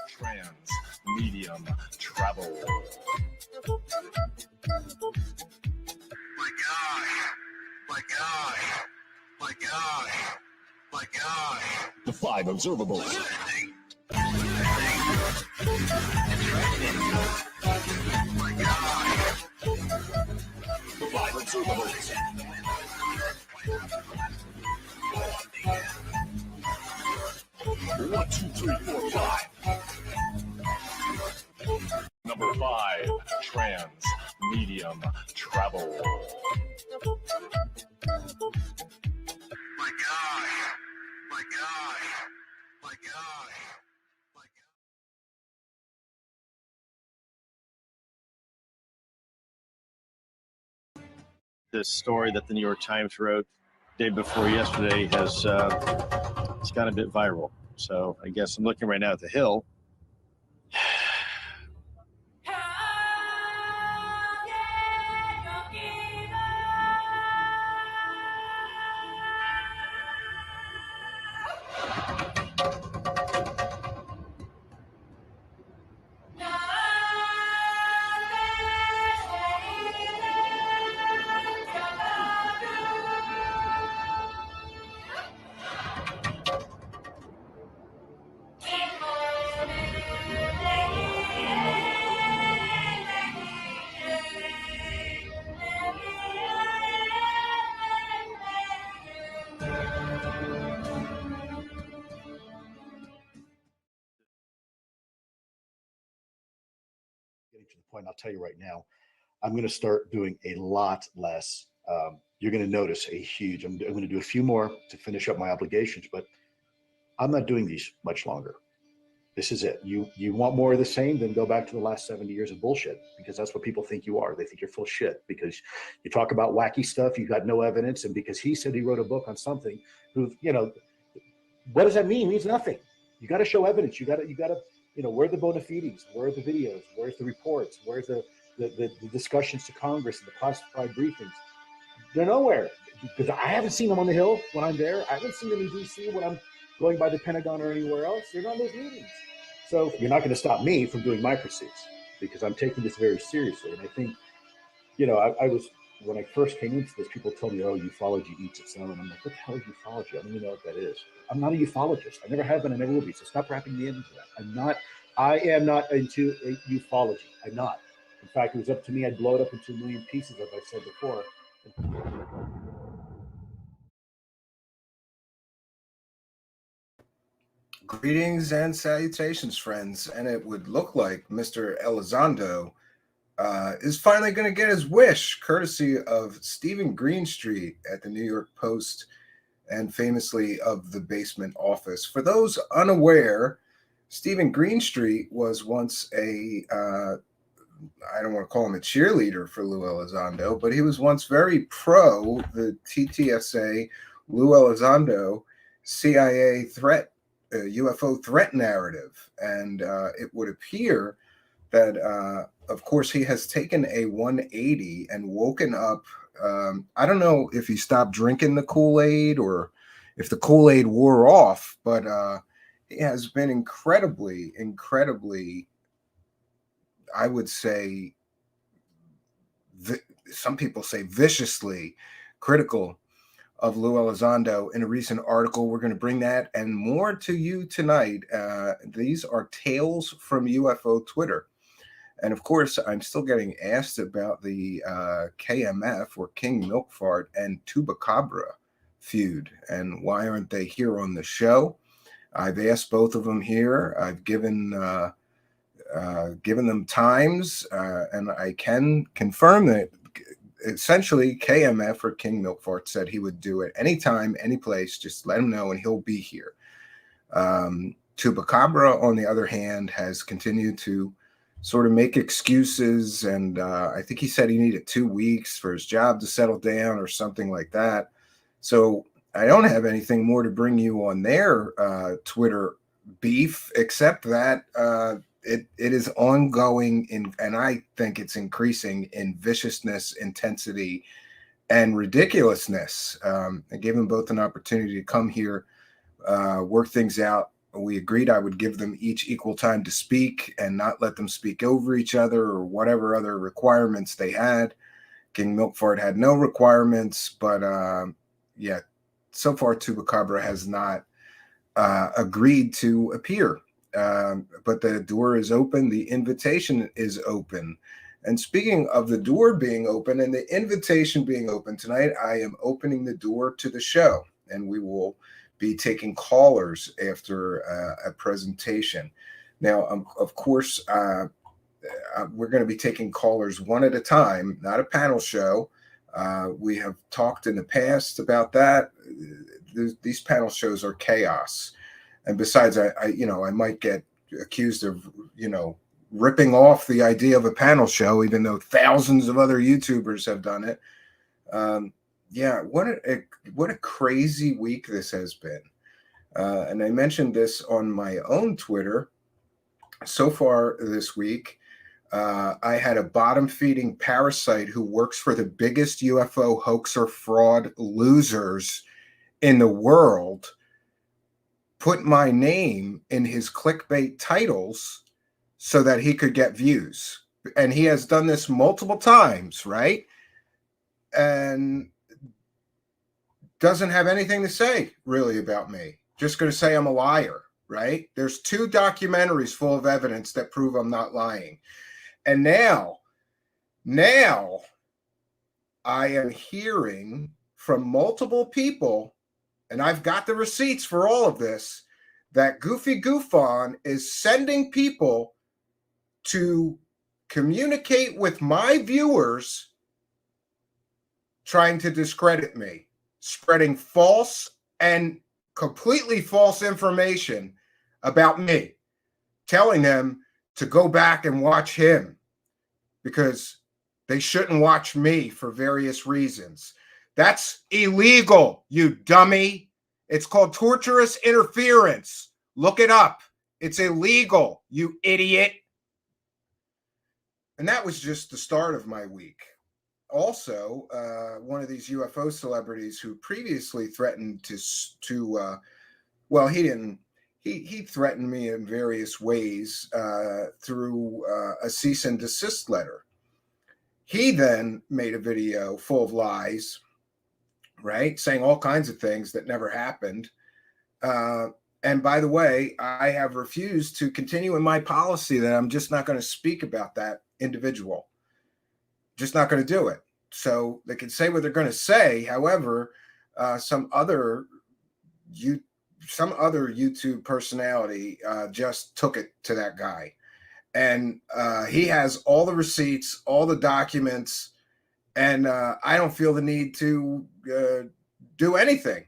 trans medium travel. My gosh. My gosh. My gosh. My gosh. The 5 observables. My gosh. The 5 observables. 1, 2, 3, 4, 5. Number 5, trans medium travel. My gosh. My gosh. My gosh. My gosh. This story that the New York Times wrote day before yesterday has it's got a bit viral. So I guess I'm looking right now at the Hill. Getting to the point, I'll tell you right now, I'm going to start doing a lot less. You're going to notice a huge, I'm going to do a few more to finish up my obligations, but I'm not doing these much longer. This is it. You want more of the same, then go back to the last 70 years of bullshit, because that's what people think you are. They think you're full of shit because you talk about wacky stuff, you got no evidence, and because he said he wrote a book on something, what does that mean? It means nothing. You got to show evidence. You got to, where are the bona fides? Where are the videos? Where's the reports? Where's the discussions to Congress and the classified briefings? They're nowhere, because I haven't seen them on the Hill when I'm there. I haven't seen them in DC when I'm going by the Pentagon or anywhere else. They're not in those meetings. So you're not going to stop me from doing my pursuits, because I'm taking this very seriously. And I think, I was, when I first came into this, people told me, oh, ufology eats its own. I'm like, what the hell is ufology? I don't even know what that is. I'm not a ufologist. I never have been, I never will be. So stop wrapping me into that. I am not into ufology. I'm not. In fact, it was up to me, I'd blow it up into a million pieces, as I said before. Greetings and salutations, friends. And it would look like Mr. Elizondo is finally going to get his wish, courtesy of Stephen Greenstreet at the New York Post and famously of the Basement Office. For those unaware, Stephen Greenstreet was once I don't want to call him a cheerleader for Lou Elizondo, but he was once very pro the TTSA, Lou Elizondo, CIA threat, UFO threat narrative. And it would appear that, of course, he has taken a 180 and woken up. I don't know if he stopped drinking the Kool-Aid or if the Kool-Aid wore off, but he has been incredibly, I would say, some people say viciously critical of Lou Elizondo in a recent article. We're going to bring that and more to you tonight. These are tales from UFO Twitter. And of course, I'm still getting asked about the KMF or King Milkfart and Tubacabra feud and why aren't they here on the show. I've asked both of them here. I've given them times, and I can confirm that essentially KMF or King Milkfart said he would do it anytime, any place. Just let him know and he'll be here. Tubacabra, on the other hand, has continued to sort of make excuses, and I think he said he needed 2 weeks for his job to settle down or something like that. So I don't have anything more to bring you on their Twitter beef, except that it is ongoing and I think it's increasing in viciousness, intensity, and ridiculousness. I gave them both an opportunity to come here, work things out we agreed I would give them each equal time to speak and not let them speak over each other or whatever other requirements they had. King Milkford had no requirements, but yeah, so far Tubacabra has not agreed to appear. But the door is open. The invitation is open. And speaking of the door being open and the invitation being open tonight, I am opening the door to the show, and we will be taking callers after a presentation. Now, of course, we're going to be taking callers one at a time, not a panel show. We have talked in the past about that. These panel shows are chaos. And besides, I might get accused of, ripping off the idea of a panel show, even though thousands of other YouTubers have done it. Yeah, what a crazy week this has been. And I mentioned this on my own Twitter. So far this week, I had a bottom-feeding parasite who works for the biggest UFO hoaxer fraud losers in the world put my name in his clickbait titles so that he could get views. And he has done this multiple times, right? And doesn't have anything to say really about me. Just going to say I'm a liar, right? There's 2 documentaries full of evidence that prove I'm not lying. And now I am hearing from multiple people, and I've got the receipts for all of this, that Goofy Goofon is sending people to communicate with my viewers, trying to discredit me, spreading false and completely false information about me, telling them to go back and watch him because they shouldn't watch me for various reasons. That's illegal, you dummy. It's called torturous interference. Look it up. It's illegal, you idiot. And that was just the start of my week. Also, one of these UFO celebrities who previously threatened to well, he didn't. He threatened me in various ways through a cease and desist letter. He then made a video full of lies, right? Saying all kinds of things that never happened. And by the way, I have refused to continue in my policy that I'm just not going to speak about that individual. Just not going to do it. So they can say what they're going to say. However, some other YouTube personality just took it to that guy. And he has all the receipts, all the documents, and I don't feel the need to do anything,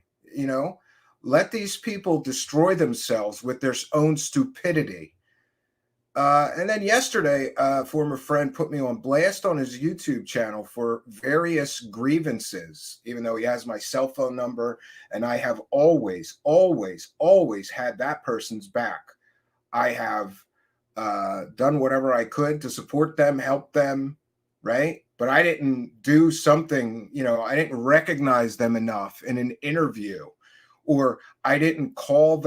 Let these people destroy themselves with their own stupidity. And then yesterday, a former friend put me on blast on his YouTube channel for various grievances, even though he has my cell phone number, and I have always had that person's back. I have done whatever I could to support them, help them, right? But I didn't do something, I didn't recognize them enough in an interview, or I didn't call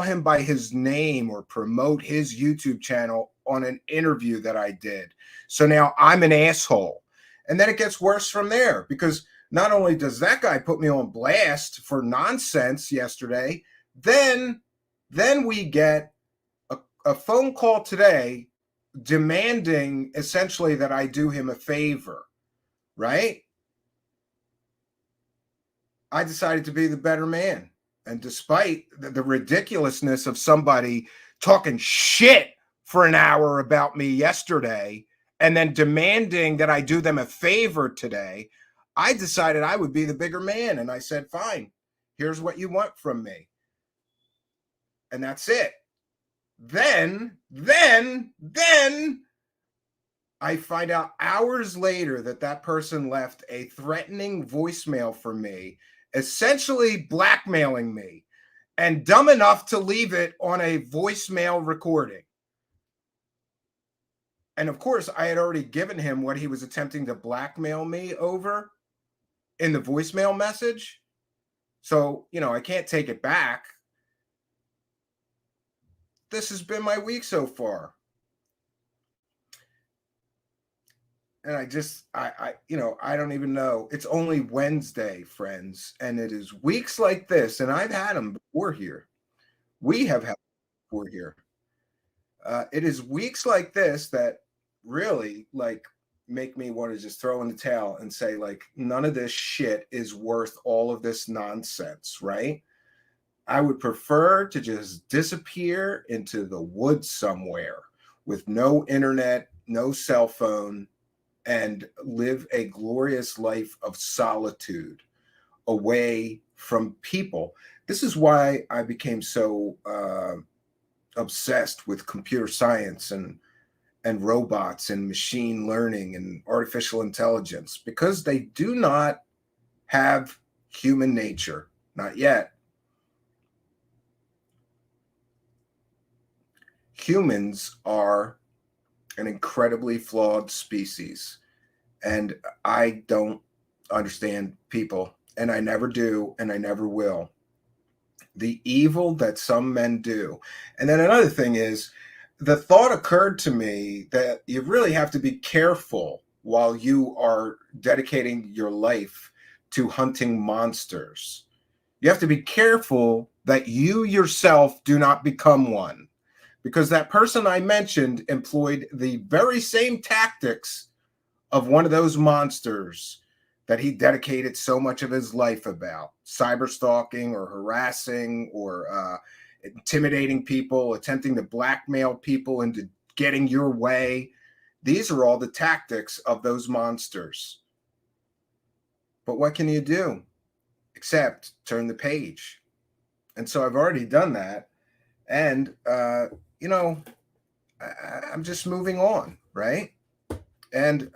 him by his name or promote his YouTube channel on an interview that I did. So now I'm an asshole. And then it gets worse from there, because not only does that guy put me on blast for nonsense yesterday, then we get a phone call today demanding essentially that I do him a favor, right? I decided to be the better man. And despite the ridiculousness of somebody talking shit for an hour about me yesterday and then demanding that I do them a favor today, I decided I would be the bigger man. And I said, fine, here's what you want from me. And that's it. Then I find out hours later that person left a threatening voicemail for me, essentially blackmailing me, and dumb enough to leave it on a voicemail recording. And of course, I had already given him what he was attempting to blackmail me over in the voicemail message. So, I can't take it back. this has been my week so far. And I don't even know. It's only Wednesday, friends, and it is weeks like this, and I've had them before here. We have had them before here. It is weeks like this that really like make me want to just throw in the towel and say, like, none of this shit is worth all of this nonsense, right? I would prefer to just disappear into the woods somewhere with no internet, no cell phone, and live a glorious life of solitude away from people. This is why I became so obsessed with computer science and robots and machine learning and artificial intelligence, because they do not have human nature, not yet. Humans are an incredibly flawed species, and I don't understand people, and I never do, and I never will. The evil that some men do. And then another thing is, the thought occurred to me that you really have to be careful while you are dedicating your life to hunting monsters. You have to be careful that you yourself do not become one, because that person I mentioned employed the very same tactics of one of those monsters that he dedicated so much of his life about: cyber stalking or harassing or intimidating people, attempting to blackmail people into getting your way. These are all the tactics of those monsters. But what can you do except turn the page? And so I've already done that. And, I'm just moving on, right? And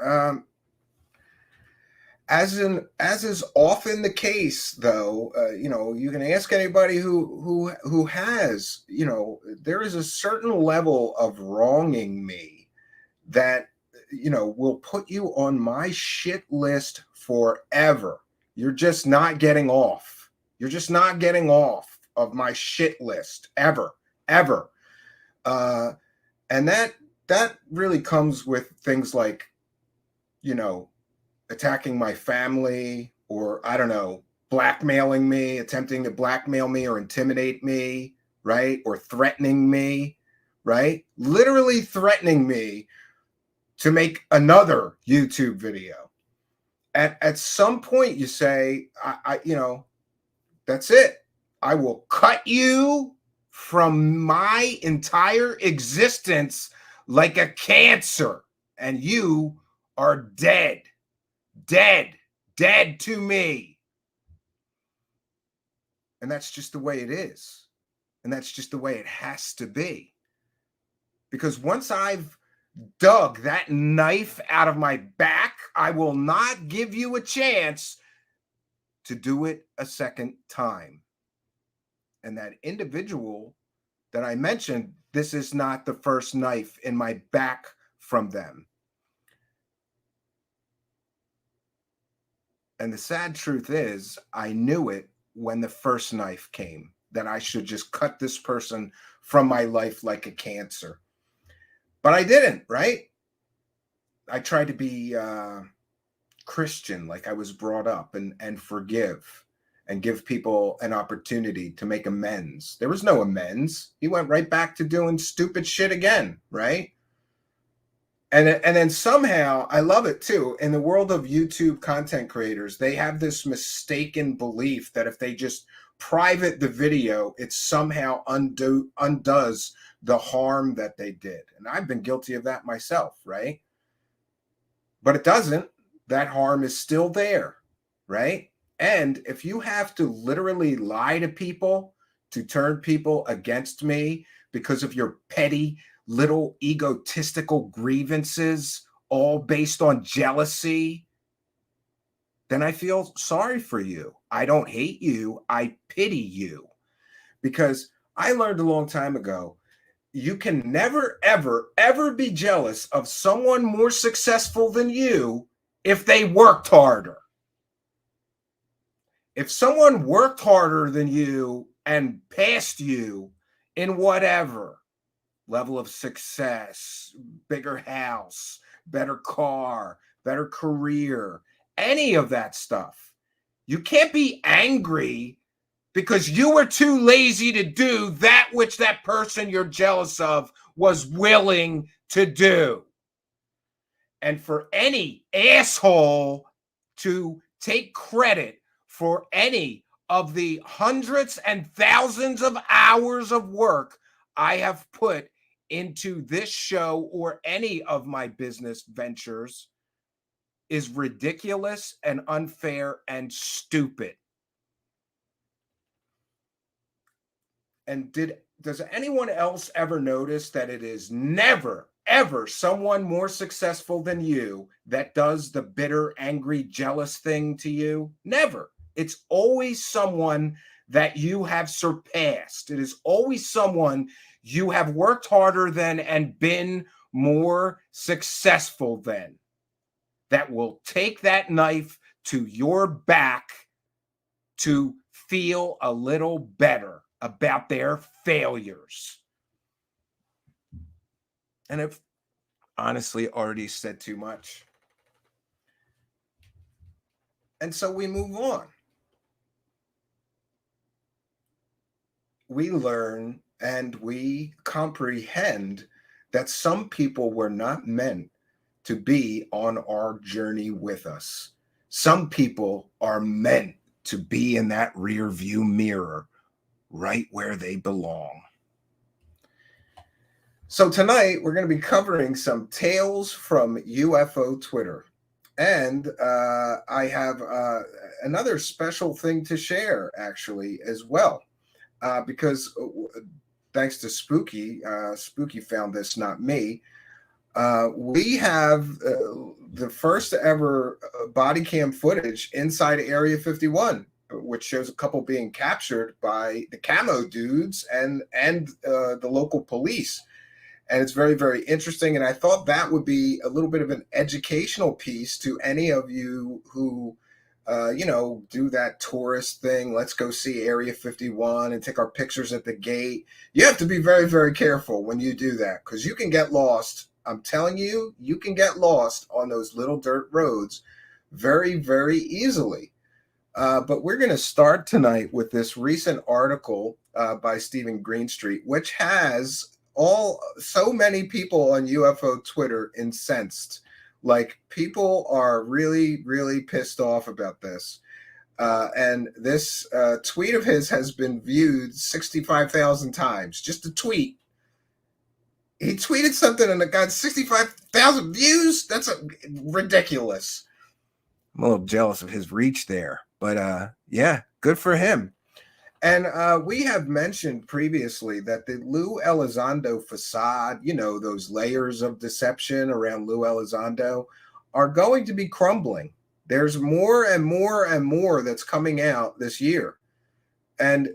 as is often the case, though, you can ask anybody who has, there is a certain level of wronging me that, will put you on my shit list forever. You're just not getting off. You're just not getting off of my shit list ever. And that really comes with things like, attacking my family, or I don't know, blackmailing me, attempting to blackmail me or intimidate me, right? Or threatening me, right? Literally threatening me to make another YouTube video. At some point you say, that's it. I will cut you from my entire existence like a cancer, and you are dead to me. And that's just the way it is. And that's just the way it has to be. Because once I've dug that knife out of my back, I will not give you a chance to do it a second time. And that individual that I mentioned, this is not the first knife in my back from them. And the sad truth is, I knew it when the first knife came, that I should just cut this person from my life like a cancer. But I didn't, right? I tried to be Christian, like I was brought up, and forgive and give people an opportunity to make amends. There was no amends. He went right back to doing stupid shit again, right? And then somehow, I love it too, in the world of YouTube content creators, they have this mistaken belief that if they just private the video, it somehow undoes the harm that they did. And I've been guilty of that myself, right? But it doesn't. That harm is still there, right? And if you have to literally lie to people to turn people against me because of your petty little egotistical grievances, all based on jealousy, then I feel sorry for you. I don't hate you. I pity you. Because I learned a long time ago, you can never, ever, ever be jealous of someone more successful than you if they worked harder. If someone worked harder than you and passed you in whatever, level of success, bigger house, better car, better career, any of that stuff. You can't be angry because you were too lazy to do that which that person you're jealous of was willing to do. And for any asshole to take credit for any of the hundreds and thousands of hours of work I have put into this show or any of my business ventures is ridiculous and unfair and stupid. And does anyone else ever notice that it is never, ever someone more successful than you that does the bitter, angry, jealous thing to you? Never. It's always someone that you have surpassed. It is always someone you have worked harder than and been more successful than that will take that knife to your back to feel a little better about their failures. And I've honestly already said too much. And so we move on. We learn and we comprehend that some people were not meant to be on our journey with us. Some people are meant to be in that rear view mirror, right where they belong. So tonight we're going to be covering some tales from UFO Twitter. And I have another special thing to share, actually, as well. Because thanks to Spooky, Spooky found this, not me. We have the first ever body cam footage inside Area 51, which shows a couple being captured by the camo dudes and the local police. And it's very, very interesting. And I thought that would be a little bit of an educational piece to any of you who, do that tourist thing. Let's go see Area 51 and take our pictures at the gate. You have to be very, very careful when you do that because you can get lost. I'm telling you, you can get lost on those little dirt roads very, very easily. But we're going to start tonight with this recent article by Stephen Greenstreet, which has so many people on UFO Twitter incensed. Like, people are really, really pissed off about this. And this tweet of his has been viewed 65,000 times. Just a tweet. He tweeted something and it got 65,000 views. That's ridiculous. I'm a little jealous of his reach there. But yeah, good for him. And we have mentioned previously that the Lou Elizondo facade, those layers of deception around Lou Elizondo, are going to be crumbling. There's more and more and more that's coming out this year. And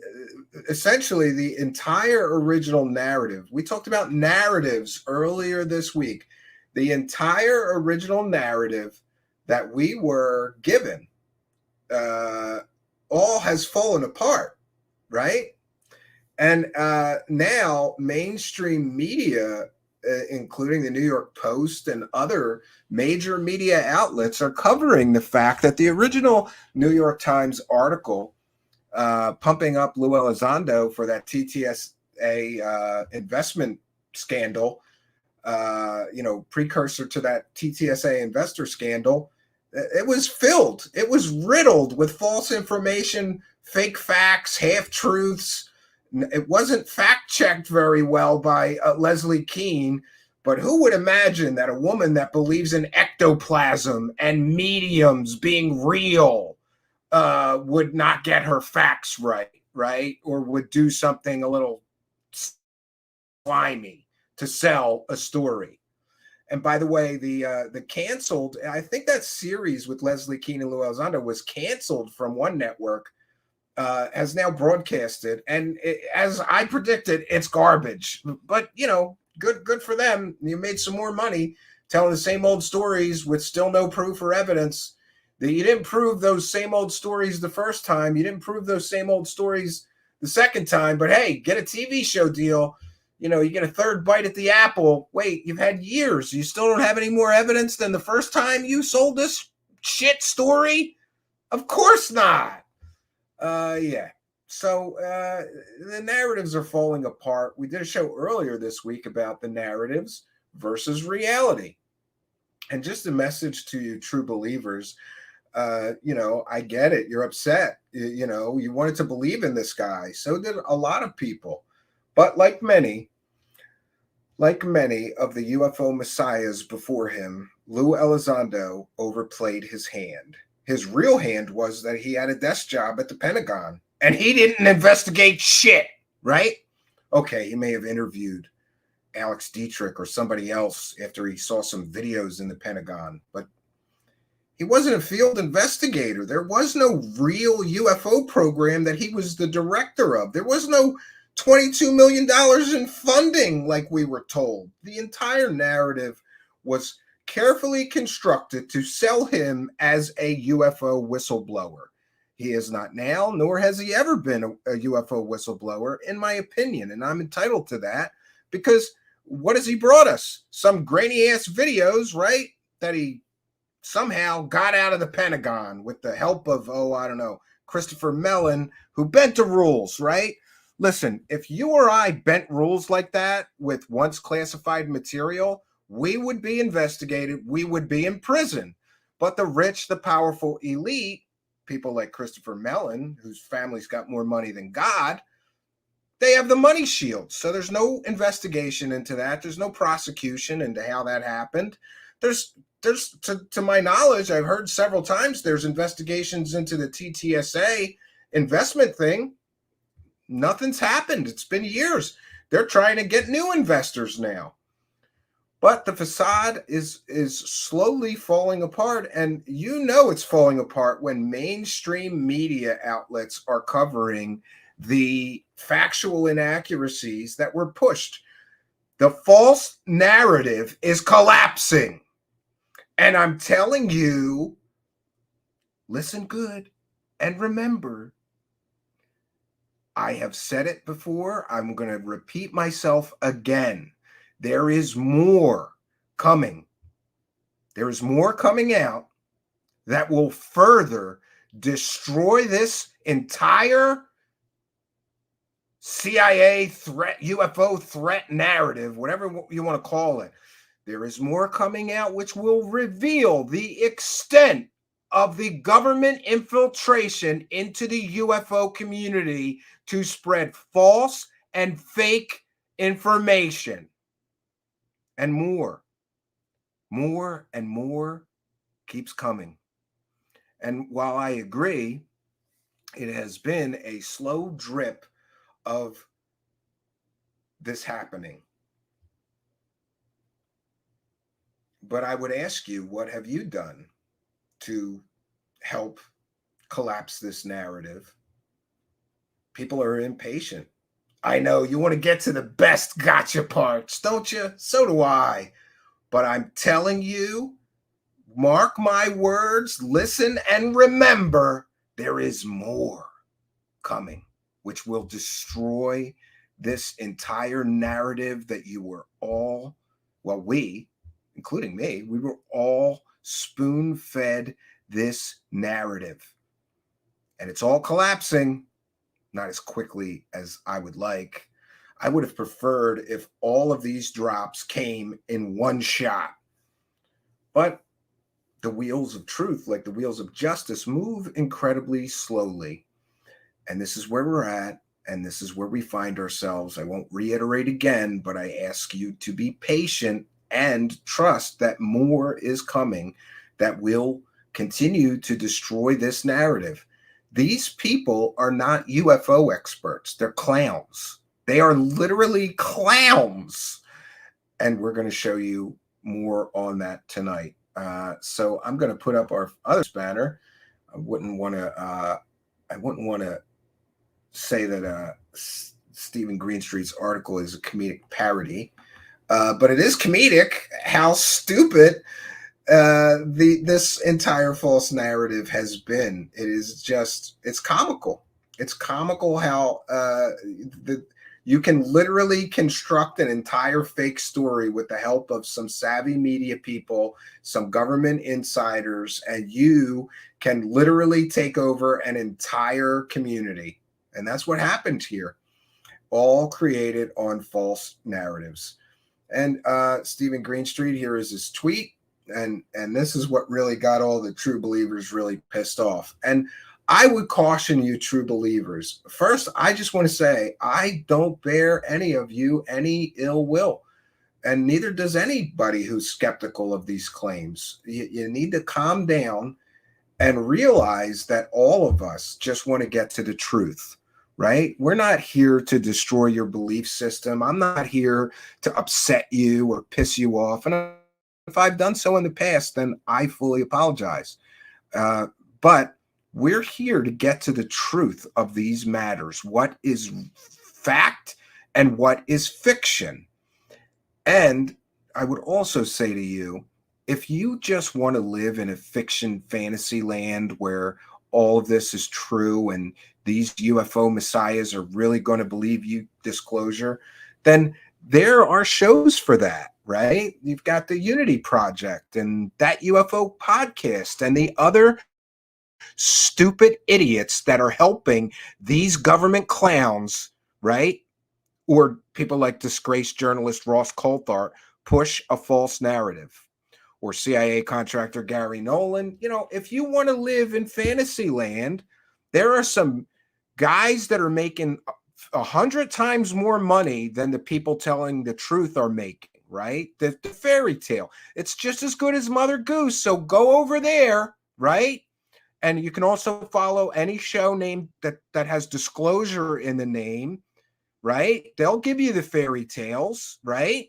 essentially the entire original narrative, we talked about narratives earlier this week, the entire original narrative that we were given all has fallen apart, right? And now mainstream media, including the New York Post and other major media outlets, are covering the fact that the original New York Times article pumping up Lou Elizondo for that TTSA investment scandal, precursor to that TTSA investor scandal, it was riddled with false information, fake facts, half-truths. It wasn't fact-checked very well by Leslie Keane, but who would imagine that a woman that believes in ectoplasm and mediums being real would not get her facts right? Or would do something a little slimy to sell a story. And by the way, the canceled, I think that series with Leslie Keane and Lou Elizondo was canceled from one network, has now broadcasted. And as I predicted, it's garbage. But, good for them. You made some more money telling the same old stories with still no proof or evidence. That you didn't prove those same old stories the first time. You didn't prove those same old stories the second time. But hey, get a TV show deal. you get a third bite at the apple. Wait, you've had years. You still don't have any more evidence than the first time you sold this shit story? Of course not. Yeah. So the narratives are falling apart. We did a show earlier this week about the narratives versus reality. And just a message to you, true believers. I get it. You're upset. You wanted to believe in this guy. So did a lot of people. But like many of the UFO messiahs before him, Lou Elizondo overplayed his hand. His real hand was that he had a desk job at the Pentagon, and he didn't investigate shit, right? Okay, he may have interviewed Alex Dietrich or somebody else after he saw some videos in the Pentagon, but he wasn't a field investigator. There was no real UFO program that he was the director of. There was no $22 million in funding like we were told. The entire narrative was carefully constructed to sell him as a UFO whistleblower. He is not now, nor has he ever been a UFO whistleblower, in my opinion, and I'm entitled to that because what has he brought us? Some grainy-ass videos, right, that he somehow got out of the Pentagon with the help of, Christopher Mellon, who bent the rules, right? Listen, if you or I bent rules like that with once classified material, we would be investigated. We would be in prison. But the rich, the powerful elite, people like Christopher Mellon, whose family's got more money than God, they have the money shield. So there's no investigation into that. There's no prosecution into how that happened. There's to my knowledge, I've heard several times there's investigations into the TTSA investment thing. Nothing's happened. It's been years. They're trying to get new investors now. But the facade is slowly falling apart, and it's falling apart when mainstream media outlets are covering the factual inaccuracies that were pushed. The false narrative is collapsing. And I'm telling you, listen good and remember, I have said it before. I'm going to repeat myself again. There is more coming. There is more coming out that will further destroy this entire CIA threat, UFO threat narrative, whatever you want to call it. There is more coming out which will reveal the extent of the government infiltration into the UFO community to spread false and fake information. And more and more keeps coming. And while I agree, it has been a slow drip of this happening. But I would ask you, what have you done to help collapse this narrative? People are impatient. I know you want to get to the best gotcha parts, don't you? So do I. But I'm telling you, mark my words, listen and remember, there is more coming, which will destroy this entire narrative that you were all, we, including me, we were all spoon-fed this narrative. And it's all collapsing. Not as quickly as I would like. I would have preferred if all of these drops came in one shot. But the wheels of truth, like the wheels of justice, move incredibly slowly. And this is where we're at, and this is where we find ourselves. I won't reiterate again, but I ask you to be patient and trust that more is coming that will continue to destroy this narrative. These people are not UFO experts. They're clowns. They are literally clowns. And we're going to show you more on that tonight. So I'm going to put up our other banner. I wouldn't want to say that Stephen Greenstreet's article is a comedic parody, but it is comedic how stupid this entire false narrative has been. It's comical. It's comical how You can literally construct an entire fake story with the help of some savvy media people, some government insiders, and you can literally take over an entire community. And that's what happened here, all created on false narratives. And Stephen Greenstreet, here is his tweet. And this is what really got all the true believers really pissed off. And I would caution you, true believers. First, I just want to say, I don't bear any of you any ill will, and neither does anybody who's skeptical of these claims. You need to calm down and realize that all of us just want to get to the truth, right? We're not here to destroy your belief system. I'm not here to upset you or piss you off. And if I've done so in the past, then I fully apologize. But we're here to get to the truth of these matters. What is fact and what is fiction? And I would also say to you, if you just want to live in a fiction fantasy land where all of this is true and these UFO messiahs are really going to believe you disclosure, then there are shows for that, right? You've got the Unity Project and that UFO podcast and the other stupid idiots that are helping these government clowns, right? Or people like disgraced journalist Ross Coulthart push a false narrative, or CIA contractor Gary Nolan. You know, if you want to live in fantasy land, there are some guys that are making 100 times more money than the people telling the truth are making, right? The fairy tale. It's just as good as Mother Goose. So go over there, right? And you can also follow any show name that has disclosure in the name, right? They'll give you the fairy tales, right?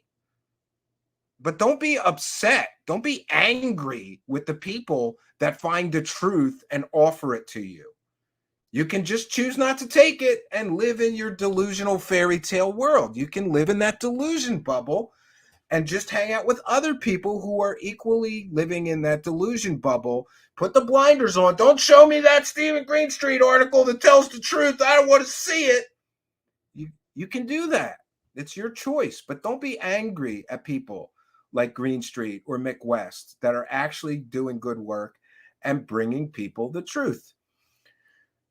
But don't be upset. Don't be angry with the people that find the truth and offer it to you. You can just choose not to take it and live in your delusional fairy tale world. You can live in that delusion bubble and just hang out with other people who are equally living in that delusion bubble. Put the blinders on. Don't show me that Stephen Greenstreet article that tells the truth. I don't want to see it. You can do that. It's your choice. But don't be angry at people like Greenstreet or Mick West that are actually doing good work and bringing people the truth.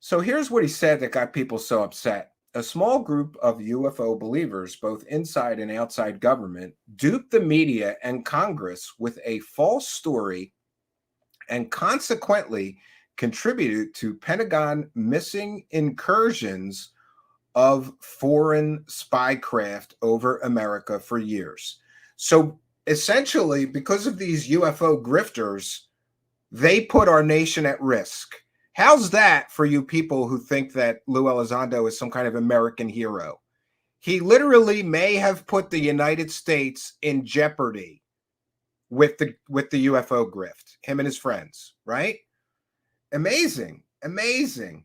So here's what he said that got people so upset. A small group of UFO believers, both inside and outside government, duped the media and Congress with a false story and consequently contributed to Pentagon missing incursions of foreign spy craft over America for years. So essentially, because of these UFO grifters, they put our nation at risk. How's that for you people who think that Lou Elizondo is some kind of American hero? He literally may have put the United States in jeopardy with the UFO grift, him and his friends, right? Amazing, amazing.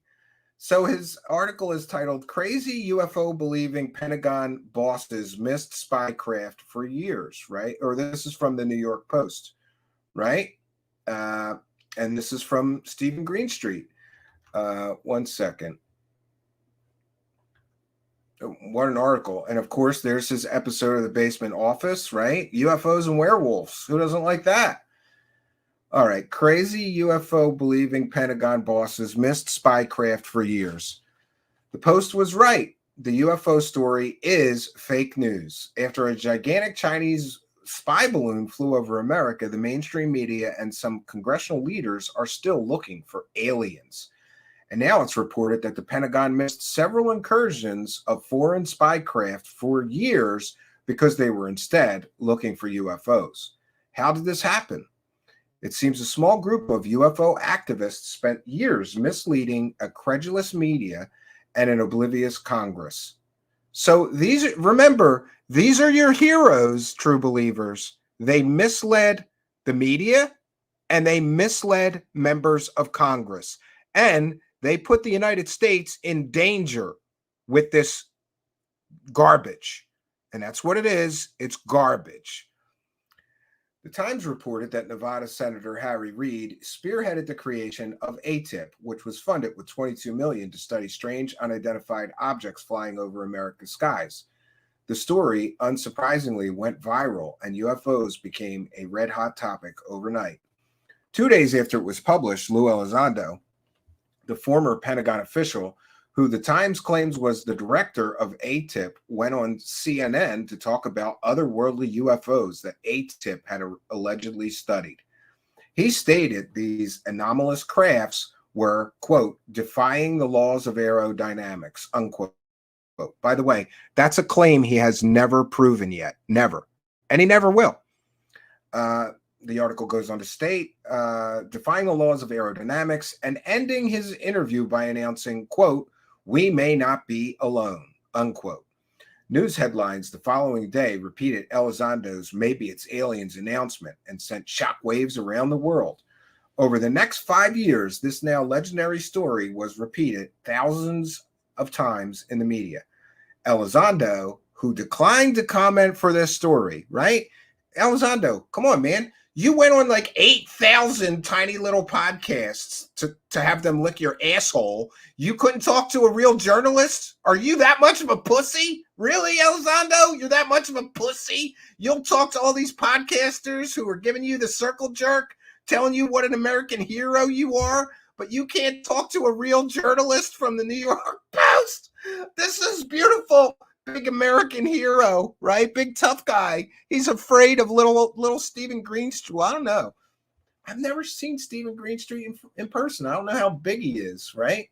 So his article is titled "Crazy UFO Believing Pentagon Bosses Missed Spy Craft for Years," right? Or this is from the New York Post, right? And this is from Stephen Greenstreet. 1 second. What an article. And of course, there's his episode of The Basement Office, right? UFOs and werewolves. Who doesn't like that? All right. Crazy UFO believing Pentagon bosses missed spy craft for years. The Post was right. The UFO story is fake news. After a gigantic Chinese spy balloon flew over America, the mainstream media and some congressional leaders are still looking for aliens. And now it's reported that the Pentagon missed several incursions of foreign spy craft for years because they were instead looking for UFOs. How did this happen? It seems a small group of UFO activists spent years misleading a credulous media and an oblivious Congress. So remember, these are your heroes, true believers. They misled the media and they misled members of Congress. And they put the United States in danger with this garbage. And that's what it is. It's garbage. The Times reported that Nevada Senator Harry Reid spearheaded the creation of ATIP, which was funded with $22 million to study strange unidentified objects flying over America's skies. The story, unsurprisingly, went viral, and UFOs became a red-hot topic overnight. 2 days after it was published, Lou Elizondo, the former Pentagon official, who the Times claims was the director of ATIP, went on CNN to talk about otherworldly UFOs that ATIP had allegedly studied. He stated these anomalous crafts were, quote, defying the laws of aerodynamics, unquote. By the way, that's a claim he has never proven yet. Never. And he never will. The article goes on to state, defying the laws of aerodynamics and ending his interview by announcing, quote, we may not be alone, unquote. News headlines the following day repeated Elizondo's maybe it's aliens announcement and sent shockwaves around the world. Over the next 5 years, this now legendary story was repeated thousands of times in the media. Elizondo, who declined to comment for this story, right? Elizondo, come on, man. You went on like 8,000 tiny little podcasts to have them lick your asshole. You couldn't talk to a real journalist? Are you that much of a pussy? Really, Elizondo? You're that much of a pussy? You'll talk to all these podcasters who are giving you the circle jerk, telling you what an American hero you are, but you can't talk to a real journalist from the New York Post? This is beautiful. Big American hero, right? Big tough guy. He's afraid of little Stephen Greenstreet. Well, I don't know. I've never seen Stephen Greenstreet in person. I don't know how big he is, right?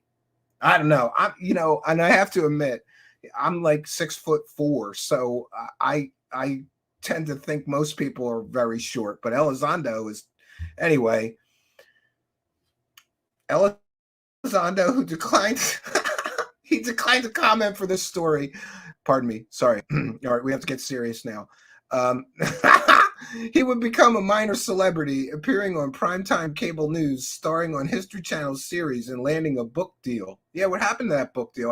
I don't know. And I have to admit, I'm like 6'4", so I tend to think most people are very short. But Elizondo is, anyway. Elizondo, who declined, he declined to comment for this story. Pardon me. Sorry. All right, we have to get serious now. He would become a minor celebrity, appearing on primetime cable news, starring on History Channel's series, and landing a book deal. Yeah, what happened to that book deal?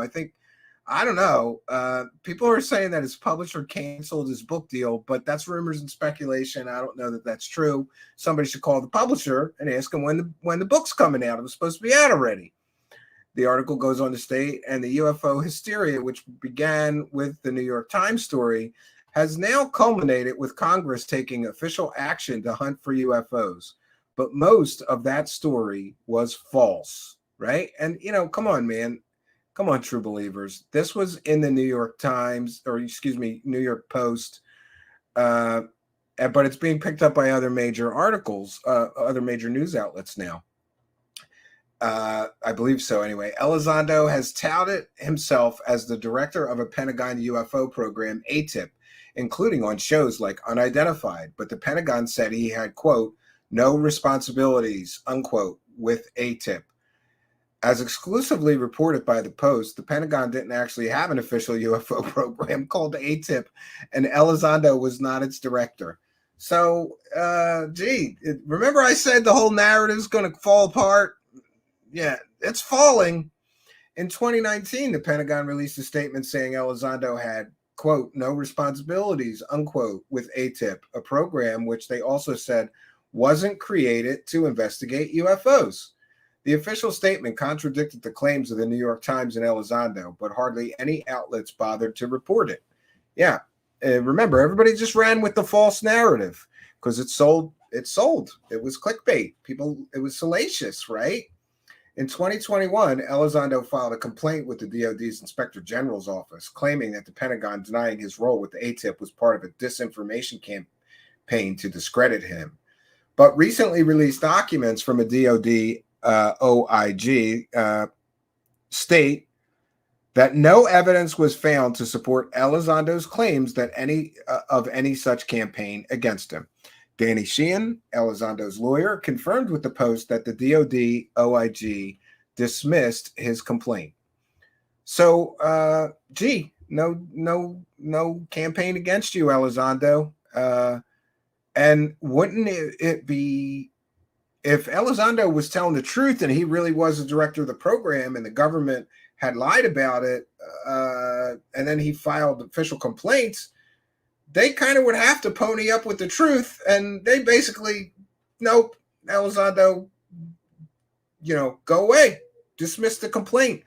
I don't know. People are saying that his publisher canceled his book deal, but that's rumors and speculation. I don't know that that's true. Somebody should call the publisher and ask him when the book's coming out. It was supposed to be out already. The article goes on to state, and the UFO hysteria, which began with the New York Times story, has now culminated with Congress taking official action to hunt for UFOs. But most of that story was false, right? And, come on, man. Come on, true believers. This was in the New York Times, New York Post, but it's being picked up by other major articles, other major news outlets now. I believe so anyway. Elizondo has touted himself as the director of a Pentagon UFO program, ATIP, including on shows like Unidentified, but the Pentagon said he had, quote, no responsibilities, unquote, with ATIP. As exclusively reported by the Post, the Pentagon didn't actually have an official UFO program called ATIP, and Elizondo was not its director. So, remember I said the whole narrative is going to fall apart? Yeah, it's falling. In 2019, the Pentagon released a statement saying Elizondo had, quote, no responsibilities, unquote, with ATIP, a program which they also said wasn't created to investigate UFOs. The official statement contradicted the claims of the New York Times and Elizondo, but hardly any outlets bothered to report it. Yeah, remember, everybody just ran with the false narrative because it sold. It was clickbait. It was salacious, right? In 2021, Elizondo filed a complaint with the DoD's Inspector General's office, claiming that the Pentagon denying his role with the ATIP was part of a disinformation campaign to discredit him. But recently released documents from a DoD OIG state that no evidence was found to support Elizondo's claims that any such campaign against him. Danny Sheehan, Elizondo's lawyer, confirmed with the Post that the DoD OIG dismissed his complaint. So, no campaign against you, Elizondo. And wouldn't it be, if Elizondo was telling the truth and he really was the director of the program and the government had lied about it, and then he filed official complaints, they kind of would have to pony up with the truth, and they basically, nope, Elizondo, go away, dismiss the complaint.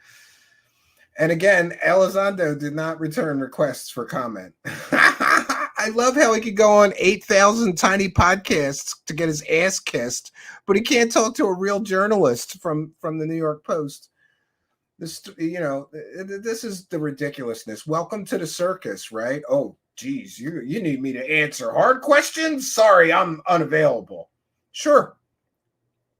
And again, Elizondo did not return requests for comment. I love how he could go on 8,000 tiny podcasts to get his ass kissed, but he can't talk to a real journalist from the New York Post. This is the ridiculousness. Welcome to the circus, right? Oh, geez, you need me to answer hard questions? Sorry, I'm unavailable. Sure.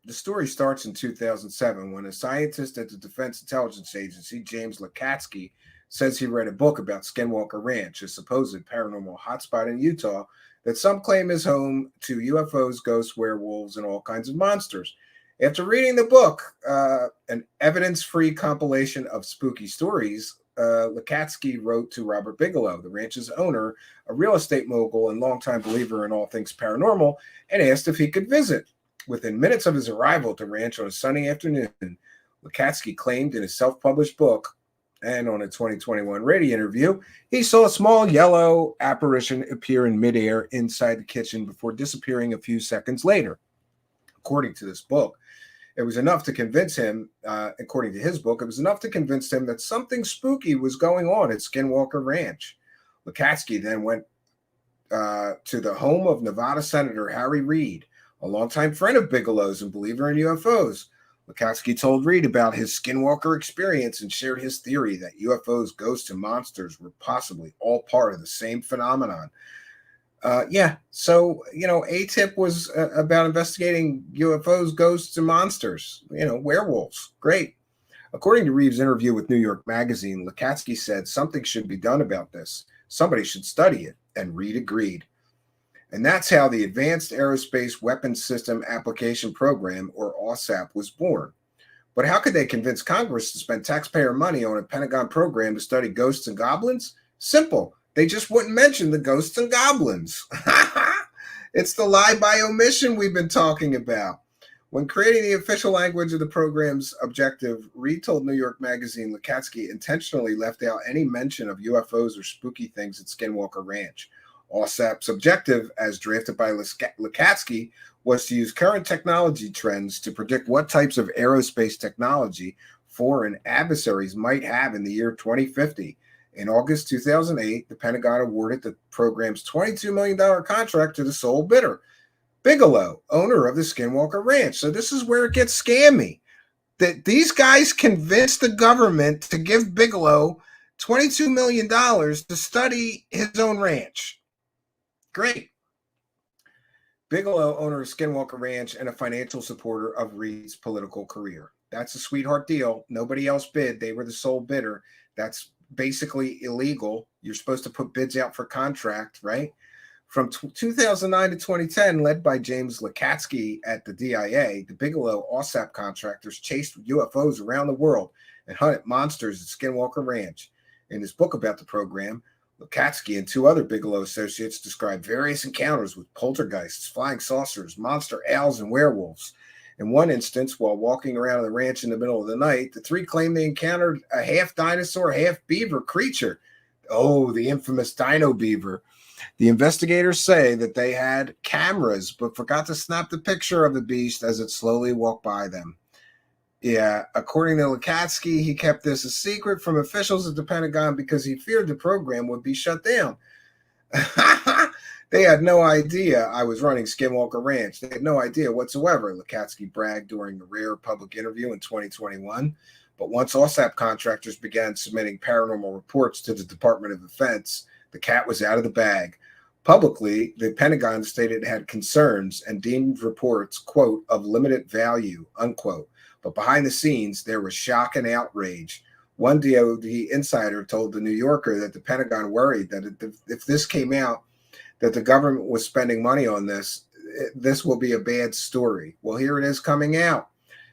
The story starts in 2007 when a scientist at the Defense Intelligence Agency, James Lukatsky, says he read a book about Skinwalker Ranch, a supposed paranormal hotspot in Utah that some claim is home to UFOs, ghosts, werewolves, and all kinds of monsters. After reading the book, an evidence-free compilation of spooky stories, Lukatsky wrote to Robert Bigelow, the ranch's owner, a real estate mogul and longtime believer in all things paranormal, and asked if he could visit. Within minutes of his arrival at the ranch on a sunny afternoon, Lukatsky claimed in his self-published book and on a 2021 radio interview, he saw a small yellow apparition appear in midair inside the kitchen before disappearing a few seconds later. According to this book, it was enough to convince him, according to his book, it was enough to convince him that something spooky was going on at Skinwalker Ranch. Lukatsky then went to the home of Nevada Senator Harry Reid, a longtime friend of Bigelow's and believer in UFOs. Lukatsky told Reid about his Skinwalker experience and shared his theory that UFOs, ghosts, and monsters were possibly all part of the same phenomenon. So, ATIP was about investigating UFOs, ghosts, and monsters, werewolves. Great. According to Reeves' interview with New York Magazine, Lukatsky said something should be done about this. Somebody should study it, and Reid agreed. And that's how the Advanced Aerospace Weapons System Application Program, or AWSAP, was born. But how could they convince Congress to spend taxpayer money on a Pentagon program to study ghosts and goblins? Simple. They just wouldn't mention the ghosts and goblins. It's the lie by omission we've been talking about. When creating the official language of the program's objective, Reid told New York Magazine Lukatsky intentionally left out any mention of UFOs or spooky things at Skinwalker Ranch. AWSAP's objective, as drafted by Lukatsky, was to use current technology trends to predict what types of aerospace technology foreign adversaries might have in the year 2050. In August 2008, the Pentagon awarded the program's $22 million contract to the sole bidder, Bigelow, owner of the Skinwalker Ranch. So this is where it gets scammy. That these guys convinced the government to give Bigelow $22 million to study his own ranch. Great. Bigelow, owner of Skinwalker Ranch and a financial supporter of Reid's political career. That's a sweetheart deal. Nobody else bid. They were the sole bidder. That's basically illegal. You're supposed to put bids out for contract, right? From 2009 to 2010, led by James Lukatsky at the DIA, the Bigelow AWSAP contractors chased UFOs around the world and hunted monsters at Skinwalker Ranch. In his book about the program, Lukatsky and two other Bigelow associates described various encounters with poltergeists, flying saucers, monster owls, and werewolves. In one instance, while walking around the ranch in the middle of the night, the three claimed they encountered a half dinosaur, half beaver creature. Oh, the infamous dino beaver. The investigators say that they had cameras but forgot to snap the picture of the beast as it slowly walked by them. Yeah, according to Lukatsky, he kept this a secret from officials at the Pentagon because he feared the program would be shut down. They had no idea I was running Skinwalker Ranch. They had no idea whatsoever, Lukatsky bragged during a rare public interview in 2021. But once AWSAP contractors began submitting paranormal reports to the Department of Defense, the cat was out of the bag. Publicly, the Pentagon stated it had concerns and deemed reports, quote, of limited value, unquote. But behind the scenes, there was shock and outrage. One DoD insider told the New Yorker that the Pentagon worried that if this came out, that the government was spending money on this, this will be a bad story. Well, here it is coming out.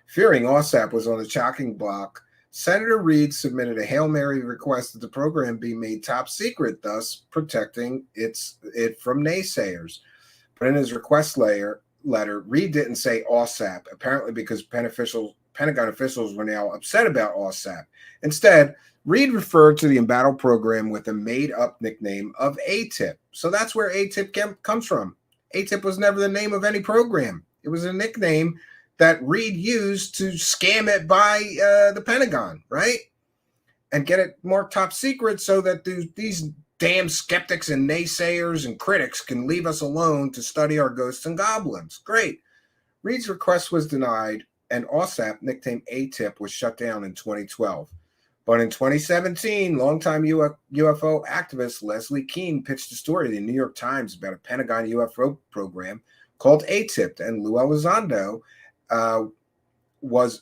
Fearing AWSAP was on the chopping block, Senator Reid submitted a Hail Mary request that the program be made top secret, thus protecting it from naysayers. But in his request letter, Reid didn't say AWSAP, apparently because Pentagon officials were now upset about AWSAP. Instead, Reed referred to the embattled program with a made-up nickname of ATIP. So that's where ATIP comes from. ATIP was never the name of any program. It was a nickname that Reed used to scam it by the Pentagon, right? And get it more top secret so that these damn skeptics and naysayers and critics can leave us alone to study our ghosts and goblins. Great. Reed's request was denied, and OSAP, nicknamed ATIP, was shut down in 2012. But in 2017, longtime UFO activist Leslie Kean pitched a story to the New York Times about a Pentagon UFO program called ATIP, and Lou Elizondo was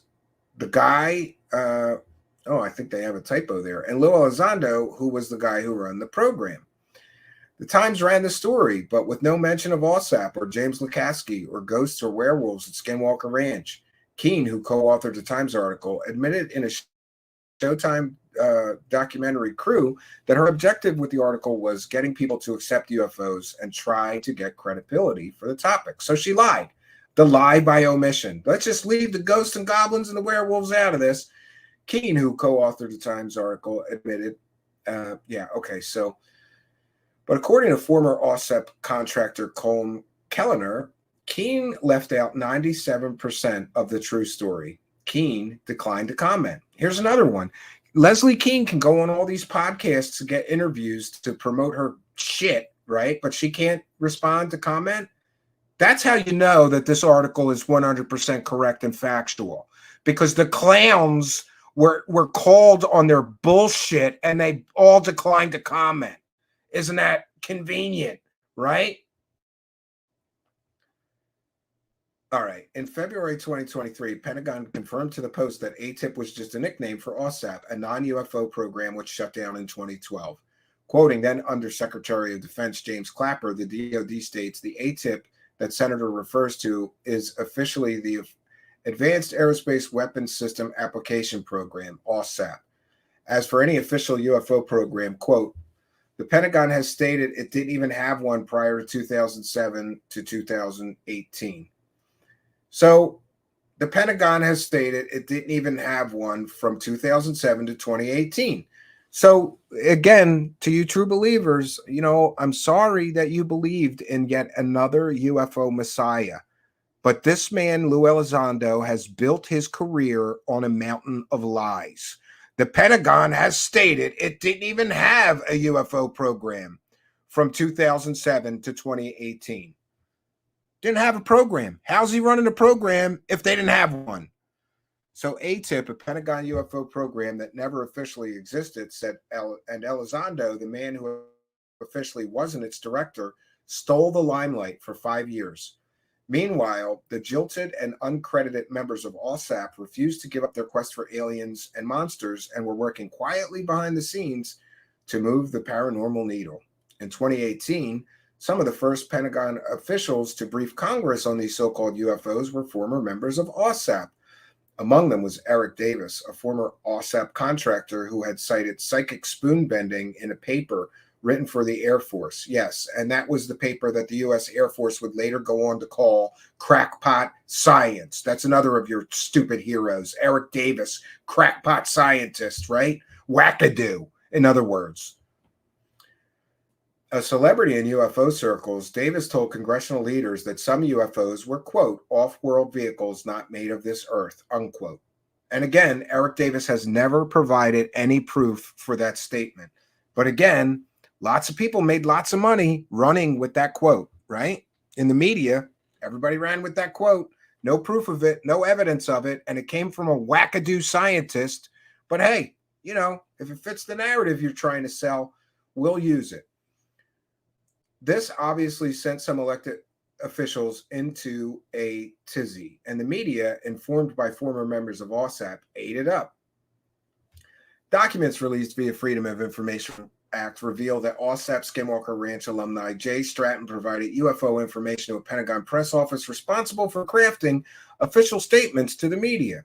the guy. I think they have a typo there. And Lou Elizondo, who was the guy who ran the program. The Times ran the story, but with no mention of OSAP or James Lukaski or ghosts or werewolves at Skinwalker Ranch. Kean, who co-authored the Times article, admitted in a Showtime documentary Crew that her objective with the article was getting people to accept UFOs and try to get credibility for the topic. So she lied. The lie by omission. Let's just leave the ghosts and goblins and the werewolves out of this. Kean, who co-authored the Times article, admitted, but according to former OSAP contractor Colm Kellner, Kean left out 97% of the true story. Kean declined to comment. Here's another one. Leslie Kean can go on all these podcasts to get interviews to promote her shit, right? But she can't respond to comment. That's how you know that this article is 100% correct and factual, because the clowns were called on their bullshit and they all declined to comment. Isn't that convenient, right? All right. In February 2023, Pentagon confirmed to the Post that ATIP was just a nickname for OSAP, a non-UFO program which shut down in 2012. Quoting then Undersecretary of Defense James Clapper, the DoD states the ATIP that Senator refers to is officially the Advanced Aerospace Weapons System Application Program, OSAP. As for any official UFO program, quote, the Pentagon has stated it didn't even have one prior to 2007 to 2018. So the Pentagon has stated it didn't even have one from 2007 to 2018. So again, to you true believers, I'm sorry that you believed in yet another UFO messiah. But this man, Lou Elizondo, has built his career on a mountain of lies. The Pentagon has stated it didn't even have a UFO program from 2007 to 2018. Didn't have a program. How's he running a program if they didn't have one? So ATIP, a Pentagon UFO program that never officially existed, said, and Elizondo, the man who officially wasn't its director, stole the limelight for 5 years. Meanwhile, the jilted and uncredited members of OSAP refused to give up their quest for aliens and monsters and were working quietly behind the scenes to move the paranormal needle. In 2018, some of the first Pentagon officials to brief Congress on these so-called UFOs were former members of OSAP. Among them was Eric Davis, a former OSAP contractor who had cited psychic spoon bending in a paper written for the Air Force. Yes, and that was the paper that the U.S. Air Force would later go on to call crackpot science. That's another of your stupid heroes. Eric Davis, crackpot scientist, right? Wackadoo, in other words. A celebrity in UFO circles, Davis told congressional leaders that some UFOs were, quote, off-world vehicles not made of this earth, unquote. And again, Eric Davis has never provided any proof for that statement. But again, lots of people made lots of money running with that quote, right? In the media, everybody ran with that quote. No proof of it, no evidence of it, and it came from a wackadoo scientist. But hey, if it fits the narrative you're trying to sell, we'll use it. This obviously sent some elected officials into a tizzy, and the media, informed by former members of OSAP, ate it up. Documents released via Freedom of Information Act reveal that OSAP Skinwalker Ranch alumni Jay Stratton provided UFO information to a Pentagon press office responsible for crafting official statements to the media.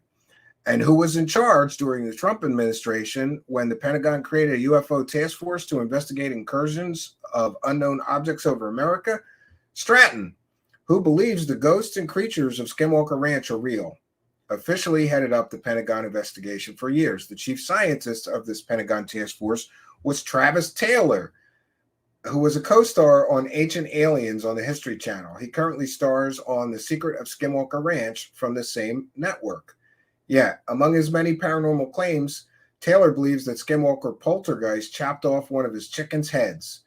And who was in charge during the Trump administration when the Pentagon created a UFO task force to investigate incursions of unknown objects over America? Stratton, who believes the ghosts and creatures of Skinwalker Ranch are real. officially headed up the Pentagon investigation for years. The chief scientist of this Pentagon task force was Travis Taylor, who was a co-star on Ancient Aliens on the History Channel. He currently stars on The Secret of Skinwalker Ranch from the same network. Yeah, among his many paranormal claims, Taylor believes that Skinwalker poltergeist chopped off one of his chickens' heads.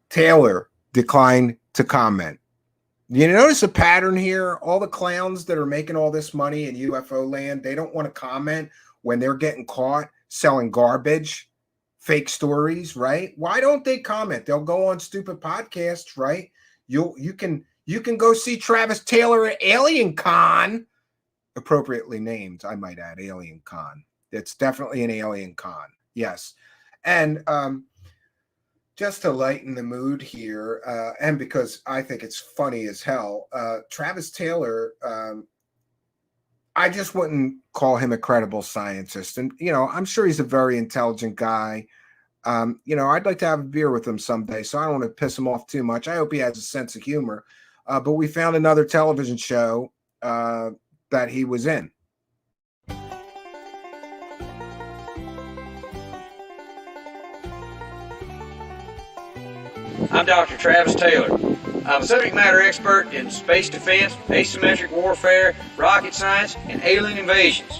Taylor declined to comment. You notice a pattern here? All the clowns that are making all this money in UFO land, they don't want to comment when they're getting caught selling garbage, fake stories, right? Why don't they comment? They'll go on stupid podcasts, right? You can go see Travis Taylor at Alien Con, appropriately named, I might add, Alien Con. It's definitely an alien con. Yes. And just to lighten the mood here, and because I think it's funny as hell, Travis Taylor, I just wouldn't call him a credible scientist. And, I'm sure he's a very intelligent guy. I'd like to have a beer with him someday, so I don't want to piss him off too much. I hope he has a sense of humor. But we found another television show that he was in. I'm Dr. Travis Taylor. I'm a subject matter expert in space defense, asymmetric warfare, rocket science, and alien invasions.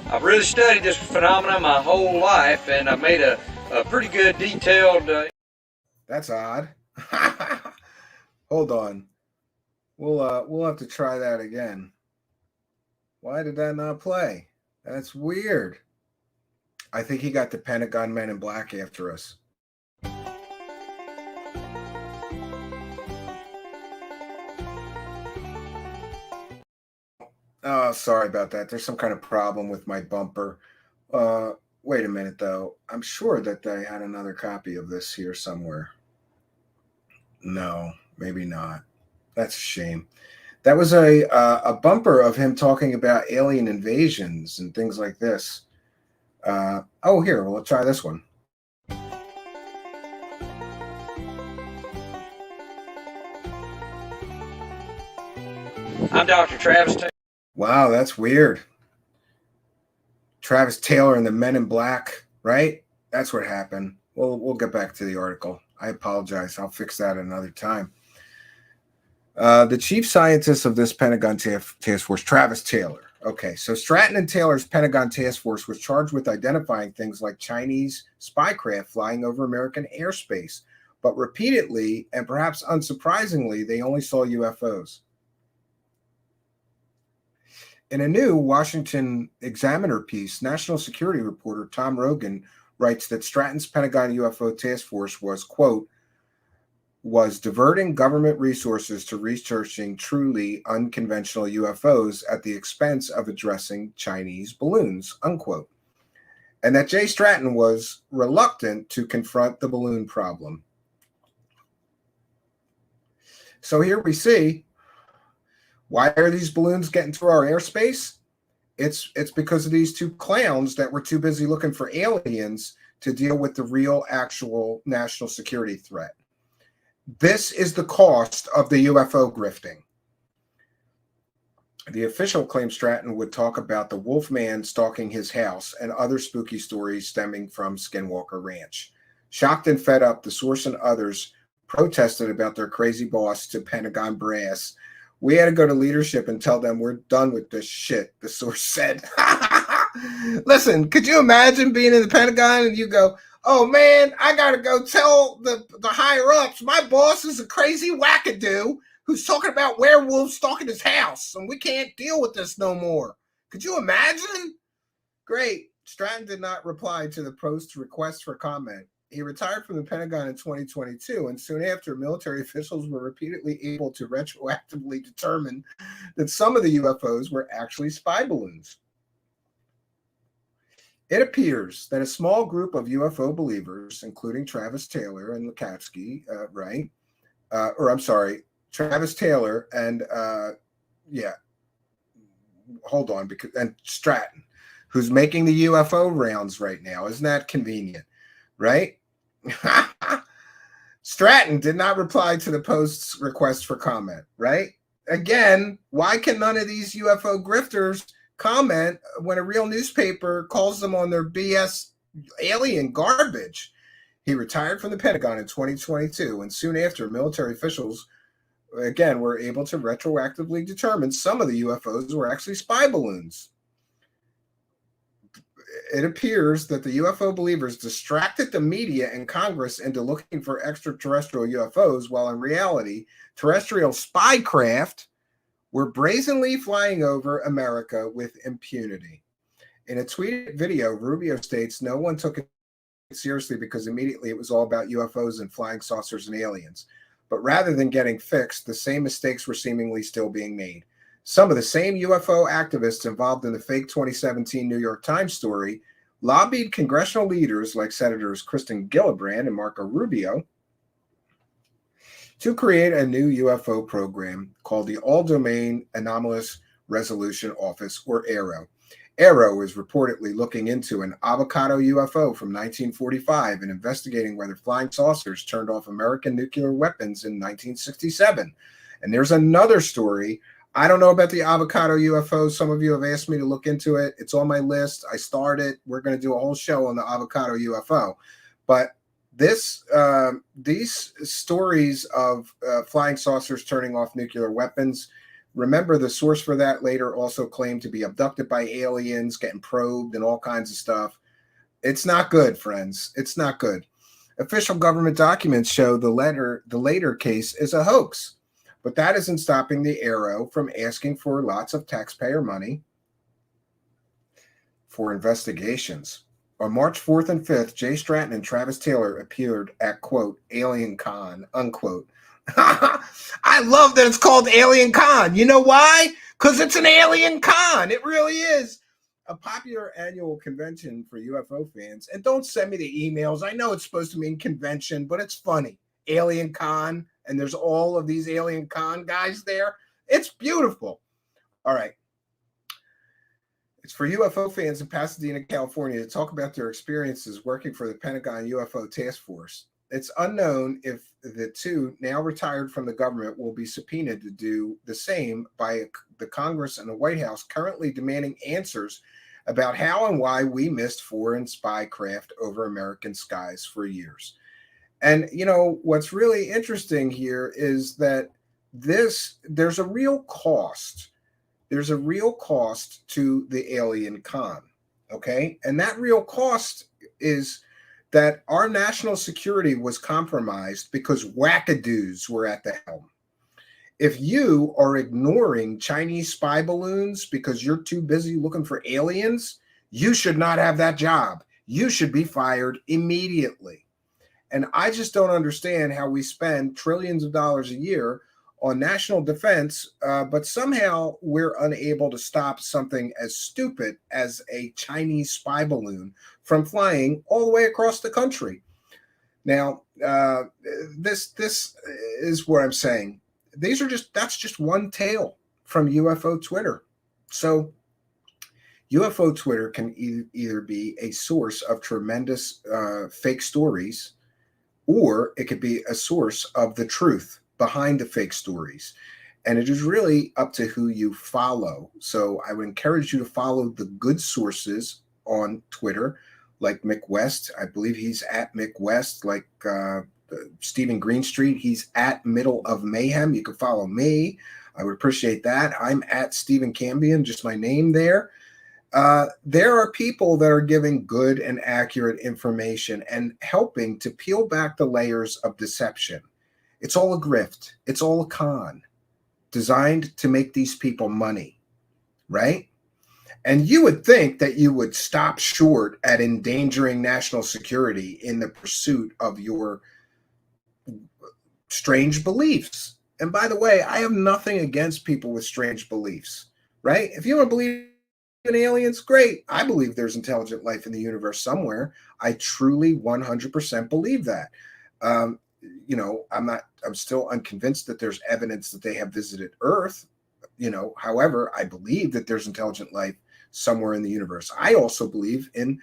I've really studied this phenomenon my whole life, and I've made a pretty good detailed... That's odd. Hold on. We'll have to try that again. Why did that not play? That's weird. I think he got the Pentagon Men in Black after us. Oh, sorry about that. There's some kind of problem with my bumper. Wait a minute, though. I'm sure that they had another copy of this here somewhere. No, maybe not. That's a shame. That was a bumper of him talking about alien invasions and things like this. Here, we'll try this one. I'm Dr. Travis Taylor. Wow, that's weird. Travis Taylor and the Men in Black, right? That's what happened. We'll get back to the article. I apologize. I'll fix that another time. The chief scientist of this Pentagon task force, Travis Taylor. Okay, so Stratton and Taylor's Pentagon task force was charged with identifying things like Chinese spy craft flying over American airspace. But repeatedly, and perhaps unsurprisingly, they only saw UFOs. In a new Washington Examiner piece, national security reporter Tom Rogan writes that Stratton's Pentagon UFO task force was, quote, was diverting government resources to researching truly unconventional UFOs at the expense of addressing Chinese balloons, unquote. And that Jay Stratton was reluctant to confront the balloon problem. So here we see, why are these balloons getting through our airspace? It's because of these two clowns that were too busy looking for aliens to deal with the real, actual national security threat. This is the cost of the UFO grifting. The official claimed Stratton would talk about the Wolfman stalking his house and other spooky stories stemming from Skinwalker Ranch. Shocked and fed up, the source and others protested about their crazy boss to Pentagon brass. We had to go to leadership and tell them we're done with this shit, the source said. Listen, could you imagine being in the Pentagon and you go, oh man, I got to go tell the higher ups, my boss is a crazy wackadoo who's talking about werewolves stalking his house, and we can't deal with this no more. Could you imagine? Great. Stratton did not reply to the Post's request for comment. He retired from the Pentagon in 2022, and soon after, military officials were repeatedly able to retroactively determine that some of the UFOs were actually spy balloons. It appears that a small group of UFO believers, including Travis Taylor and Lukatsky, Travis Taylor and and Stratton, who's making the UFO rounds right now. Isn't that convenient, right? Stratton did not reply to the Post's request for comment, right? again, why can none of these UFO grifters comment when a real newspaper calls them on their BS alien garbage? He retired from the Pentagon in 2022, and soon after, military officials again were able to retroactively determine some of the UFOs were actually spy balloons. It appears that the UFO believers distracted the media and Congress into looking for extraterrestrial UFOs, while in reality, terrestrial spy craft were brazenly flying over America with impunity. In a tweeted video, Rubio states no one took it seriously because immediately it was all about UFOs and flying saucers and aliens. But rather than getting fixed, the same mistakes were seemingly still being made. Some of the same UFO activists involved in the fake 2017 New York Times story lobbied congressional leaders like Senators Kristen Gillibrand and Marco Rubio to create a new UFO program called the All-Domain Anomalous Resolution Office, or AARO. AARO is reportedly looking into an avocado UFO from 1945 and investigating whether flying saucers turned off American nuclear weapons in 1967. And there's another story. I don't know about the avocado UFO. Some of you have asked me to look into it. It's on my list. I started. We're going to do a whole show on the avocado UFO. But these stories of flying saucers turning off nuclear weapons, remember the source for that later also claimed to be abducted by aliens, getting probed and all kinds of stuff. It's not good, friends. It's not good. Official government documents show the later case is a hoax. But that isn't stopping the AARO from asking for lots of taxpayer money for investigations. On March 4th and 5th, Jay Stratton and Travis Taylor appeared at, quote, Alien Con, unquote. I love that it's called Alien Con. You know why? Because it's an alien con. It really is. A popular annual convention for UFO fans. And don't send me the emails. I know it's supposed to mean convention, but it's funny. Alien Con. And there's all of these Alien Con guys there. It's beautiful. All right. It's for UFO fans in Pasadena, California, to talk about their experiences working for the Pentagon UFO Task Force. It's unknown if the two, now retired from the government, will be subpoenaed to do the same by the Congress and the White House, currently demanding answers about how and why we missed foreign spy craft over American skies for years. And, you know, what's really interesting here is that there's a real cost. There's a real cost to the alien con, okay? And that real cost is that our national security was compromised because wackadoos were at the helm. If you are ignoring Chinese spy balloons because you're too busy looking for aliens, you should not have that job. You should be fired immediately. And I just don't understand how we spend trillions of dollars a year on national defense, but somehow we're unable to stop something as stupid as a Chinese spy balloon from flying all the way across the country. Now, this is what I'm saying. That's just one tale from UFO Twitter. So UFO Twitter can either be a source of tremendous fake stories, or it could be a source of the truth behind the fake stories. And it is really up to who you follow. So I would encourage you to follow the good sources on Twitter, like Mick West. I believe he's at Mick West, like Stephen Greenstreet. He's at Middle of Mayhem. You can follow me. I would appreciate that. I'm at Stephen Cambion, just my name there. There are people that are giving good and accurate information and helping to peel back the layers of deception. It's all a grift. It's all a con designed to make these people money, right? And you would think that you would stop short at endangering national security in the pursuit of your strange beliefs. And by the way, I have nothing against people with strange beliefs, right? If you want to believe in aliens, great. I believe there's intelligent life in the universe somewhere. I truly 100% believe that. You know, I'm still unconvinced that there's evidence that they have visited Earth. You know, however, I believe that there's intelligent life somewhere in the universe. I also believe in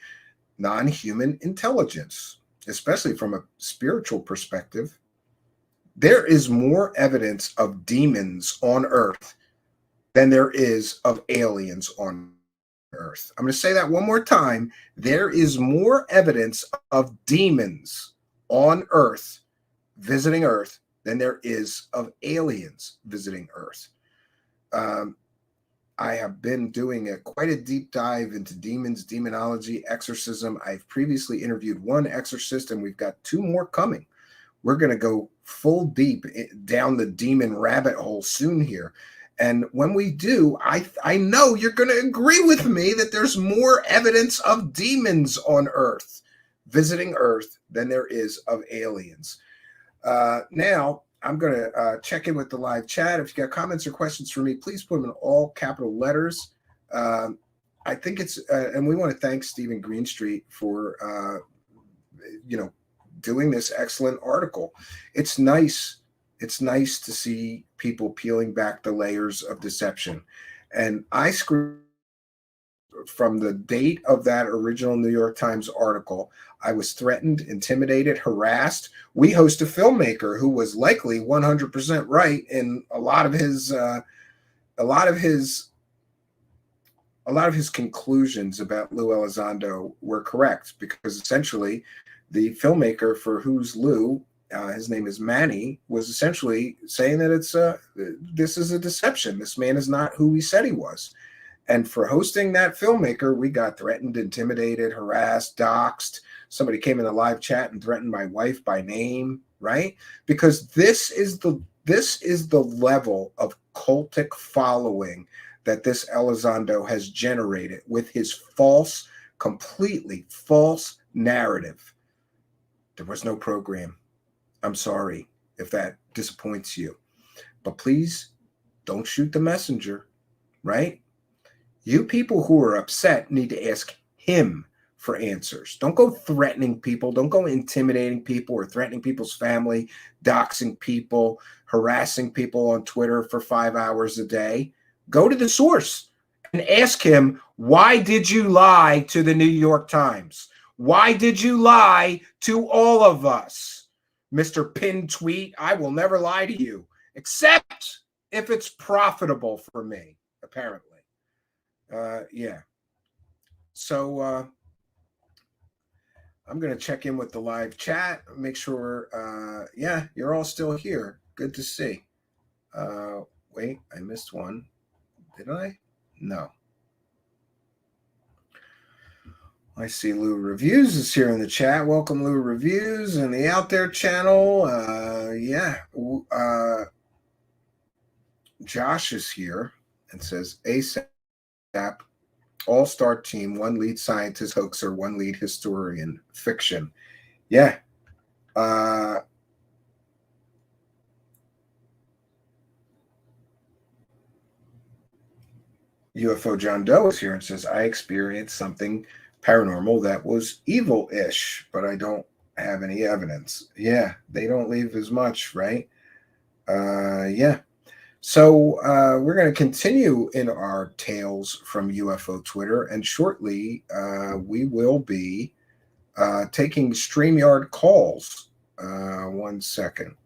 non-human intelligence, especially from a spiritual perspective. There is more evidence of demons on Earth than there is of aliens on Earth. I'm going to say that one more time. There is more evidence of demons on Earth visiting Earth than there is of aliens visiting Earth. I have been doing quite a deep dive into demons, demonology, exorcism. I've previously interviewed one exorcist, and we've got 2 more coming. We're going to go full deep down the demon rabbit hole soon here. And when we do, I know you're going to agree with me that there's more evidence of demons on Earth visiting Earth than there is of aliens. Now, I'm going to check in with the live chat. If you got comments or questions for me, please put them in all capital letters. I think it's, and we want to thank Stephen Greenstreet for, doing this excellent article. It's nice. It's nice to see people peeling back the layers of deception. And I screwed from the date of that original New York Times article. I was threatened, intimidated, harassed. We host a filmmaker who was likely 100% right in a lot of his conclusions about Lou Elizondo were correct, because essentially the filmmaker for Who's Lou, his name is Manny, was essentially saying that this is a deception. This man is not who he said he was. And for hosting that filmmaker, we got threatened, intimidated, harassed, doxxed. Somebody came in the live chat and threatened my wife by name, right? Because this is the level of cultic following that this Elizondo has generated with his false, completely false narrative. There was no program. I'm sorry if that disappoints you, but please don't shoot the messenger, right? You people who are upset need to ask him for answers. Don't go threatening people. Don't go intimidating people or threatening people's family, doxing people, harassing people on Twitter for 5 hours a day. Go to the source and ask him, why did you lie to the New York Times? Why did you lie to all of us? Mr. Pin Tweet, I will never lie to you, except if it's profitable for me, apparently. Yeah. So I'm going to check in with the live chat, make sure, yeah, you're all still here. Good to see. Wait, I missed one. Did I? No. I see Lou Reviews is here in the chat. Welcome, Lou Reviews and the Out There channel. Yeah. Josh is here and says, ASAP, all-star team, 1 lead scientist, hoaxer, 1 lead historian, fiction. Yeah. UFO John Doe is here and says, I experienced something paranormal that was evil-ish, but I don't have any evidence. Yeah, they don't leave as much, right? Yeah. So we're going to continue in our tales from UFO Twitter, and shortly we will be taking StreamYard calls. 1 second.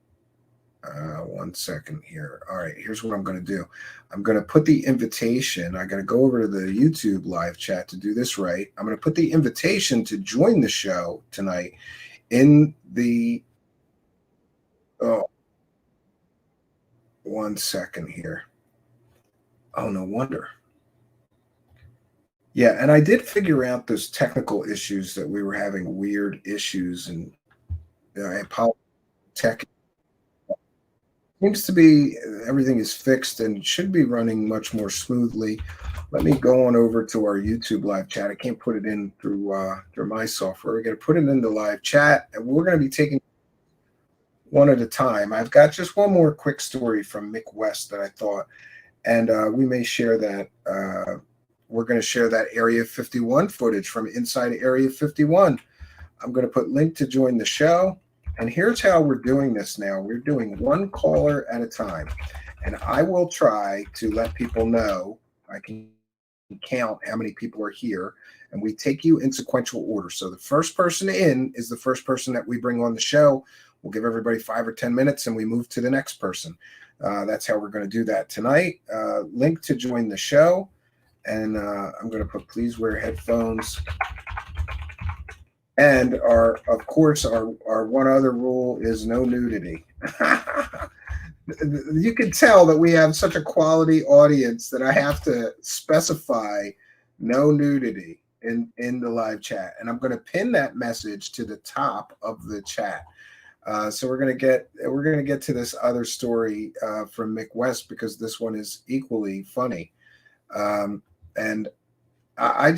1 second here. All right, here's what I'm going to do. I'm going to put the invitation. I got to go over to the YouTube live chat to do this right. I'm going to put the invitation to join the show tonight in the... Oh, 1 second here. Oh, no wonder. Yeah, and I did figure out those technical issues that we were having, weird issues, and I apologize. Tech seems to be everything is fixed and should be running much more smoothly. Let me go on over to our YouTube live chat. I can't put it in through my software. We're going to put it in the live chat, and we're going to be taking one at a time. I've got just one more quick story from Mick West that I thought, and we may share that. We're going to share that Area 51 footage from inside Area 51. I'm going to put link to join the show. And here's how we're doing this now. We're doing 1 caller at a time. And I will try to let people know. I can count how many people are here. And we take you in sequential order. So the first person in is the first person that we bring on the show. We'll give everybody 5 or 10 minutes and we move to the next person. That's how we're going to do that tonight. Link to join the show. And I'm going to put please wear headphones. And of course, our one other rule is no nudity. You can tell that we have such a quality audience that I have to specify no nudity in the live chat. And I'm going to pin that message to the top of the chat. So we're going to get to this other story from Mick West, because this one is equally funny. And I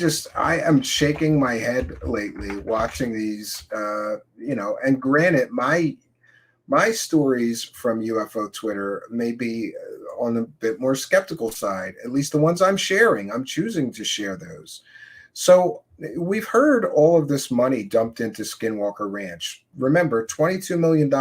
am shaking my head lately watching these, and granted, my stories from UFO Twitter may be on a bit more skeptical side, at least the ones I'm sharing. I'm choosing to share those. So we've heard all of this money dumped into Skinwalker Ranch. Remember, $22 million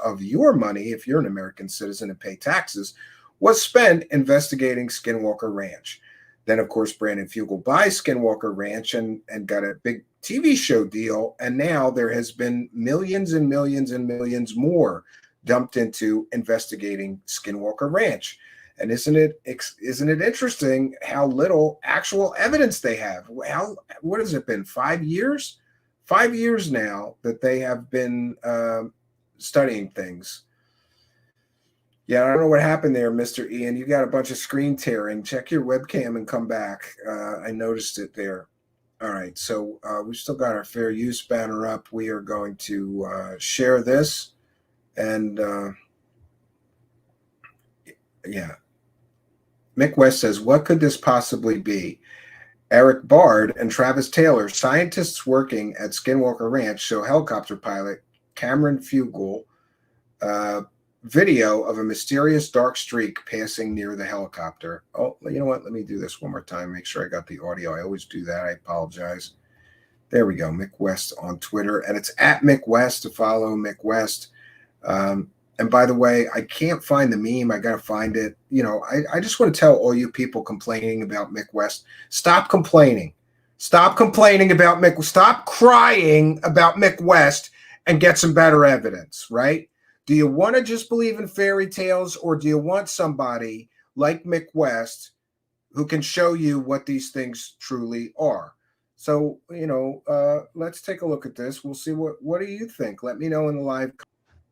of your money, if you're an American citizen and pay taxes, was spent investigating Skinwalker Ranch. Then, of course, Brandon Fugel buys Skinwalker Ranch and got a big TV show deal. And now there has been millions and millions and millions more dumped into investigating Skinwalker Ranch. And isn't it interesting how little actual evidence they have? What has it been, 5 years? 5 years now that they have been studying things. Yeah, I don't know what happened there, Mr. Ian. You got a bunch of screen tearing. Check your webcam and come back. I noticed it there. All right, so we've still got our fair use banner up. We are going to share this. And yeah. Mick West says, what could this possibly be? Eric Bard and Travis Taylor, scientists working at Skinwalker Ranch, show helicopter pilot Cameron Fugel video of a mysterious dark streak passing near the helicopter. Oh, you know what? Let me do this one more time. Make sure I got the audio. I always do that. I apologize. There we go. Mick West on Twitter. And it's at Mick West to follow Mick West. And by the way, I can't find the meme. I got to find it. I just want to tell all you people complaining about Mick West, stop complaining. Stop complaining about Mick. Stop crying about Mick West and get some better evidence, right? Do you want to just believe in fairy tales, or do you want somebody like Mick West who can show you what these things truly are? So, let's take a look at this. We'll see what do you think? Let me know in the live.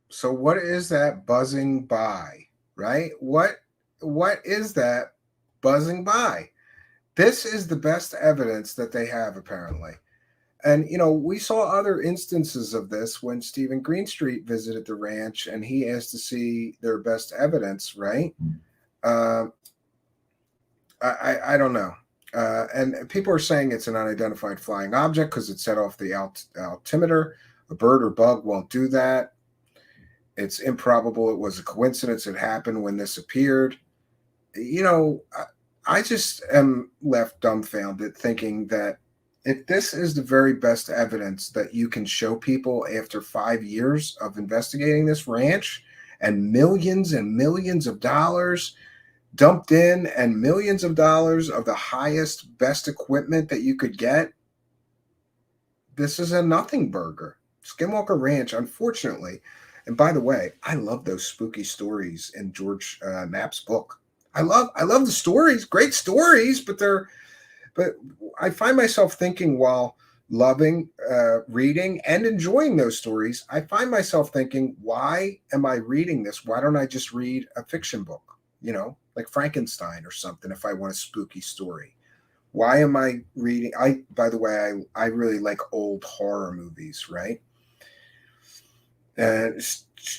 So what is that buzzing by, right? What is that buzzing by? This is the best evidence that they have, apparently. And, we saw other instances of this when Stephen Greenstreet visited the ranch and he asked to see their best evidence, right? I don't know. And people are saying it's an unidentified flying object because it set off the altimeter. A bird or bug won't do that. It's improbable it was a coincidence it happened when this appeared. I just am left dumbfounded thinking that if this is the very best evidence that you can show people after 5 years of investigating this ranch and millions of dollars dumped in and millions of dollars of the highest, best equipment that you could get, this is a nothing burger. Skinwalker Ranch, unfortunately. And by the way, I love those spooky stories in George Knapp's book. I love the stories, great stories, but I find myself thinking while loving reading and enjoying those stories, I find myself thinking, why am I reading this? Why don't I just read a fiction book, like Frankenstein or something if I want a spooky story? Why am I reading? By the way, I really like old horror movies, right?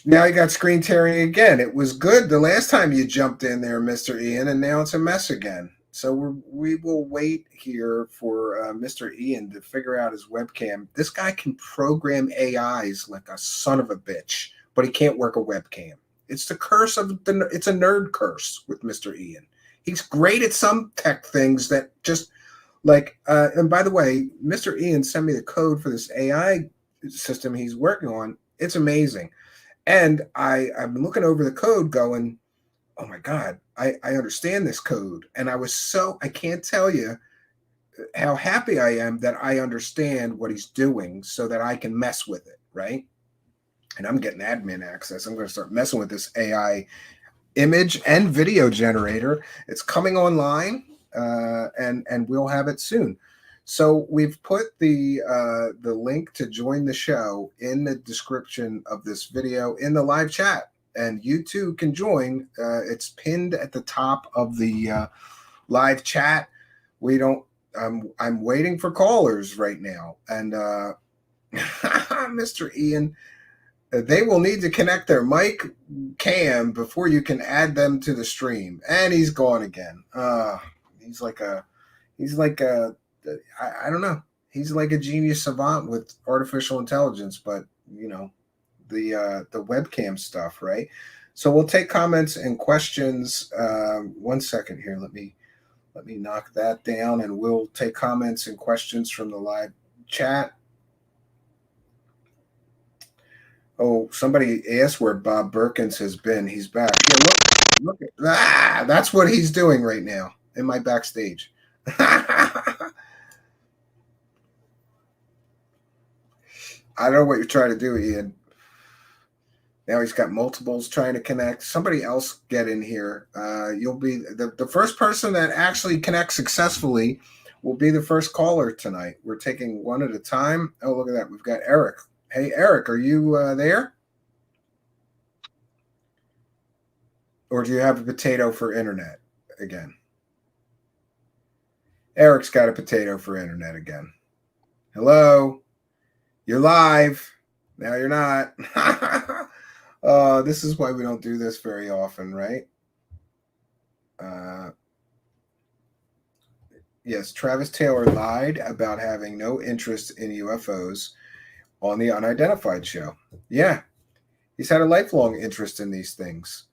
Now you got screen tearing again. It was good the last time you jumped in there, Mr. Ian, and now it's a mess again. So we will wait here for Mr. Ian to figure out his webcam. This guy can program AIs like a son of a bitch, but he can't work a webcam. It's the curse of it's a nerd curse with Mr. Ian. He's great at some tech things that just like, and by the way, Mr. Ian sent me the code for this AI system he's working on. It's amazing. And I've been looking over the code going, oh my God, I understand this code. And I can't tell you how happy I am that I understand what he's doing so that I can mess with it, right? and I'm getting admin access. I'm going to start messing with this AI image and video generator. It's coming online, and we'll have it soon. So we've put the link to join the show in the description of this video in the live chat, and you too can join. It's pinned at the top of the live chat. We don't. I'm waiting for callers right now, and Mr. Ian, they will need to connect their mic cam before you can add them to the stream. And he's gone again. He's like a I don't know. He's like a genius savant with artificial intelligence, but you know, the webcam stuff, right? So we'll take comments and questions. 1 second here. Let me knock that down, and we'll take comments and questions from the live chat. Oh, somebody asked where Bob Berkins has been. He's back. Yeah, look at that's what he's doing right now in my backstage. I don't know what you're trying to do, Ian. Now he's got multiples trying to connect. Somebody else get in here. You'll be the first person that actually connects successfully will be the first caller tonight. We're taking one at a time. Oh, look at that. We've got Eric. Hey, Eric, are you there? Or do you have a potato for internet again? Eric's got a potato for internet again. Hello? You're live. Now you're not. This is why we don't do this very often, right? Yes, Travis Taylor lied about having no interest in UFOs on the Unidentified show. Yeah, he's had a lifelong interest in these things.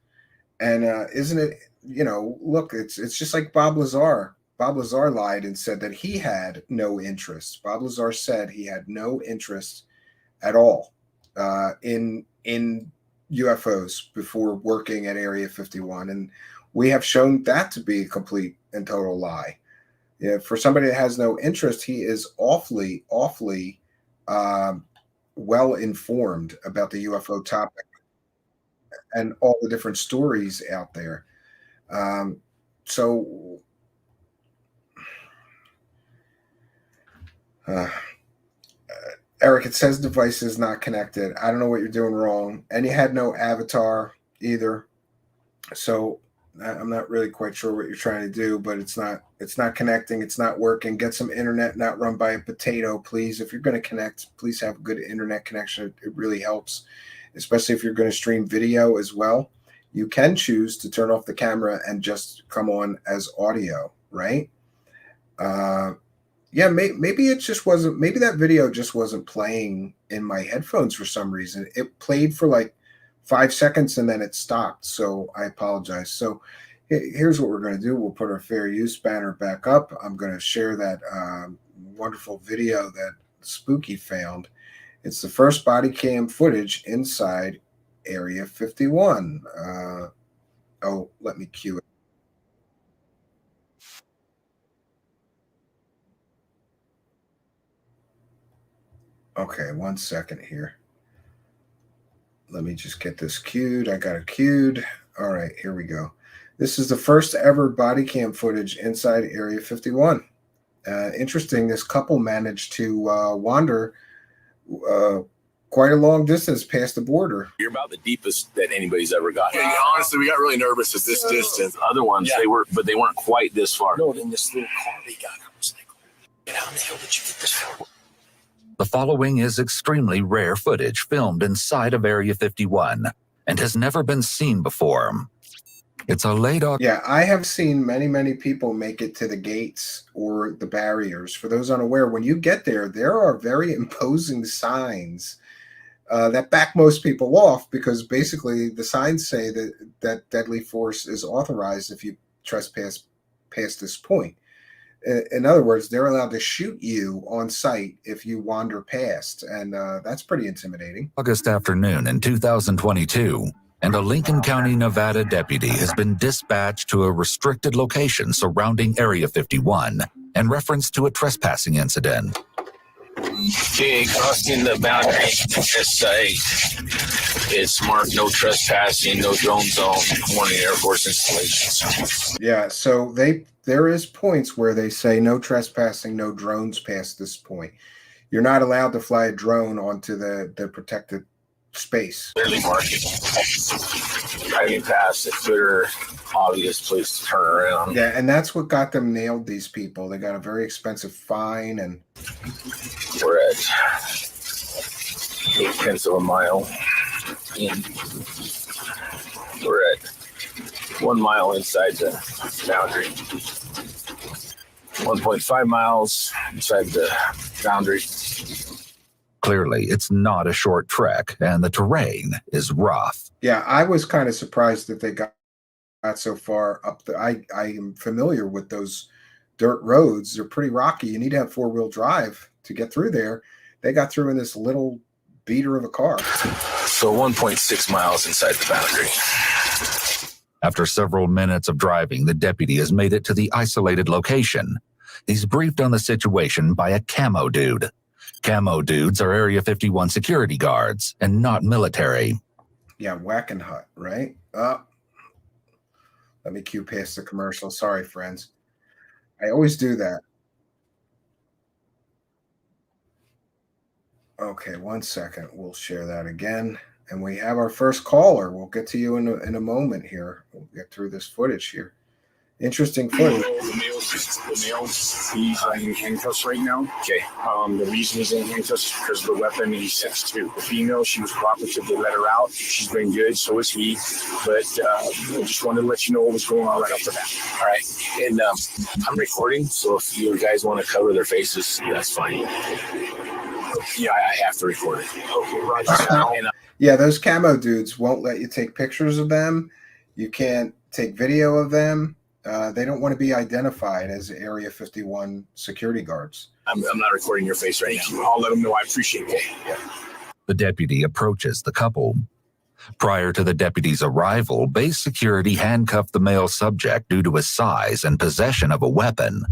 And isn't it, you know, look, it's just like Bob Lazar. Bob Lazar lied and said that he had no interest. Bob Lazar said he had no interest at all in UFOs before working at Area 51. And we have shown that to be a complete and total lie. Yeah, for somebody that has no interest, he is awfully well informed about the UFO topic and all the different stories out there. Eric, it says device is not connected. I don't know what you're doing wrong. And you had no avatar either. So I'm not really quite sure what you're trying to do, but it's not connecting. It's not working. Get some internet not run by a potato, please. If you're going to connect, please have a good internet connection. It really helps, especially if you're going to stream video as well. You can choose to turn off the camera and just come on as audio, right? Yeah, maybe it just wasn't. Maybe that video just wasn't playing in my headphones for some reason. It played for like 5 seconds and then it stopped. So I apologize. So here's what we're going to do. We'll put our fair use banner back up. I'm going to share that wonderful video that Spooky found. It's the first body cam footage inside Area 51. Let me cue it. Okay, 1 second here. Let me just get this queued. I got it queued. All right, here we go. This is the first ever body cam footage inside Area 51. Interesting, this couple managed to wander quite a long distance past the border. You're about the deepest that anybody's ever gotten. Yeah, honestly, we got really nervous at this distance. Other ones, they weren't quite this far. No, in this little car they got. I was like, how the hell did you get this far? The following is extremely rare footage filmed inside of Area 51 and has never been seen before. It's a late August. Yeah, I have seen many people make it to the gates or the barriers. For those unaware, when you get there, there are very imposing signs that back most people off, because basically the signs say that deadly force is authorized if you trespass past this point. In other words, they're allowed to shoot you on sight if you wander past, and that's pretty intimidating. August afternoon in 2022, and a Lincoln County, Nevada deputy has been dispatched to a restricted location surrounding Area 51 in reference to a trespassing incident. Okay, crossing the boundary. SA. It's marked no trespassing, no drone zone. Warning Air Force installations. Yeah, so there is points where they say no trespassing, no drones past this point. You're not allowed to fly a drone onto the protected space. Clearly marking. Driving past a clear, obvious place to turn around. Yeah, and that's what got them nailed, these people. They got a very expensive fine, and We're at 0.8 of a mile in. We're at 1 mile inside the boundary. 1.5 miles inside the boundary. Clearly, it's not a short trek, and the terrain is rough. yeah, I was kind of surprised that they got so far up the. I am familiar with those dirt roads. They're pretty rocky. You need to have 4-wheel drive to get through there. They got through in this little beater of a car. So 1.6 miles inside the boundary. After several minutes of driving, the deputy has made it to the isolated location. He's briefed on the situation by a camo dude. Camo dudes are Area 51 security guards and not military. Yeah, Whacking Hut, right? Let me cue past the commercial. Sorry, friends. I always do that. Okay, 1 second. We'll share that again. And we have our first caller. We'll get to you in a moment here. We'll get through this footage here. Interesting footage. The male, he's in handcuffs right now. Okay. The reason he's in handcuffs is because of the weapon. He's 6'2". The female, she was cooperative. They let her out. She's been good. So is he. But I just wanted to let you know what was going on right off the bat. All right. And I'm recording, so if you guys want to cover their faces, that's fine. Yeah, I have to record it. Okay, Roger. And, Yeah, those camo dudes won't let you take pictures of them. You can't take video of them. They don't want to be identified as Area 51 security guards. I'm not recording your face right now. I'll let them know. I appreciate it. Yeah. The deputy approaches the couple. Prior to the deputy's arrival, base security handcuffed the male subject due to his size and possession of a weapon.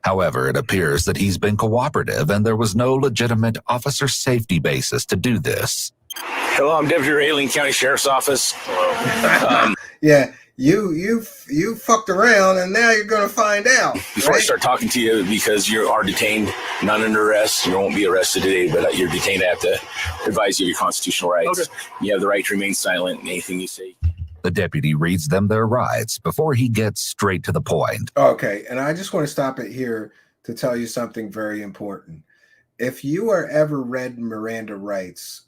However, it appears that he's been cooperative and there was no legitimate officer safety basis to do this. Hello, I'm Deputy Rayling County Sheriff's Office. Yeah, you fucked around, and now you're going to find out. Before I start talking to you, because you are detained, not under arrest, you won't be arrested today, but you're detained. I have to advise you of your constitutional rights. Okay. You have the right to remain silent in anything you say. The deputy reads them their rights before he gets straight to the point. Okay, and I just want to stop it here to tell you something very important. If you are ever read Miranda rights,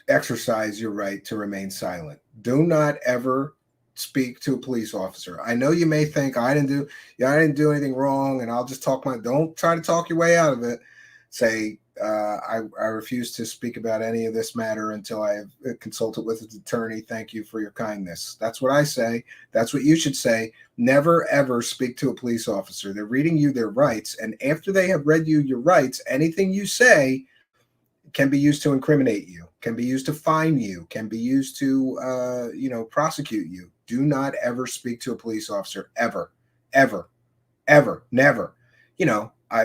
exercise your right to remain silent. Do not ever speak to a police officer. I know you may think I didn't do anything wrong, and I'll just talk don't try to talk your way out of it. Say, I refuse to speak about any of this matter until I have consulted with an attorney. Thank you for your kindness. That's what I say. That's what you should say. Never, ever speak to a police officer. They're reading you their rights, and after they have read you your rights, anything you say can be used to incriminate you, can be used to fine you, can be used to, prosecute you. Do not ever speak to a police officer, ever, ever, ever, never.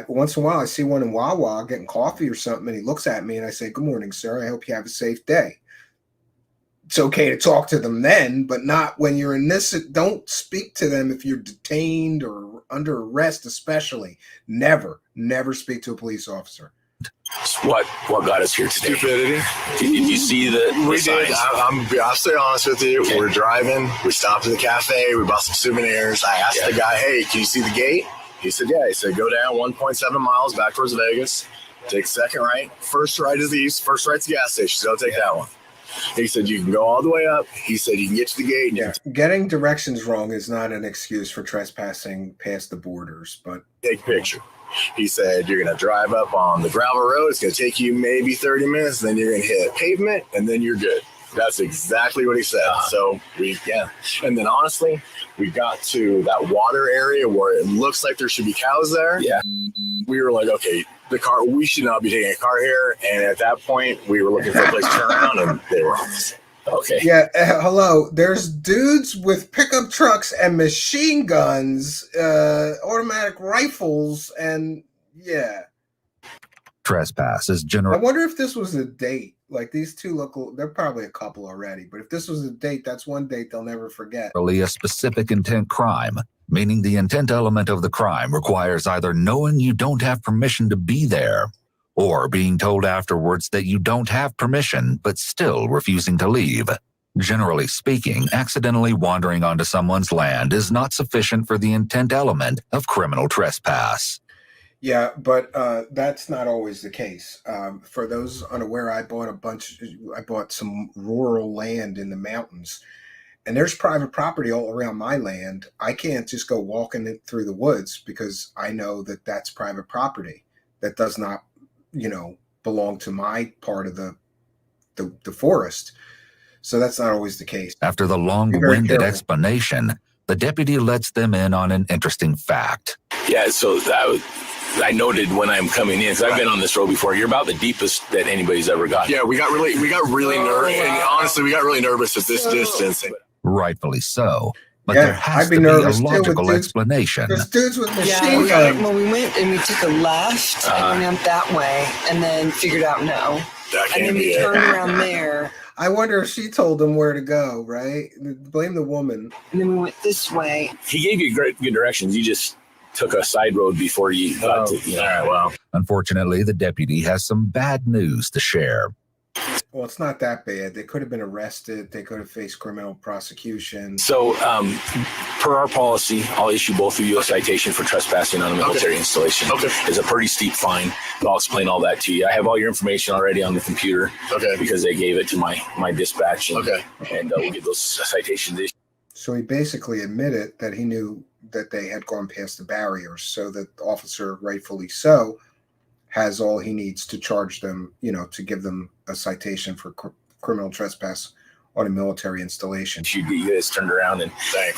Once in a while I see one in Wawa getting coffee or something, and he looks at me and I say, "Good morning, sir. I hope you have a safe day." It's okay to talk to them then, but not when you're in this. Don't speak to them if you're detained or under arrest, especially. Never, never speak to a police officer. What got us here today? Stupidity. Did you see the We did. I'll stay honest with you. Okay. We're driving. We stopped at the cafe. We bought some souvenirs. I asked the guy, "Hey, can you see the gate?" He said, "Yeah." He said, "Go down 1.7 miles back towards Vegas. Take second right. First right is the east. First right's the gas station. So I'll take that one." He said, "You can go all the way up." He said, "You can get to the gate." Yeah, getting directions wrong is not an excuse for trespassing past the borders, but Take a picture. He said, "You're going to drive up on the gravel road. It's going to take you maybe 30 minutes. Then you're going to hit pavement, and then you're good." That's exactly what he said. So and then honestly, we got to that water area where it looks like there should be cows there. Yeah. We were like, okay, we should not be taking a car here. And at that point, we were looking for a place to turn around, and they were on. Okay. yeah. Hello, there's dudes with pickup trucks and machine guns, automatic rifles, and yeah. Trespass is I generally wonder if this was a date. Like these two look, they're probably a couple already. But if this was a date, that's one date they'll never forget. a specific intent crime, meaning the intent element of the crime requires either knowing you don't have permission to be there or being told afterwards that you don't have permission but still refusing to leave. Generally speaking, accidentally wandering onto someone's land is not sufficient for the intent element of criminal trespass. Yeah, but that's not always the case. For those unaware, I bought some rural land in the mountains, and there's private property all around my land. I can't just go walking it through the woods because I know that that's private property that does not, belong to my part of the forest. So that's not always the case. After the long-winded explanation, the deputy lets them in on an interesting fact. Yeah, so I noted when I'm coming in, because I've been on this road before, you're about the deepest that anybody's ever gotten. Yeah, we got really nervous. And honestly, we got really nervous at this distance. Rightfully so. But there has to be a logical explanation. There's dudes with machine guns. Well, we went and we took a left and went that way, and then figured out no. And then we turned around there. I wonder if she told them where to go, right? Blame the woman. And then we went this way. He gave you good directions. You just took a side road before you got to, All right, well. Unfortunately, the deputy has some bad news to share. Well, it's not that bad. They could have been arrested. They could have faced criminal prosecution. So, per our policy, I'll issue both of you a citation for trespassing on a military installation. Okay. It's a pretty steep fine. I'll explain all that to you. I have all your information already on the computer. Okay. Because they gave it to my dispatch. And, Okay. And we'll get those citations issued. So he basically admitted that he knew that they had gone past the barriers, so that the officer, rightfully so, has all he needs to charge them, to give them a citation for criminal trespass on a military installation. You guys turned around and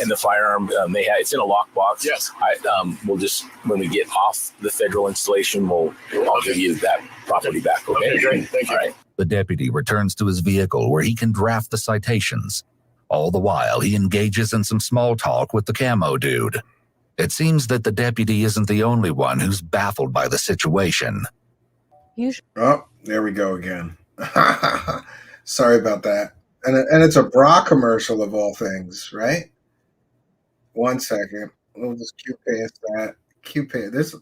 the firearm it's in a lockbox. Yes. We'll just, when we get off the federal installation, I'll give you that property back. Okay, great. Thank you. All right. The deputy returns to his vehicle where he can draft the citations. All the while, he engages in some small talk with the camo dude. It seems that the deputy isn't the only one who's baffled by the situation. Oh, there we go again. Sorry about that. And it's a bra commercial of all things, right? 1 second. We'll just cue past that. This,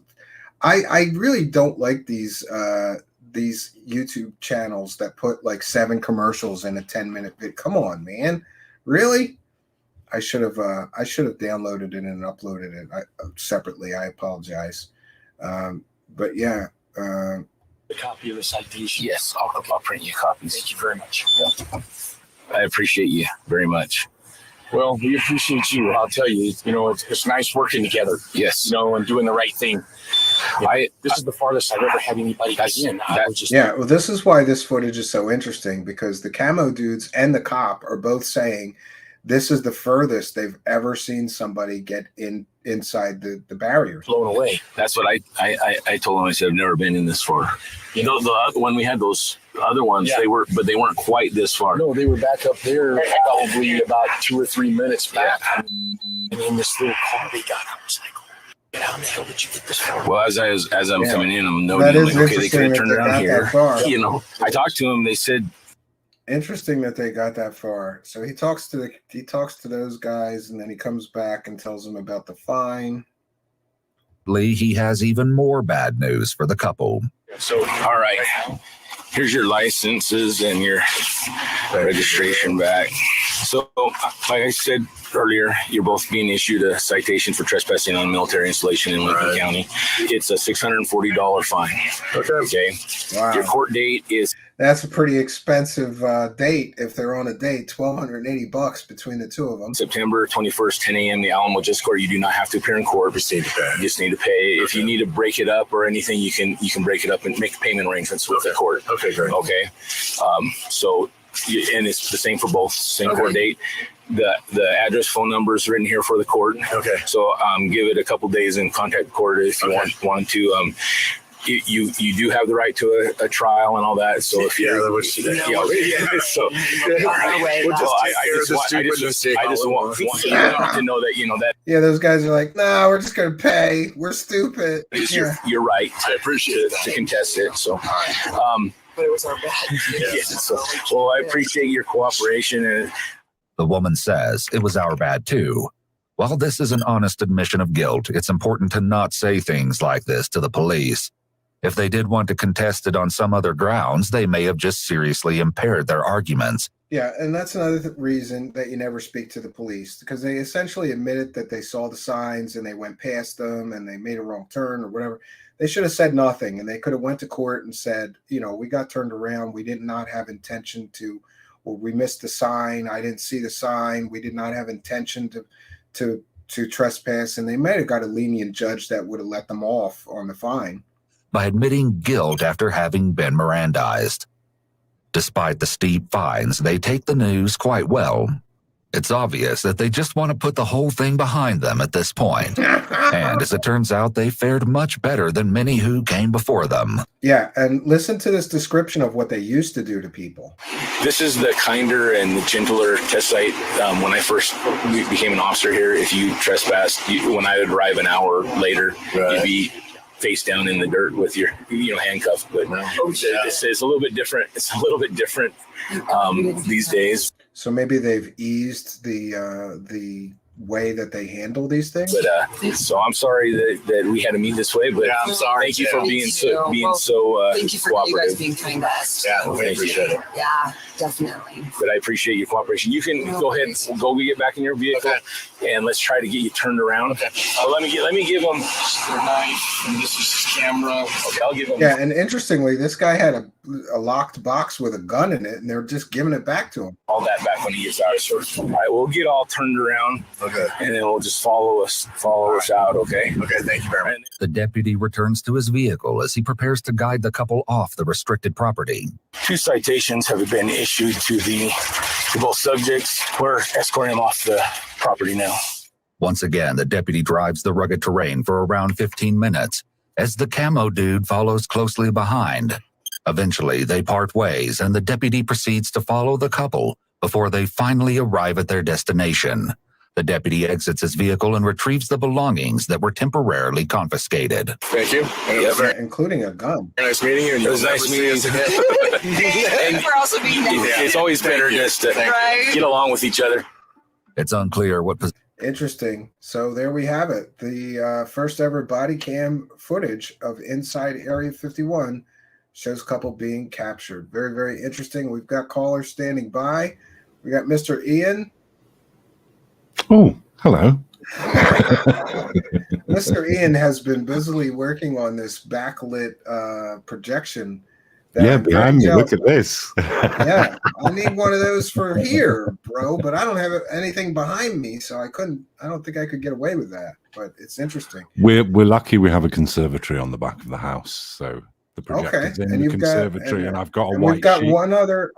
I really don't like these YouTube channels that put like 7 commercials in a 10-minute video. Come on, man. Really? I should have downloaded it and uploaded it separately. I apologize. But yeah. The copy of the citation. Yes, I'll print you copies. Thank you very much. Yeah. I appreciate you very much. Well, we appreciate you. I'll tell you, it's nice working together. Yes. And doing the right thing. This is the farthest I've ever had anybody get in. Well, this is why this footage is so interesting, because the camo dudes and the cop are both saying this is the furthest they've ever seen somebody get inside the barrier. Blown away. That's what I told him. I said, I've never been in this far. When we had those other ones, they weren't quite this far. No, they were back up there probably about 2 or 3 minutes back. And in this little car they got, I was like, how the hell did you get this far? Well, as I'm coming in, I'm noting, like, okay, they could have turned around here. I talked to them. They said, interesting that they got that far. So he talks to those guys, and then he comes back and tells them about the fine. He has even more bad news for the couple. So, all right, here's your licenses and your registration back. So, like I said earlier, you're both being issued a citation for trespassing on a military installation in Lincoln County. It's a $640 fine. Okay. Wow. Your court date is... That's a pretty expensive date if they're on a date. $1,280 between the two of them. September 21st, 10 a.m. The Alamo Justice Court. You do not have to appear in court. You just need to pay. If you need to break it up or anything, you can break it up and make payment arrangements with the court. Okay, great. Okay. And it's the same for both. Same court date. The address, phone number is written here for the court. Okay. So give it a couple days and contact the court if you want to. you do have the right to a trial and all that. So if you're, so I just want you to know that, that. Yeah, those guys are like, nah, we're just gonna pay. We're stupid. You're right. I appreciate to contest it. So, but it was our bad. Well, I appreciate your cooperation. And the woman says it was our bad too. While this is an honest admission of guilt, it's important to not say things like this to the police. If they did want to contest it on some other grounds, they may have just seriously impaired their arguments. Yeah, and that's another reason that you never speak to the police, because they essentially admitted that they saw the signs and they went past them and they made a wrong turn or whatever. They should have said nothing, and they could have went to court and said, we got turned around. We did not have intention to, or we missed the sign. I didn't see the sign. We did not have intention to trespass, and they might have got a lenient judge that would have let them off on the fine. By admitting guilt after having been Mirandized. Despite the steep fines, they take the news quite well. It's obvious that they just want to put the whole thing behind them at this point. And as it turns out, they fared much better than many who came before them. Yeah, and listen to this description of what they used to do to people. This is the kinder and the gentler test site. When I first became an officer here, if you trespassed, when I would arrive an hour later, you'd be face down in the dirt with your handcuffed. But it's a little bit different. It's a little bit different these days. So maybe they've eased the way that they handle these things. But so I'm sorry that we had to meet this way. But I'm sorry. Thank you for being so thank you for you guys being kind to us. Yeah, we appreciate it. Yeah, definitely. But I appreciate your cooperation. You can go ahead and go get back in your vehicle, and let's try to get you turned around. Okay. Let me give them their knife, and this is his camera. Okay, I'll give them. Yeah, and interestingly, this guy had a locked box with a gun in it, and they're just giving it back to him. All that back when he gets out. So, all right, we'll get all turned around. Okay. And then we'll just follow us out. Okay. Okay. Thank you very much. The deputy returns to his vehicle as he prepares to guide the couple off the restricted property. 2 citations have been issued to both subjects. We're escorting them off the property now. Once again, the deputy drives the rugged terrain for around 15 minutes as the camo dude follows closely behind. Eventually, they part ways and the deputy proceeds to follow the couple before they finally arrive at their destination. The deputy exits his vehicle and retrieves the belongings that were temporarily confiscated. Thank you. Yeah, including a gun. Nice meeting you. It was nice meeting you. And for also being there. It's always better just to get along with each other. It's unclear what Interesting. So there we have it. The first ever body cam footage of inside Area 51 shows a couple being captured. Very, very interesting. We've got callers standing by. We got Mr. Ian. Oh, hello. Mr. Ian has been busily working on this backlit projection. Yeah, behind me. Look at this. Yeah, I need one of those for here, bro. But I don't have anything behind me, so I don't think I could get away with that. But it's interesting. We're lucky we have a conservatory on the back of the house, so the projector's in the conservatory, and I've got a white sheet. We've got one other.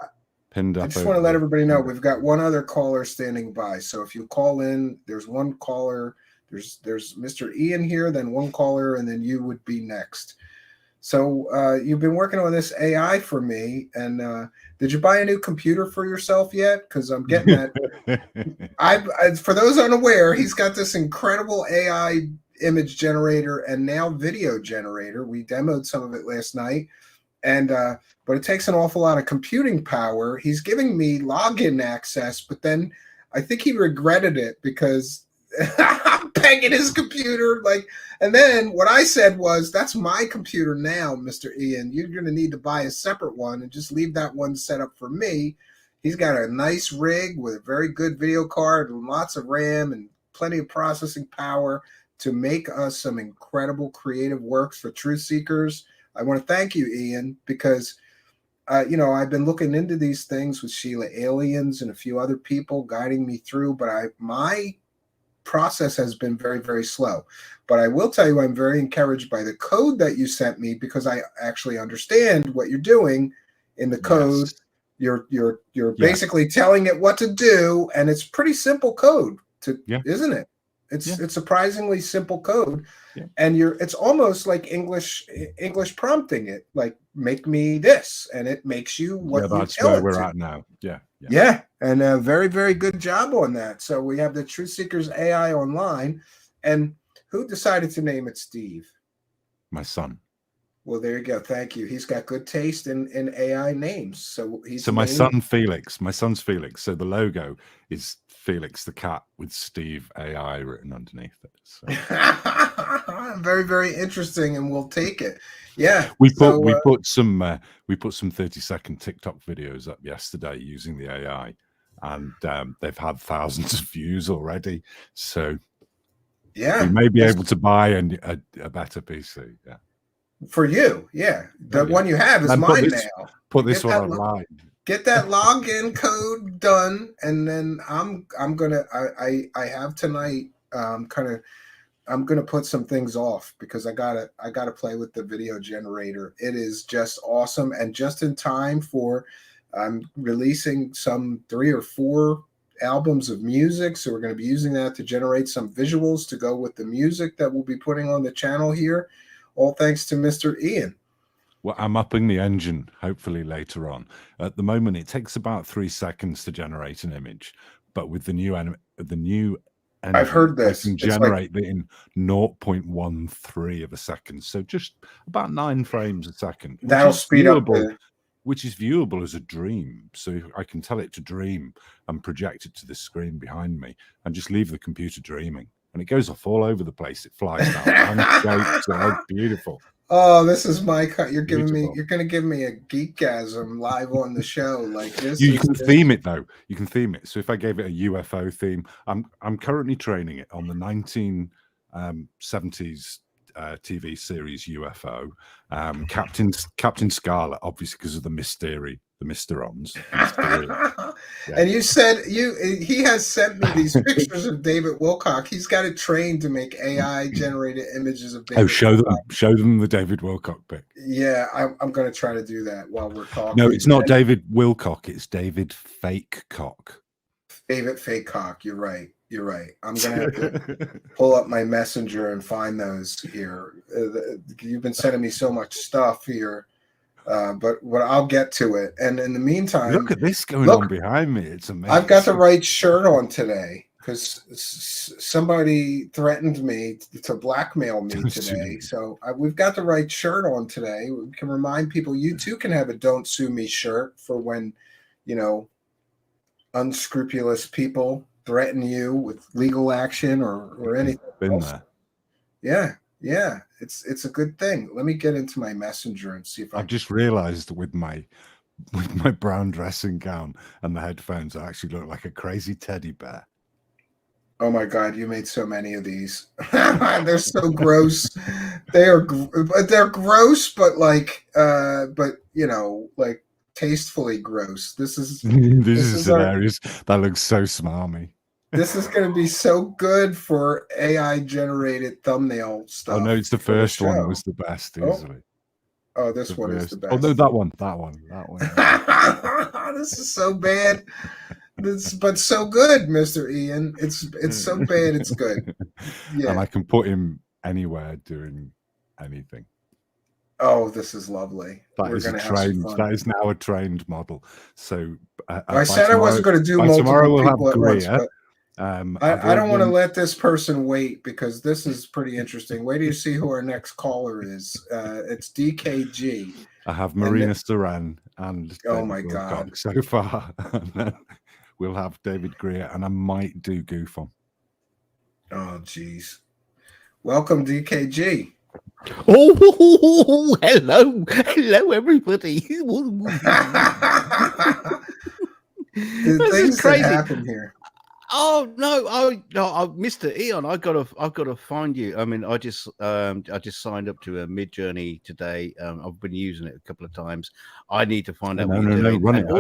Pinned up. I just want to let everybody know we've got one other caller standing by. So if you call in, there's one caller. There's Mr. Ian here, then one caller, and then you would be next. So you've been working on this AI for me, and did you buy a new computer for yourself yet? Because I'm getting that. For those unaware, he's got this incredible AI image generator and now video generator. We demoed some of it last night, and but it takes an awful lot of computing power. He's giving me login access, but then I think he regretted it because I'm pegging his computer. And then what I said was, that's my computer now, Mr. Ian. You're going to need to buy a separate one and just leave that one set up for me. He's got a nice rig with a very good video card and lots of RAM and plenty of processing power to make us some incredible creative works for Truthseekers. I want to thank you, Ian, because I've been looking into these things with Sheila Aliens and a few other people guiding me through, but my process has been very, very slow. But I will tell you, I'm very encouraged by the code that you sent me, because I actually understand what you're doing in the code. Yes. You're basically telling it what to do, and it's pretty simple code, isn't it? It's surprisingly simple code, and it's almost like English prompting it, like make me this, and it makes you what you that's tell where it we're to. at now. And a very, very good job on that. So we have the Truthseekers AI online, and who decided to name it Steve? My son. Well, there you go. Thank you. He's got good taste in AI names. So my son Felix. My son's Felix. So the logo is Felix the cat with Steve AI written underneath it. So. Very, very interesting, and we'll take it. Yeah. We put some 30-second TikTok videos up yesterday using the AI, and they've had thousands of views already. So we may be able to buy a better PC. Yeah. For you, the one you have is mine now. Put this one online. Get that login code done, and then I'm gonna. I have tonight. I'm gonna put some things off because I gotta play with the video generator. It is just awesome, and just in time for I'm releasing some 3 or 4 albums of music. So we're going to be using that to generate some visuals to go with the music that we'll be putting on the channel here. All thanks to Mr. Ian. Well, I'm upping the engine, hopefully later on. At the moment, it takes about 3 seconds to generate an image, but with the new engine, I've heard this. I can generate it in 0.13 of a second, so just about 9 frames a second. That'll speed up which is viewable as a dream. So I can tell it to dream and project it to the screen behind me, and just leave the computer dreaming. And it goes off all over the place. It flies down landscapes. It's beautiful. Oh, this is my cut. You're going to give me a geekgasm live on the show like this. You can theme it though. You can theme it. So if I gave it a UFO theme, I'm currently training it on the 1970s TV series UFO. Captain Scarlet, obviously because of the mystery. The Mysterons. And you said he has sent me these pictures of David Wilcock. He's got it trained to make AI generated images of David. Show them the David Wilcock pic. Yeah, I'm going to try to do that while we're talking. No, it's not David Wilcock. It's David Fake Cock. David Fake Cock. You're right. I'm going to have to pull up my messenger and find those here. You've been sending me so much stuff here. But I'll get to it. And in the meantime, look at this going on behind me. It's amazing. I've got the right shirt on today because somebody threatened me to blackmail me today. So we've got the right shirt on today. We can remind people you too can have a "Don't Sue Me" shirt for when, unscrupulous people threaten you with legal action or anything. Been there. Yeah, it's a good thing. Let me get into my messenger and see if I've just realized with my brown dressing gown and the headphones, I actually look like a crazy teddy bear. Oh my God, you made so many of these. They're so gross. They're gross, but like tastefully gross. This is hilarious. That looks so smarmy. This is going to be so good for AI generated thumbnail stuff. Oh no, it's the first one that was the best easily. Oh, this one is the best. Oh no, that one. This is so bad. But so good, Mr. Ian. It's so bad, it's good. Yeah. And I can put him anywhere doing anything. Oh, this is lovely. That is now a trained model. So I said I wasn't going to do multiple tomorrow people at once, but I don't want to let this person wait because this is pretty interesting. Wait till you see who our next caller is. It's DKG. I have Marina Saran and oh my God so far. And then we'll have David Greer and I might do Goof on. Oh geez. Welcome DKG. Oh, hello everybody. The things that happen here. Oh no! Mr. Eon, I've got to find you. I mean, I just signed up to a Midjourney today. I've been using it a couple of times. I need to find out. No, run it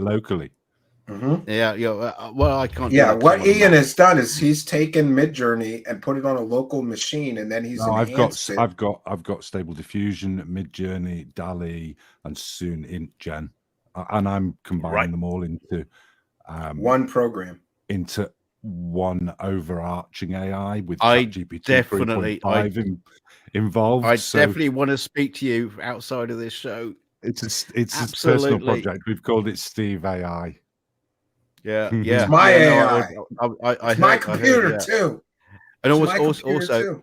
locally. Mm-hmm. Yeah. Well, I can't. Yeah, what Ian has done is he's taken Midjourney and put it on a local machine, and then he's. I've got Stable Diffusion, Midjourney, DALL-E, and soon IntGen, and I'm combining them all into one program. Into one overarching AI with I ChatGPT definitely, 3.5 involved. I So definitely want to speak to you outside of this show. it's a personal Absolutely. project. We've called it Steve AI. Yeah, yeah. It's my yeah, AI. I It's my heard, computer yeah. too. And It's my computer also, too.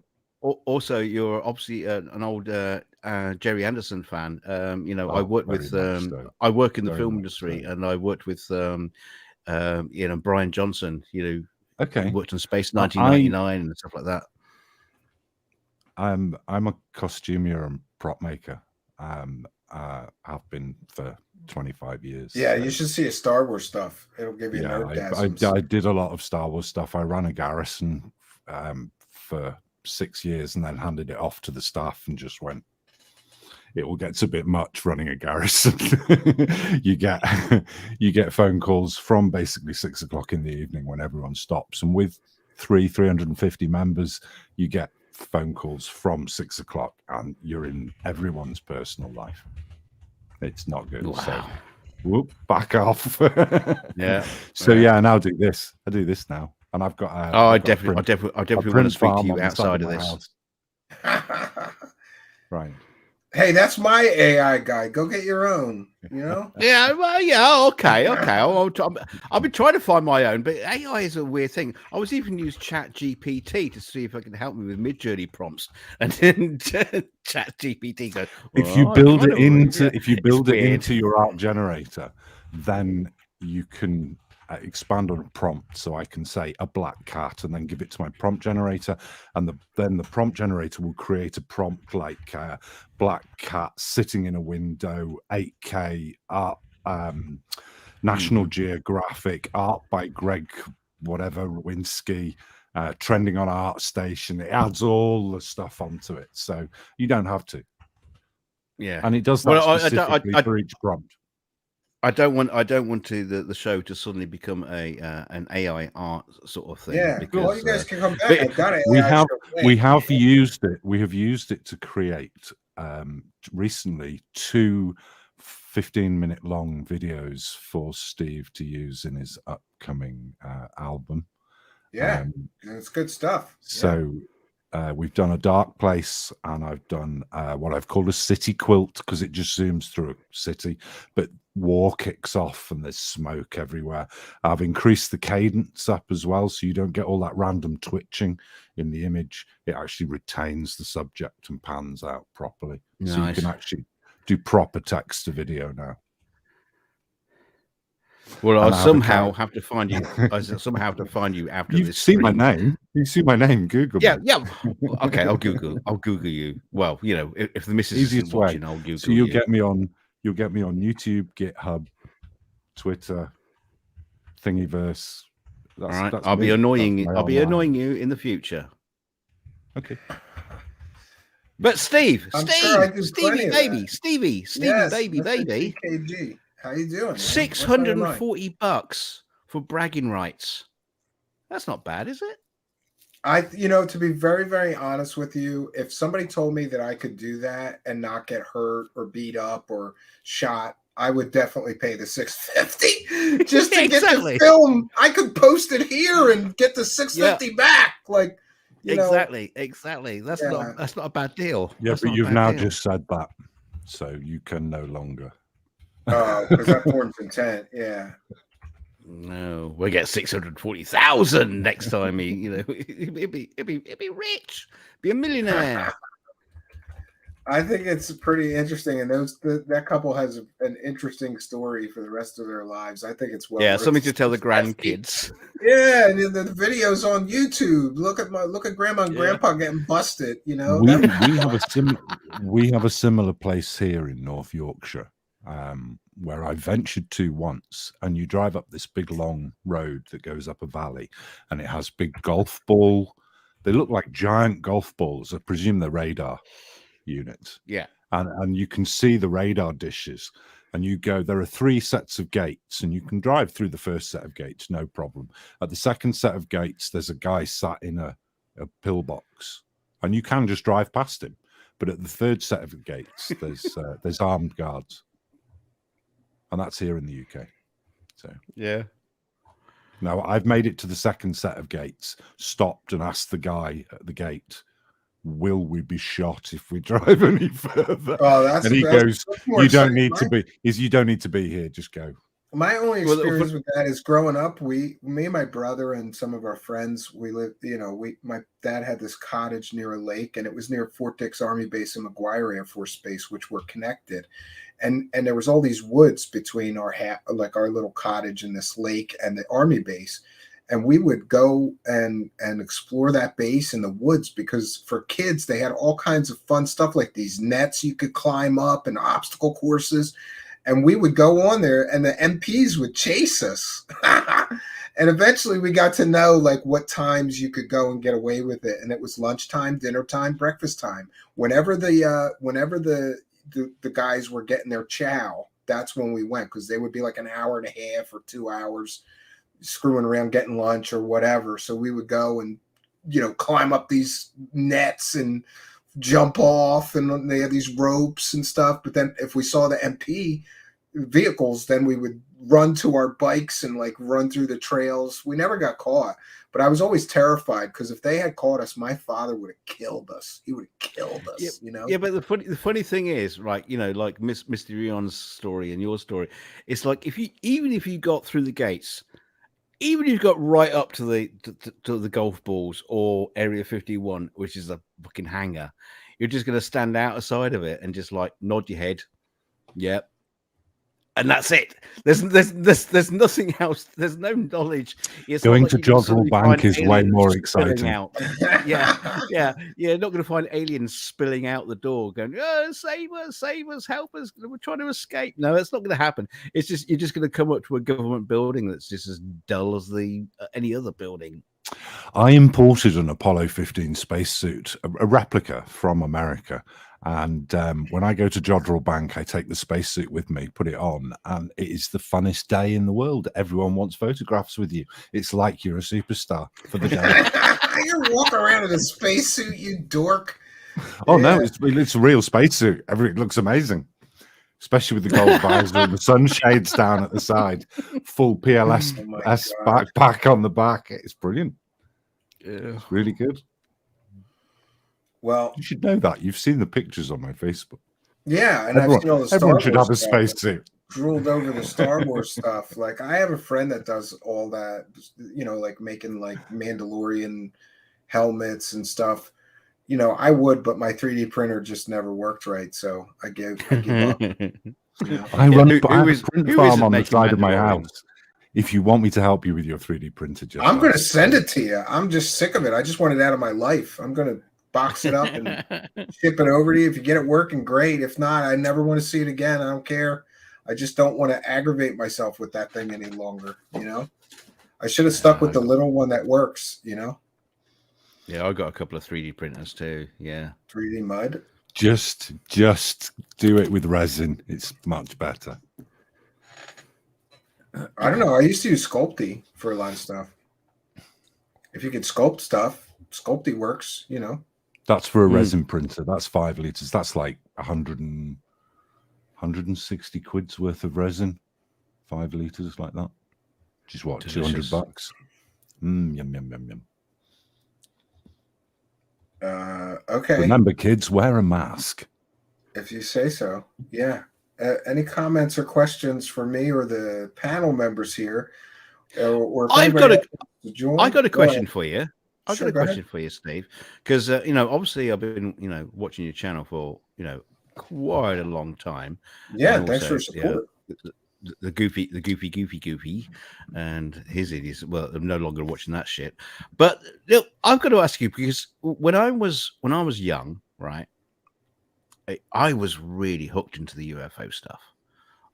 also, you're obviously an old Jerry Anderson fan. You know, I Oh, work very with much so. I work in the Very film much industry, so. and I worked with you know, Brian Johnson. You know, Okay. he worked on Space 1999 and stuff like that. I'm a costumier and prop maker. I've been for 25 years. Yeah, so. you should see his Star Wars stuff. It'll give you nerdgasms. I did a lot of Star Wars stuff. I ran a garrison for 6 years and then handed it off to the staff and just went, it all gets a bit much running a garrison. you get phone calls from basically 6 o'clock in the evening when everyone stops. And with 350 members, you get phone calls from 6 o'clock and you're in everyone's personal life. It's not good. Wow. So whoop, back off. Yeah. So yeah, and I'll do this. I do this now. And I've got I definitely want to speak to you outside of this. Right. Hey, that's my AI guy. Go get your own. You know? Yeah, well, yeah, okay. I've been trying to find my own, but AI is a weird thing. I was even used Chat GPT to see if I could help me with Midjourney prompts, and then Chat GPT goes, if you build it into your art generator, then you can expand on a prompt. So I can say a black cat and then give it to my prompt generator, and then the prompt generator will create a prompt like black cat sitting in a window, 8K art, National Geographic, art by Greg whatever Winsky, trending on ArtStation. It adds all the stuff onto it, so you don't have to. Yeah, and it does that specifically for each prompt. I don't want the show to suddenly become an AI art sort of thing. Yeah, because, well, you guys can come back. I've got it. We have used it. We have used it to create recently 2 15-minute long videos for Steve to use in his upcoming album. Yeah, it's good stuff. So we've done a dark place, and I've done what I've called a city quilt, because it just zooms through a city, but war kicks off and there's smoke everywhere. I've increased the cadence up as well, so you don't get all that random twitching in the image. It actually retains the subject and pans out properly. Nice. So you can actually do proper text to video now. Well, I somehow have to find you. I somehow have to find you after You've this. seen my name. You see my name. Google. Yeah, me. yeah. Okay, I'll Google you. Well, you know, if the missus isn't watching, I'll Google. So you'll get me on. You'll get me on YouTube, GitHub, Twitter, Thingiverse. All right. I'll be annoying. I'll be annoying you in the future. Okay. But Stevie, yes, baby. CKG. How you doing? $640 for bragging rights. That's not bad, is it? To be very, very honest with you, if somebody told me that I could do that and not get hurt or beat up or shot, I would definitely pay the $650 just to get the film. I could post it here and get the $650 back. Like, exactly. That's not a bad deal. Yeah, that's but you've now just said that, so you can no longer. Oh, because that forms intent. Yeah. No, we'll get 640,000 next time. It'd be rich, be a millionaire. I think it's pretty interesting, and that couple has an interesting story for the rest of their lives. I think it's something to tell the grandkids. Yeah, and the videos on YouTube. Look at Grandma and Grandpa getting busted. We have a similar place here in North Yorkshire. Where I ventured to once, and you drive up this big long road that goes up a valley, and it has big golf ball. They look like giant golf balls. I presume they're radar units. Yeah. And you can see the radar dishes, and you go, there are 3 sets of gates, and you can drive through the first set of gates, no problem. At the second set of gates, there's a guy sat in a pillbox, and you can just drive past him. But at the third set of gates, there's armed guards. And that's here in the UK. So yeah. No, I've made it to the second set of gates, stopped and asked the guy at the gate, will we be shot if we drive any further? Oh, and he goes, you don't need to be. You don't need to be here. Just go. My only experience with that is growing up. Me and my brother and some of our friends, we lived. My dad had this cottage near a lake, and it was near Fort Dix Army Base and McGuire Air Force Base, which were connected. And there was all these woods between our little cottage and this lake and the Army base. And we would go and explore that base in the woods, because for kids, they had all kinds of fun stuff like these nets you could climb up and obstacle courses. And we would go on there and the MPs would chase us. And eventually we got to know like what times you could go and get away with it. And it was lunchtime, dinner time, breakfast time. Whenever the guys were getting their chow, that's when we went, because they would be like an hour and a half or 2 hours screwing around getting lunch or whatever. So we would go and climb up these nets and jump off, and they had these ropes and stuff. But then if we saw the MP vehicles, then we would run to our bikes and like run through the trails. We never got caught, but I was always terrified, because if they had caught us, my father would have killed us. He would have killed us. Yeah, but the funny thing is, like like Mr. Rion's story and your story, it's like even if you got through the gates, even if you got right up to the golf balls or Area 51, which is a fucking hangar, you're just going to stand outside of it and just like nod your head. Yep. And that's it. There's nothing else. There's no knowledge. It's going like to Jodrell Bank is way more exciting. Yeah. Not going to find aliens spilling out the door, going, "Oh, save us, help us! We're trying to escape." No, that's not going to happen. It's just you're just going to come up to a government building that's just as dull as any other building. I imported an Apollo 15 spacesuit, a replica from America. And when I go to Jodrell Bank, I take the spacesuit with me, put it on, and it is the funnest day in the world. Everyone wants photographs with you. It's like you're a superstar for the day. You're walking around in a spacesuit, you dork. Oh, no, it's a real spacesuit. It looks amazing, especially with the gold visor and the sunshades down at the side. Full PLS backpack on the back. It's brilliant. Yeah, it's really good. Well, you should know that. You've seen the pictures on my Facebook. Yeah, and I've seen all the Star everyone should Wars have a stuff. spacesuit. Drooled over the Star Wars stuff. Like, I have a friend that does all that, like making like Mandalorian helmets and stuff. I would, but my 3D printer just never worked right, so I give up. I run a print farm on the side of my house. If you want me to help you with your 3D printer, I'm going to send it to you. I'm just sick of it. I just want it out of my life. I'm going to box it up and ship it over to you. If you get it working, great. If not, I never want to see it again. I don't care. I just don't want to aggravate myself with that thing any longer. I should have stuck with the little one that works. Yeah, I got a couple of 3D printers too. Yeah, 3D mud. Just do it with resin. It's much better. I don't know. I used to use Sculpey for a lot of stuff. If you could sculpt stuff, Sculpey works. That's for a resin printer. That's 5 liters. That's like 160 quid's worth of resin. 5 liters like that. Which is what, Delicious. $200? Yum, yum, yum, yum. Okay. Remember, kids, wear a mask. If you say so. Yeah. Any comments or questions for me or the panel members here? Or I've got a question for you. I've Sure, got a question for you, Steve, because obviously I've been watching your channel for quite a long time. Yeah, And thanks for also, support. The goofy, and his idiots. Well, I'm no longer watching that shit. But I've got to ask you, because when I was young, right, I was really hooked into the UFO stuff.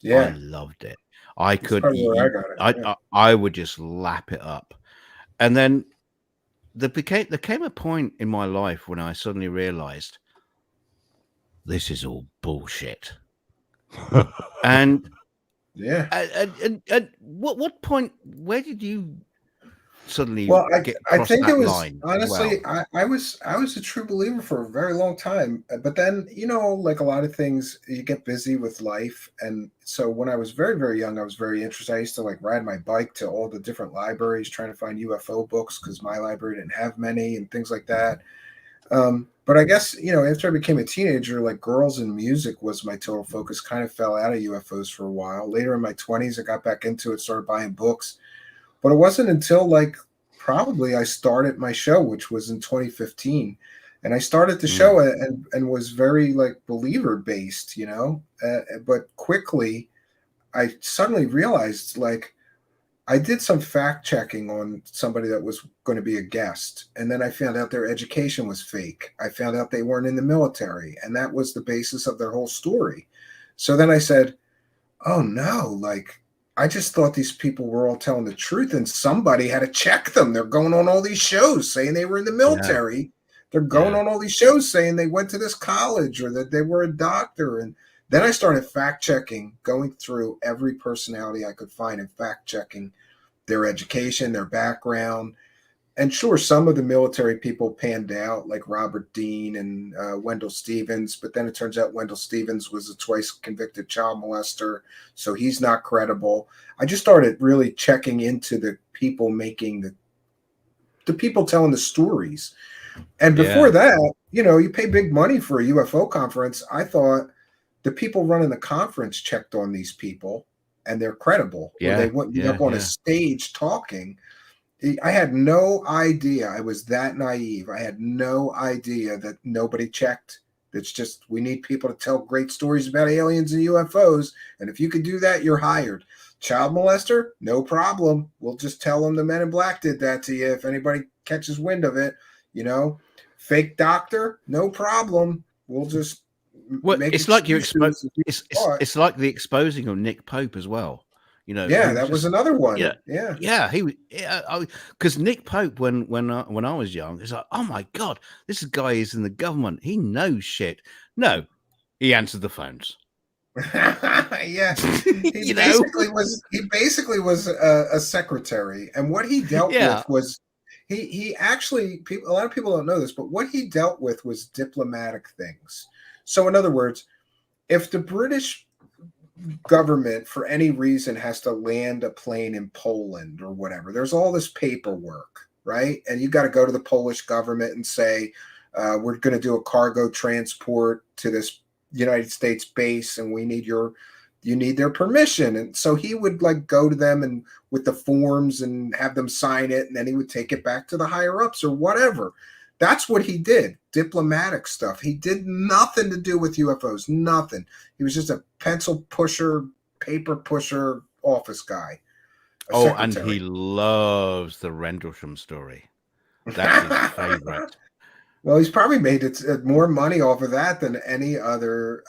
Yeah, I loved it. I That's could, probably where I got it, yeah. I would just lap it up, and then there came a point in my life when I suddenly realized this is all bullshit. And yeah, and what point? Where did you suddenly Well, get I cross think it that was line as honestly well? I was a true believer for a very long time, but then like a lot of things, you get busy with life, and so when I was very very young, I was very interested. I used to like ride my bike to all the different libraries trying to find UFO books because my library didn't have many and things like that. But I guess after I became a teenager, like girls and music was my total focus. Kind of fell out of UFOs for a while. Later in my 20s, I got back into it, started buying books, but it wasn't until like probably I started my show, which was in 2015, and I started the show and was very like believer based, but quickly I suddenly realized like I did some fact checking on somebody that was going to be a guest, and then I found out their education was fake. I found out they weren't in the military, and that was the basis of their whole story. So then I said, oh no, like I just thought these people were all telling the truth, and somebody had to check them. They're going on all these shows saying they were in the military. They're going on all these shows saying they went to this college or that they were a doctor. And then I started fact checking, going through every personality I could find and fact checking their education, their background. And sure, some of the military people panned out, like Robert Dean and Wendell Stevens. But then it turns out Wendell Stevens was a twice convicted child molester, so he's not credible. I just started really checking into the people making the people telling the stories. And before that, you pay big money for a UFO conference. I thought the people running the conference checked on these people and they're credible. Or they wouldn't be up on a stage talking. I had no idea. I was that naive. I had no idea that nobody checked. It's just we need people to tell great stories about aliens and UFOs. And if you could do that, you're hired. Child molester? No problem. We'll just tell them the Men in Black did that to you if anybody catches wind of it. Fake doctor? No problem. We'll just make it's like it's like the exposing of Nick Pope as well. That was another one. Because Nick Pope, when I was young, it's like, oh my god, this guy is in the government. He knows shit. No, he answered the phones. He basically was a secretary, and what he dealt with was he actually a lot of people don't know this, but what he dealt with was diplomatic things. So in other words, if the British government for any reason has to land a plane in Poland or whatever, there's all this paperwork, right? And you got to go to the Polish government and say, we're going to do a cargo transport to this United States base and you need their permission. And so he would like go to them and with the forms and have them sign it, and then he would take it back to the higher ups or whatever. That's what he did. Diplomatic stuff. He did nothing to do with UFOs. Nothing. He was just a pencil pusher, paper pusher, office guy. And he loves the Rendlesham story. That's his favorite. Well, he's probably made more money off of that than any other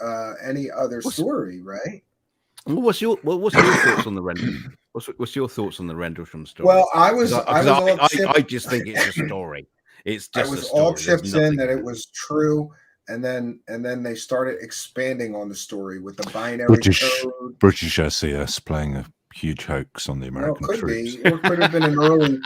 story, right? What's your thoughts on the Rendlesham? What's your thoughts on the Rendlesham story? Well, I just think it's a story. It's just I was all chipped in that it was true, and then they started expanding on the story with the binary code. British SES playing a huge hoax on the American troops. Or it could have been an early.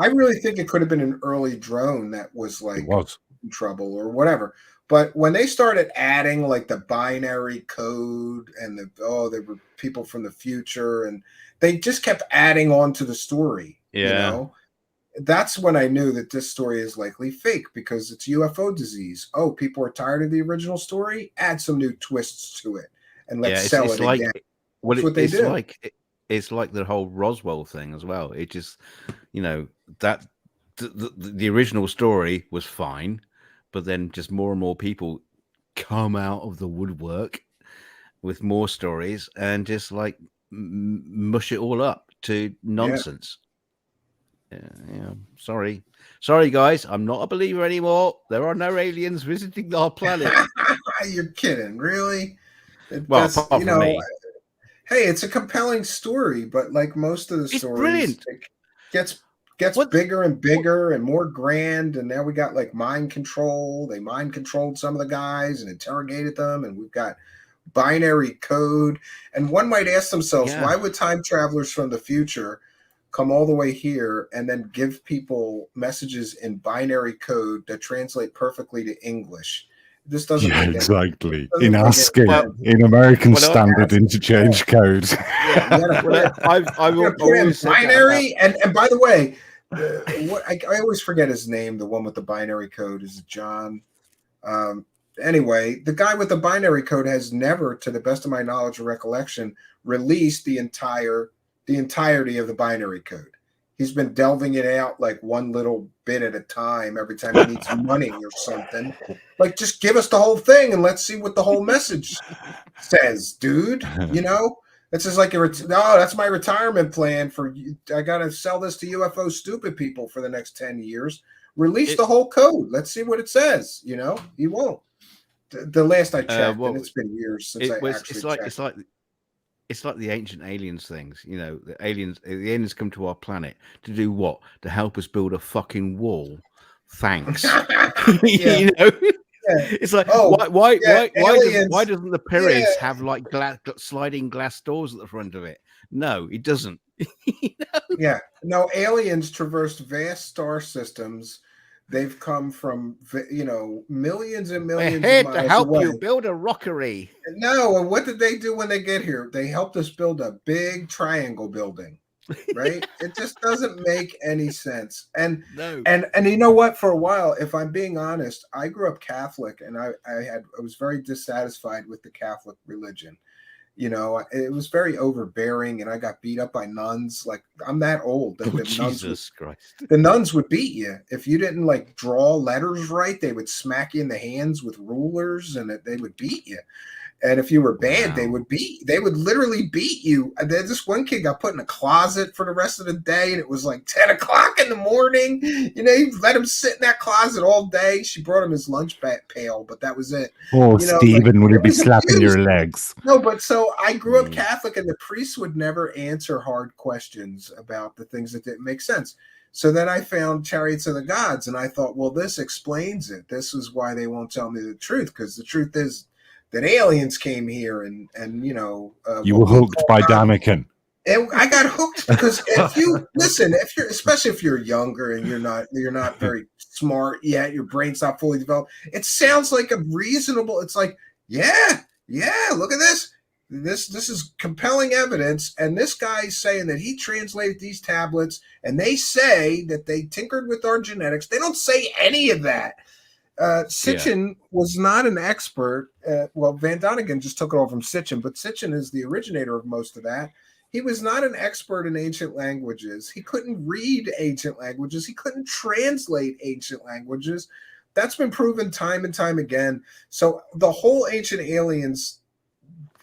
I really think it could have been an early drone that was like in trouble or whatever. But when they started adding like the binary code and they were people from the future, and they just kept adding on to the story. That's when I knew that this story is likely fake because it's UFO disease. Oh, people are tired of the original story? Add some new twists to it and let's sell it again. Well, it's like the whole Roswell thing as well. It just, that the original story was fine, but then just more and more people come out of the woodwork with more stories and just like mush it all up to nonsense. Sorry, guys. I'm not a believer anymore. There are no aliens visiting our planet. You're kidding, really? Well, apart from me. Hey, it's a compelling story, but like most of the stories, it gets bigger and bigger and more grand. And now we got like mind control. They mind controlled some of the guys and interrogated them, and we've got binary code. And one might ask themselves, why would time travelers from the future come all the way here, and then give people messages in binary code that translate perfectly to English. This doesn't Yeah, make exactly. doesn't In make any ASCII, sense. in American Well, Standard Interchange Code. Yeah, you gotta put it, I've you gotta put it in always said that about, binary. And by the way, what I always forget his name. The one with the binary code is John. Anyway, the guy with the binary code has never, to the best of my knowledge or recollection, released the entirety of the binary code. He's been delving it out like one little bit at a time every time he needs money or something. Like, just give us the whole thing and let's see what the whole message says, dude. You know, it's just like that's my retirement plan for. I gotta sell this to UFO stupid people for the next 10 years. Release the whole code. Let's see what it says. You know, he won't. The last I checked, and it's been years since I actually checked. It's like the ancient aliens things. You know, the aliens come to our planet to do what? To help us build a fucking wall. Thanks. You know. Yeah. It's like why doesn't the pyramids have like sliding glass doors at the front of it? No, it doesn't. You know? Yeah, no, aliens traversed vast star systems. They've come from millions and millions. We're here of miles to help away. you build a rockery. No, and what did they do when they get here? They helped us build a big triangle building. Right? It just doesn't make any sense. And you know what? For a while, if I'm being honest, I grew up Catholic, and I was very dissatisfied with the Catholic religion. You know, it was very overbearing, and I got beat up by nuns. Like, I'm that old. Jesus Christ. The nuns would beat you if you didn't like draw letters right. They would smack you in the hands with rulers, and they would beat you. And if you were bad, they would literally beat you. This one kid got put in a closet for the rest of the day, and it was like 10 o'clock in the morning. You know, you let him sit in that closet all day. She brought him his lunch pail, but that was it. Oh, Stephen, will you be slapping your legs? No, but so I grew up Catholic, and the priests would never answer hard questions about the things that didn't make sense. So then I found Chariots of the Gods, and I thought, well, this explains it. This is why they won't tell me the truth, because the truth is that aliens came here, and you know, you were hooked by Daniken. And I got hooked because if you listen, especially if you're younger and you're not very smart yet, your brain's not fully developed. It sounds like a reasonable. It's like, yeah, look at this. This is compelling evidence, and this guy's saying that he translated these tablets, and they say that they tinkered with our genetics. They don't say any of that. Sitchin was not an expert. Well, Van Doniken just took it all from Sitchin, but Sitchin is the originator of most of that. He was not an expert in ancient languages. He couldn't read ancient languages. He couldn't translate ancient languages. That's been proven time and time again. So the whole ancient aliens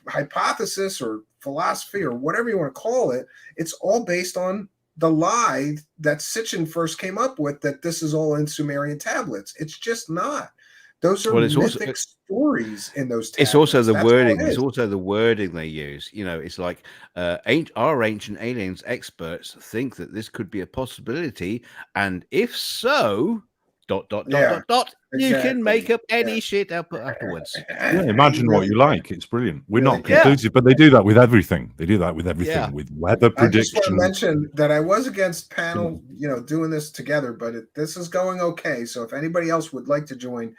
hypothesis or philosophy or whatever you want to call it, it's all based on the lie that Sitchin first came up with, that this is all in Sumerian tablets. It's just not. Those are mythic stories in those tablets. It's also the wording. It's also the wording they use. You know, it's like our ancient aliens experts think that this could be a possibility, and if so, ... You can make up any shit up afterwards. Yeah, imagine what you like. It's brilliant. We're not conclusive, but they do that with everything. They do that with everything, with weather predictions. I just want to mention that I was against panel, doing this together, but this is going okay. So if anybody else would like to join,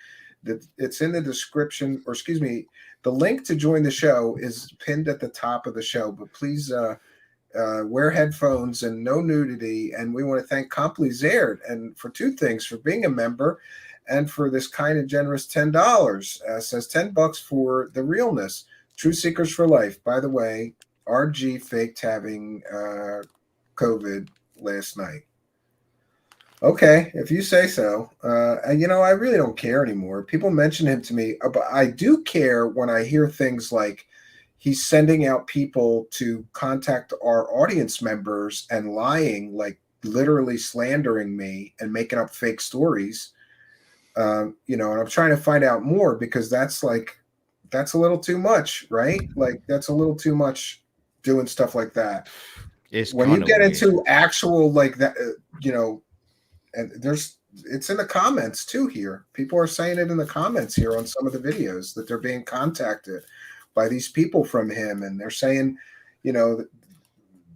it's in the description, or excuse me, the link to join the show is pinned at the top of the show. But please wear headphones and no nudity. And we want to thank Complizared and for two things: for being a member, and for this kind and generous $10. Says $10 for the realness. Truthseekers for life. By the way, RG faked having COVID last night. Okay, if you say so. And I really don't care anymore. People mention him to me, but I do care when I hear things like he's sending out people to contact our audience members and lying, like literally slandering me and making up fake stories. And I'm trying to find out more, because that's a little too much, right? Like, that's a little too much doing stuff like that. It's when you get into actual like that, and it's in the comments too here. People are saying it in the comments here on some of the videos that they're being contacted by these people from him, and they're saying,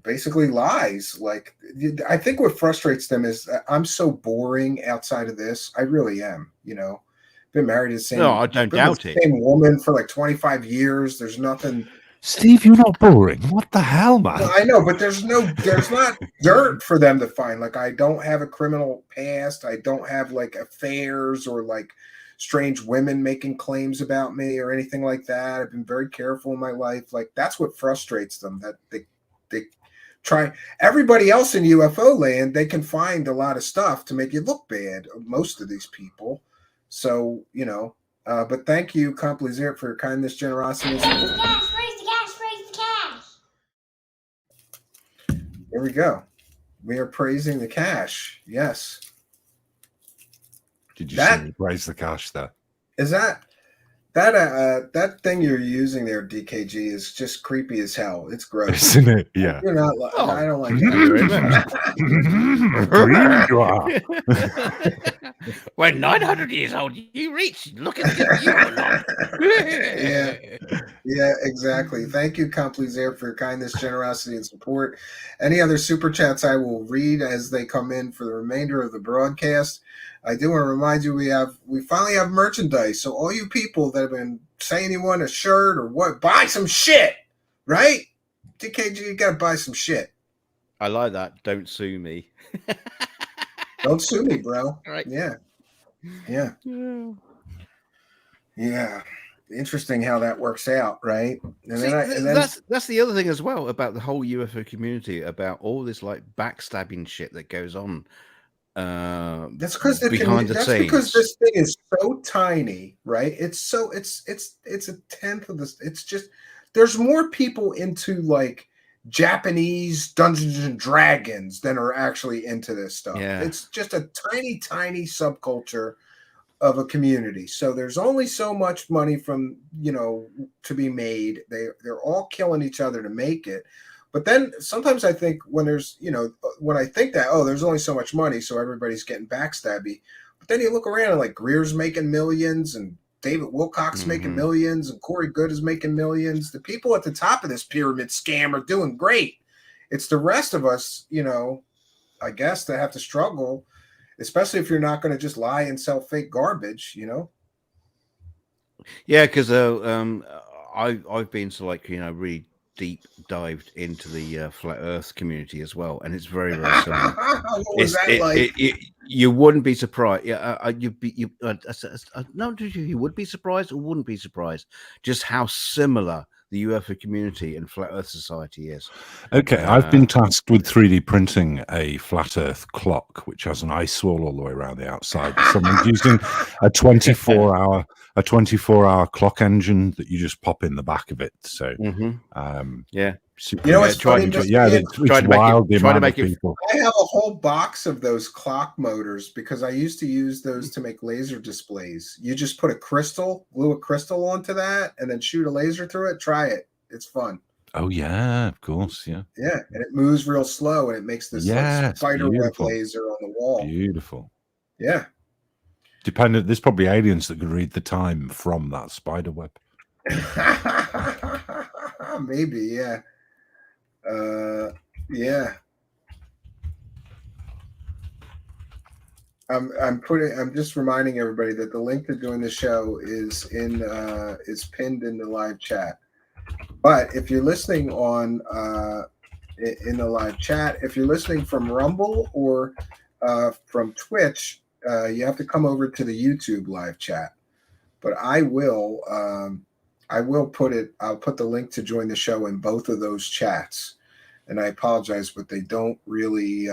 basically lies. Like, I think what frustrates them is that I'm so boring outside of this. I really am. Been married to the same. No, I don't doubt it. Same woman for like 25 years. There's nothing. Steve, you're not boring. What the hell, man? Well, I know, but there's not dirt for them to find. Like, I don't have a criminal past. I don't have like affairs or like strange women making claims about me or anything like that. I've been very careful in my life. Like, that's what frustrates them, that they try. Everybody else in UFO land, they can find a lot of stuff to make you look bad, most of these people. So, but thank you, Complizer, for your kindness, generosity. Here we go. We are praising the cash. Yes. Did you say praise the cash there? Is that thing you're using there, DKG, is just creepy as hell. It's gross. Isn't it? Yeah. You're not. I don't like that. When 900 years old you reach, look at you. Yeah, exactly. Thank you, Complizer, for your kindness, generosity, and support. Any other super chats I will read as they come in for the remainder of the broadcast. I do want to remind you we finally have merchandise. So all you people that have been saying you want a shirt or what, buy some shit, right? DKG, you gotta buy some shit. I like that. Don't sue me. Don't sue me, bro. Right. Yeah. Interesting how that works out, right? And that's the other thing as well about the whole UFO community, about all this like backstabbing shit that goes on. That's because behind the scenes. Because this thing is so tiny, right? It's a tenth of this. It's just there's more people into like Japanese Dungeons and Dragons than are actually into this stuff. Yeah. It's just a tiny subculture of a community. So there's only so much money from to be made. They're all killing each other to make it. But then sometimes I think when I think that, there's only so much money, so everybody's getting backstabby. But then you look around and like Greer's making millions and David Wilcock's making millions and Corey Good is making millions. The people at the top of this pyramid scam are doing great. It's the rest of us, I guess, that have to struggle, especially if you're not going to just lie and sell fake garbage, Yeah, because I've been to really deep dived into the flat Earth community as well, and it's very similar. What was that like? You wouldn't be surprised. Yeah, you would be surprised or wouldn't be surprised just how similar the UFO community and flat Earth society is. Okay, I've been tasked with 3D printing a flat Earth clock, which has an ice wall all the way around the outside. Someone's using a 24-hour clock engine that you just pop in the back of it. So, it's funny. It's wild. The amount of people. I have a whole box of those clock motors because I used to use those to make laser displays. You just put glue a crystal onto that, and then shoot a laser through it. Try it. It's fun. Oh yeah, of course, yeah. Yeah, and it moves real slow, and it makes this spider web laser on the wall. Beautiful. Yeah. There's probably aliens that could read the time from that spider web. Maybe, yeah. I'm just reminding everybody that the link to join the show is pinned in the live chat. But if you're listening on in the live chat, if you're listening from Rumble or from Twitch, you have to come over to the YouTube live chat. But I'll put the link to join the show in both of those chats. And I apologize, but they don't really,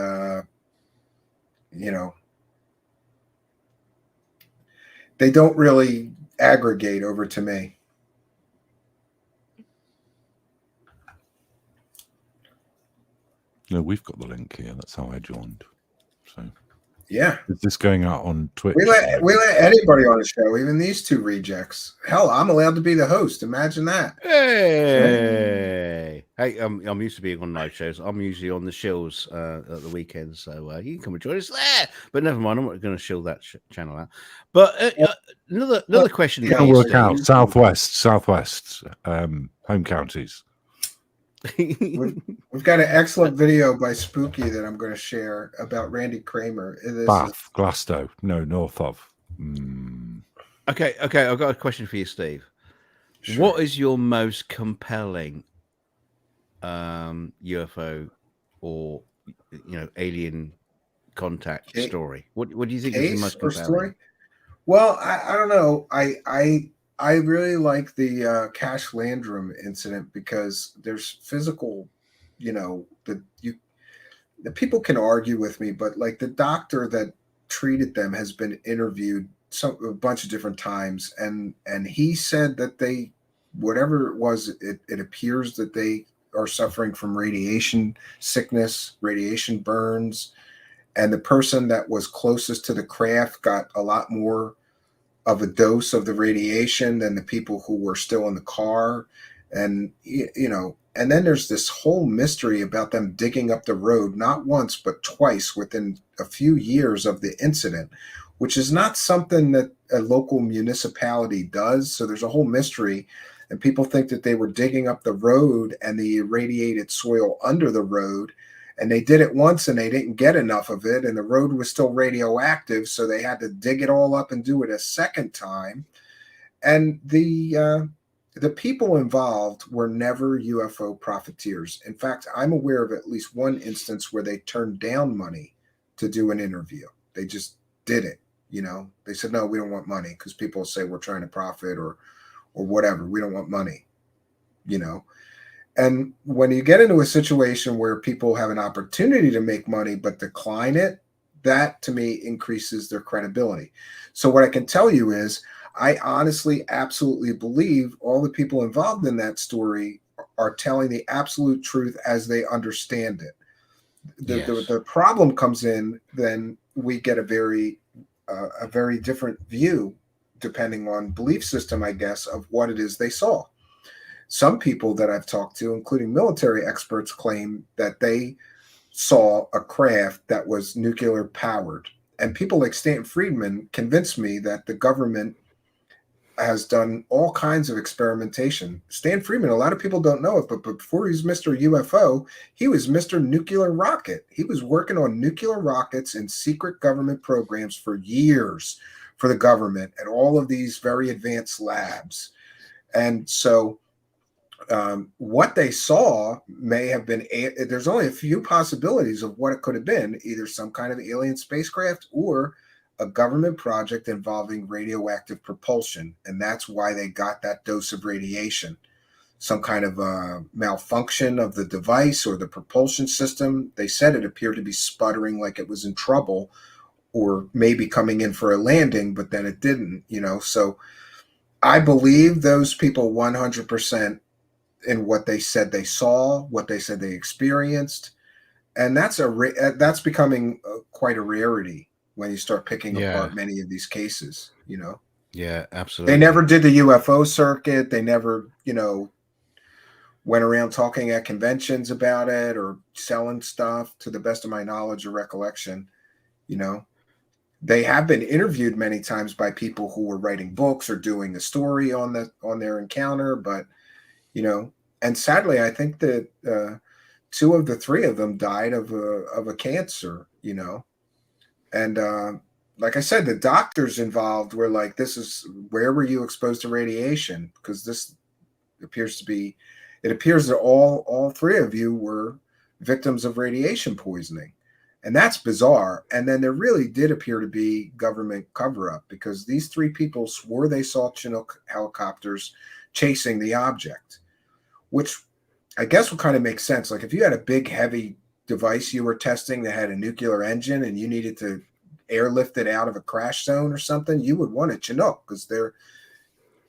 they don't really aggregate over to me. No, we've got the link here. That's how I joined. So yeah, is this going out on Twitch? We let anybody on the show, even these two rejects. Hell, I'm allowed to be the host. Imagine that. Hey, I'm used to being on night shows. I'm usually on the shills at the weekends, so you can come and join us there. But never mind, I'm not going to shill that channel out. But another question. Can work out Southwest, home counties. We've got an excellent video by Spooky that I'm going to share about Randy Cramer. Bath, Glasgow, no, north of. Okay, I've got a question for you, Steve. Sure. What is your most compelling UFO or alien contact story? What do you think is the most compelling story? Well, I don't know. I really like the Cash Landrum incident because there's physical, the people can argue with me, but like the doctor that treated them has been interviewed a bunch of different times, and he said that they, whatever it was, it appears that they are suffering from radiation sickness, radiation burns, and the person that was closest to the craft got a lot more of a dose of the radiation than the people who were still in the car. And and then there's this whole mystery about them digging up the road, not once, but twice within a few years of the incident, which is not something that a local municipality does. So there's a whole mystery, and people think that they were digging up the road and the irradiated soil under the road. And they did it once and they didn't get enough of it, and the road was still radioactive, so they had to dig it all up and do it a second time. And the people involved were never UFO profiteers. In fact, I'm aware of at least one instance where they turned down money to do an interview. They just did it. They said, no, we don't want money, because people say we're trying to profit or whatever. We don't want money, And when you get into a situation where people have an opportunity to make money but decline it, that to me increases their credibility. So what I can tell you is I honestly, absolutely believe all the people involved in that story are telling the absolute truth as they understand it. The problem comes in, then we get a very different view, depending on belief system, I guess, of what it is they saw. Some people that I've talked to, including military experts, claim that they saw a craft that was nuclear powered. And people like Stanton Friedman convinced me that the government has done all kinds of experimentation. Stan Friedman, a lot of people don't know it, but before he was Mr. UFO, he was Mr. Nuclear Rocket. He was working on nuclear rockets in secret government programs for years for the government at all of these very advanced labs. And so what they saw may have been, there's only a few possibilities of what it could have been, either some kind of alien spacecraft or a government project involving radioactive propulsion. And that's why they got that dose of radiation. Some kind of malfunction of the device or the propulsion system. They said it appeared to be sputtering, like it was in trouble, or maybe coming in for a landing, but then it didn't, So I believe those people 100% in what they said they saw, what they said they experienced. And that's becoming quite a rarity when you start picking apart many of these cases, Yeah, absolutely. They never did the UFO circuit. They never, went around talking at conventions about it or selling stuff, to the best of my knowledge or recollection. They have been interviewed many times by people who were writing books or doing a story on their encounter, but and sadly, I think that 2 of the 3 of them died of a cancer, And like I said, the doctors involved were like, where were you exposed to radiation? Because this appears that all 3 of you were victims of radiation poisoning. And that's bizarre. And then there really did appear to be government cover-up, because these 3 people swore they saw Chinook helicopters chasing the object, which I guess would kind of make sense. Like if you had a big, heavy device you were testing that had a nuclear engine and you needed to airlift it out of a crash zone or something, you would want a Chinook, because they're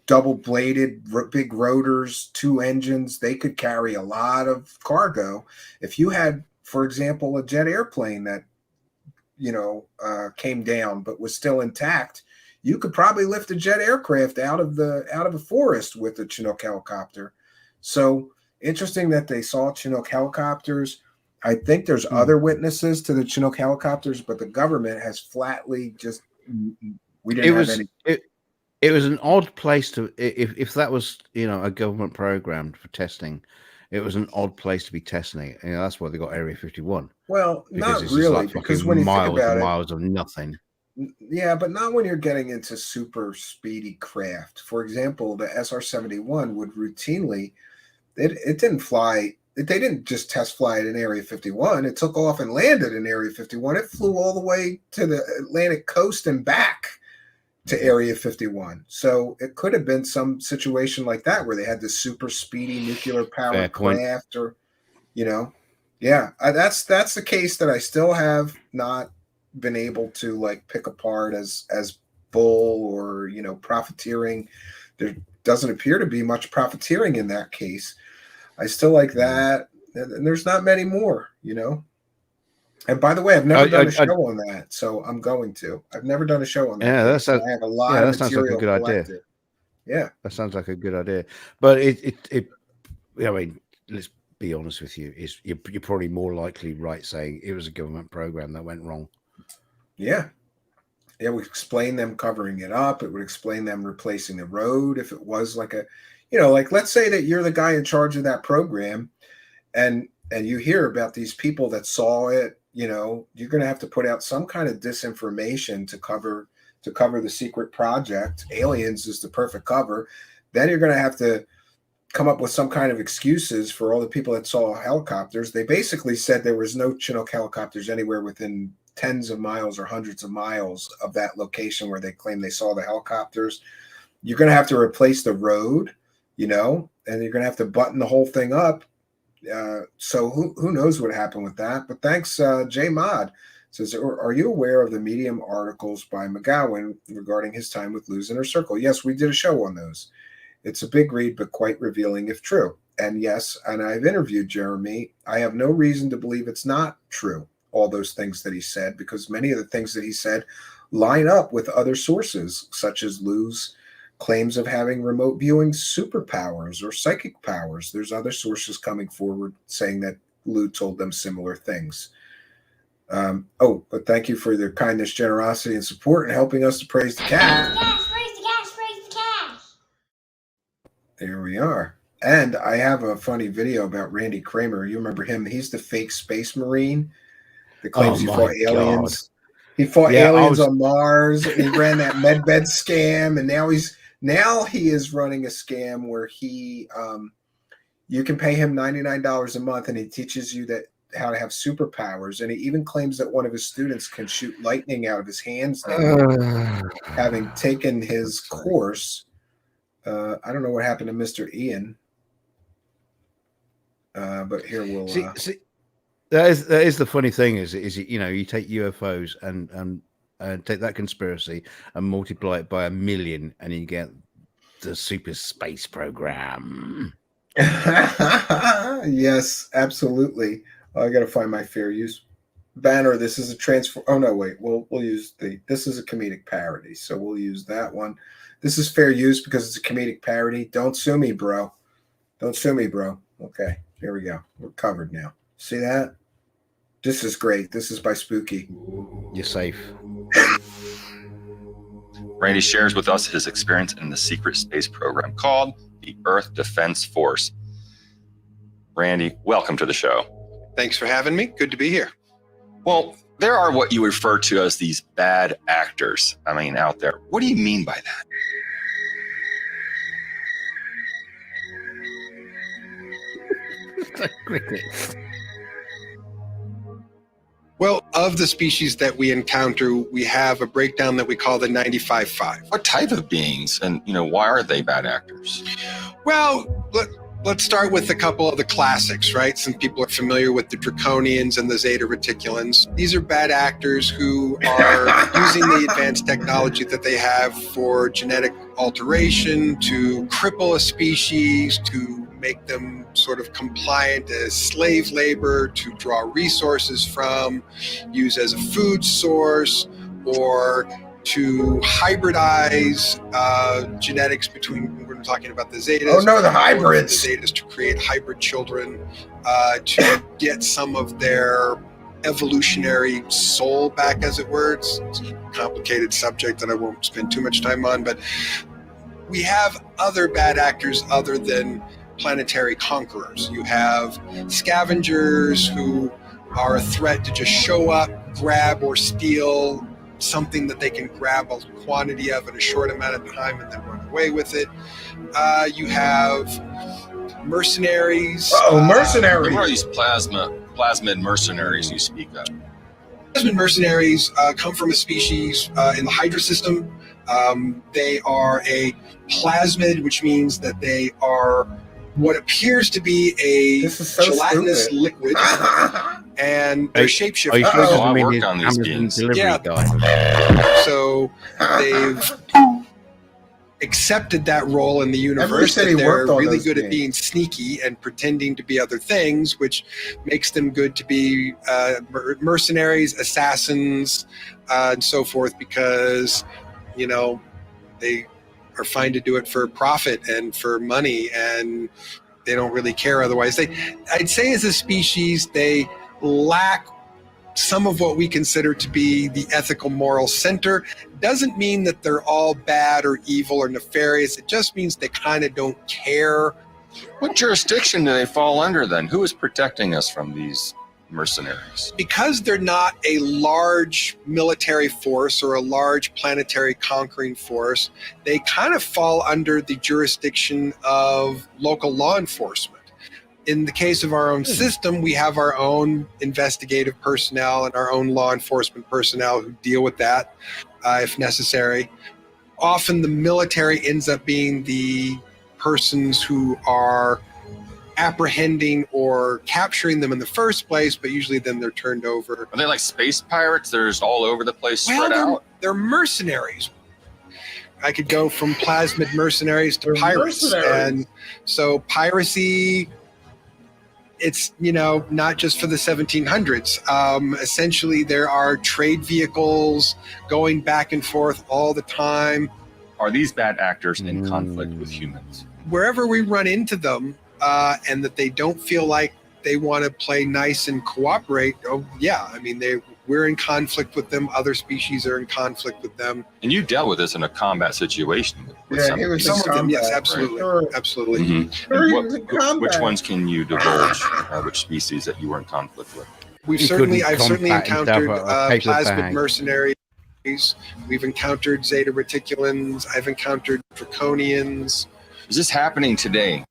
double-bladed, big rotors, 2 engines. They could carry a lot of cargo. If you had, for example, a jet airplane that came down but was still intact, you could probably lift a jet aircraft out of a forest with a Chinook helicopter. So interesting that they saw Chinook helicopters. I think there's other witnesses to the Chinook helicopters, but the government has flatly just, we didn't have any. It was an odd place to, if that was, a government program for testing, it was an odd place to be testing it. You know, that's why they got Area 51. Well, Because not it's just really, like because fucking when you think miles about and it, miles of nothing. yeah, but not when you're getting into super speedy craft. For example, the SR-71 would routinely, it didn't fly. They didn't just test fly it in Area 51. It took off and landed in Area 51. It flew all the way to the Atlantic coast and back to Area 51. So it could have been some situation like that where they had this super speedy nuclear powered craft, or, you know, yeah, that's the case that I still have not been able to like pick apart as bull or, you know, profiteering. There doesn't appear to be much profiteering in that case. I still like that, and there's not many more, you know. And by the way, I've never done a show on that, so I'm going to. I've never done a show on that. Yeah, Case, I have a lot of material like a good collected. idea. Yeah, that sounds like a good idea. But I mean, let's be honest with you, you're probably more likely right saying it was a government program that went wrong. Yeah. It would explain them covering it up. It would explain them replacing the road if it was like a, you know, like let's say that you're the guy in charge of that program, and you hear about these people that saw it. You know, you're going to have to put out some kind of disinformation to cover the secret project. Aliens is the perfect cover. Then you're going to have to come up with some kind of excuses for all the people that saw helicopters. They basically said there was no Chinook helicopters anywhere within tens of miles or hundreds of miles of that location where they claim they saw the helicopters. You're going to have to replace the road, you know, and you're going to have to button the whole thing up. So who knows what happened with that? But thanks, J Mod says, are you aware of the Medium articles by McGowan regarding his time with Lou's Inner Circle? Yes, we did a show on those. It's a big read, but quite revealing if true. And yes, and I've interviewed Jeremy. I have no reason to believe it's not true, all those things that he said, because many of the things that he said line up with other sources, such as Lou's claims of having remote viewing superpowers or psychic powers. There's other sources coming forward saying that Lou told them similar things. But thank you for your kindness, generosity, and support, and helping us to praise the cat. Praise the cash, praise the cash. There we are. And I have a funny video about Randy Cramer. You remember him? He's the fake space marine that claims he fought aliens. God. He fought aliens on Mars, and he ran that medbed scam, and now he is running a scam where he you can pay him $99 a month, and he teaches you how to have superpowers, and he even claims that one of his students can shoot lightning out of his hands now, having taken his course. I don't know what happened to Mr. Ian, but here we'll see. That is the funny thing is you know, you take UFOs and take that conspiracy and multiply it by 1 million, and you get the super space program. Yes, absolutely. I got to find my fair use banner. This is a transfer. Oh no, wait. We'll use this is a comedic parody, so we'll use that one. This is fair use because it's a comedic parody. Don't sue me, bro. Don't sue me, bro. Okay, here we go. We're covered now. See that? This is great. This is by Spooky. You're safe. Randy shares with us his experience in the secret space program called the Earth Defense Force. Randy, welcome to the show. Thanks for having me. Good to be here. Well, there are what you refer to as these bad actors, out there. What do you mean by that? Crickets. Well, of the species that we encounter, we have a breakdown that we call the 95-5. What type of beings, and why are they bad actors? Well, let's start with a couple of the classics, right? Some people are familiar with the Draconians and the Zeta Reticulans. These are bad actors who are using the advanced technology that they have for genetic alteration to cripple a species, to make them sort of compliant as slave labor, to draw resources from, use as a food source, or to hybridize genetics between, we're talking about the Zetas. Oh no, the hybrids. The Zetas to create hybrid children, to get some of their evolutionary soul back, as it were. It's a complicated subject that I won't spend too much time on, but we have other bad actors other than planetary conquerors. You have scavengers who are a threat to just show up, grab or steal something that they can grab a quantity of in a short amount of time and then run away with it. You have mercenaries. Mercenaries! What are these plasmid mercenaries you speak of? Plasmid mercenaries come from a species in the Hydra system. They are a plasmid, which means that they are what appears to be a gelatinous liquid, and they're shapeshifters. I worked on these beings. Yeah. So they've accepted that role in the universe, that they're really good at being sneaky and pretending to be other things, which makes them good to be mercenaries, assassins, and so forth, because, you know, they are fine to do it for profit and for money, and they don't really care otherwise. I'd say as a species, they lack some of what we consider to be the ethical moral center. Doesn't mean that they're all bad or evil or nefarious. It just means they kind of don't care. What jurisdiction do they fall under then? Who is protecting us from these mercenaries? Because they're not a large military force or a large planetary conquering force, they kind of fall under the jurisdiction of local law enforcement. In the case of our own system, we have our own investigative personnel and our own law enforcement personnel who deal with that if necessary. Often the military ends up being the persons who are apprehending or capturing them in the first place, but usually then they're turned over. Are they like space pirates? They're just all over the place, spread out? They're mercenaries. I could go from plasmid mercenaries to pirates. And so piracy, it's, you know, not just for the 1700s. Essentially, there are trade vehicles going back and forth all the time. Are these bad actors in conflict with humans? Wherever we run into them, and that they don't feel like they want to play nice and cooperate, oh yeah, I mean, we're in conflict with them. Other species are in conflict with them. And you dealt with this in a combat situation. With some of them, yes, absolutely, right? Absolutely. Mm-hmm. Which ones can you divulge? Which species that you were in conflict with? I've certainly encountered plasmid mercenaries. We've encountered Zeta Reticulans. I've encountered Draconians. Is this happening today?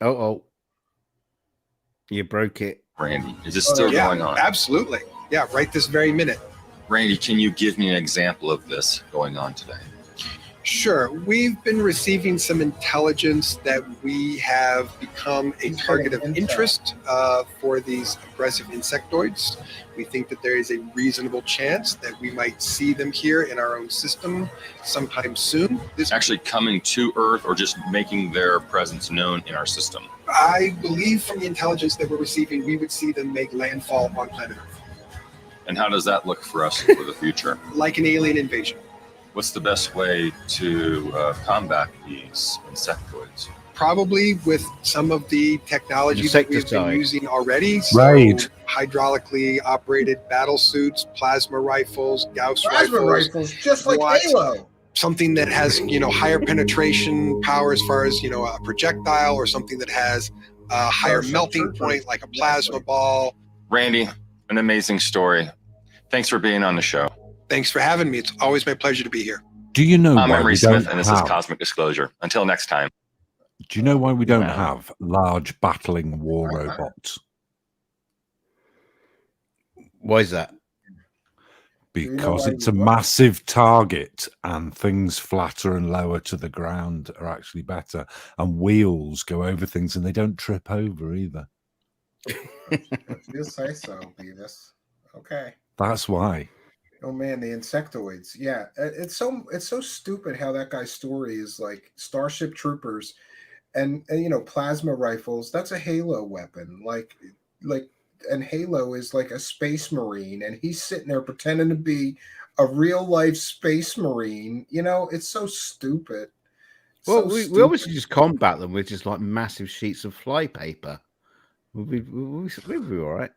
Oh, you broke it, Randy. Is this still going on? Absolutely. Yeah, right this very minute. Randy, can you give me an example of this going on today? Sure. We've been receiving some intelligence that we have become a target of interest for these aggressive insectoids. We think that there is a reasonable chance that we might see them here in our own system sometime soon. Actually coming to Earth or just making their presence known in our system? I believe from the intelligence that we're receiving, we would see them make landfall on planet Earth. And how does that look for us for the future? Like an alien invasion. What's the best way to combat these insectoids? Probably with some of the technology that we've been using already. So hydraulically operated battle suits, plasma rifles, Gauss rifles, just like Halo. Something that has, you know, higher penetration power as far as, you know, a projectile, or something that has a higher melting point like a plasma ball. Randy, an amazing story. Thanks for being on the show. Thanks for having me. It's always my pleasure to be here. Do you know I'm why Emery we Smith, don't and this is Cosmic Disclosure. Until next time. Do you know why we don't have large battling war robots? Why is that? Because it's a massive target, and things flatter and lower to the ground are actually better. And wheels go over things, and they don't trip over either. If you say so, Beavis. Okay. That's why. Oh man, the insectoids. Yeah, it's so stupid how that guy's story is like Starship Troopers, and you know, plasma rifles. That's a Halo weapon. Like, and Halo is like a space marine, and he's sitting there pretending to be a real life space marine. You know, it's so stupid. Well, we obviously just combat them with just like massive sheets of flypaper. We'll be all right.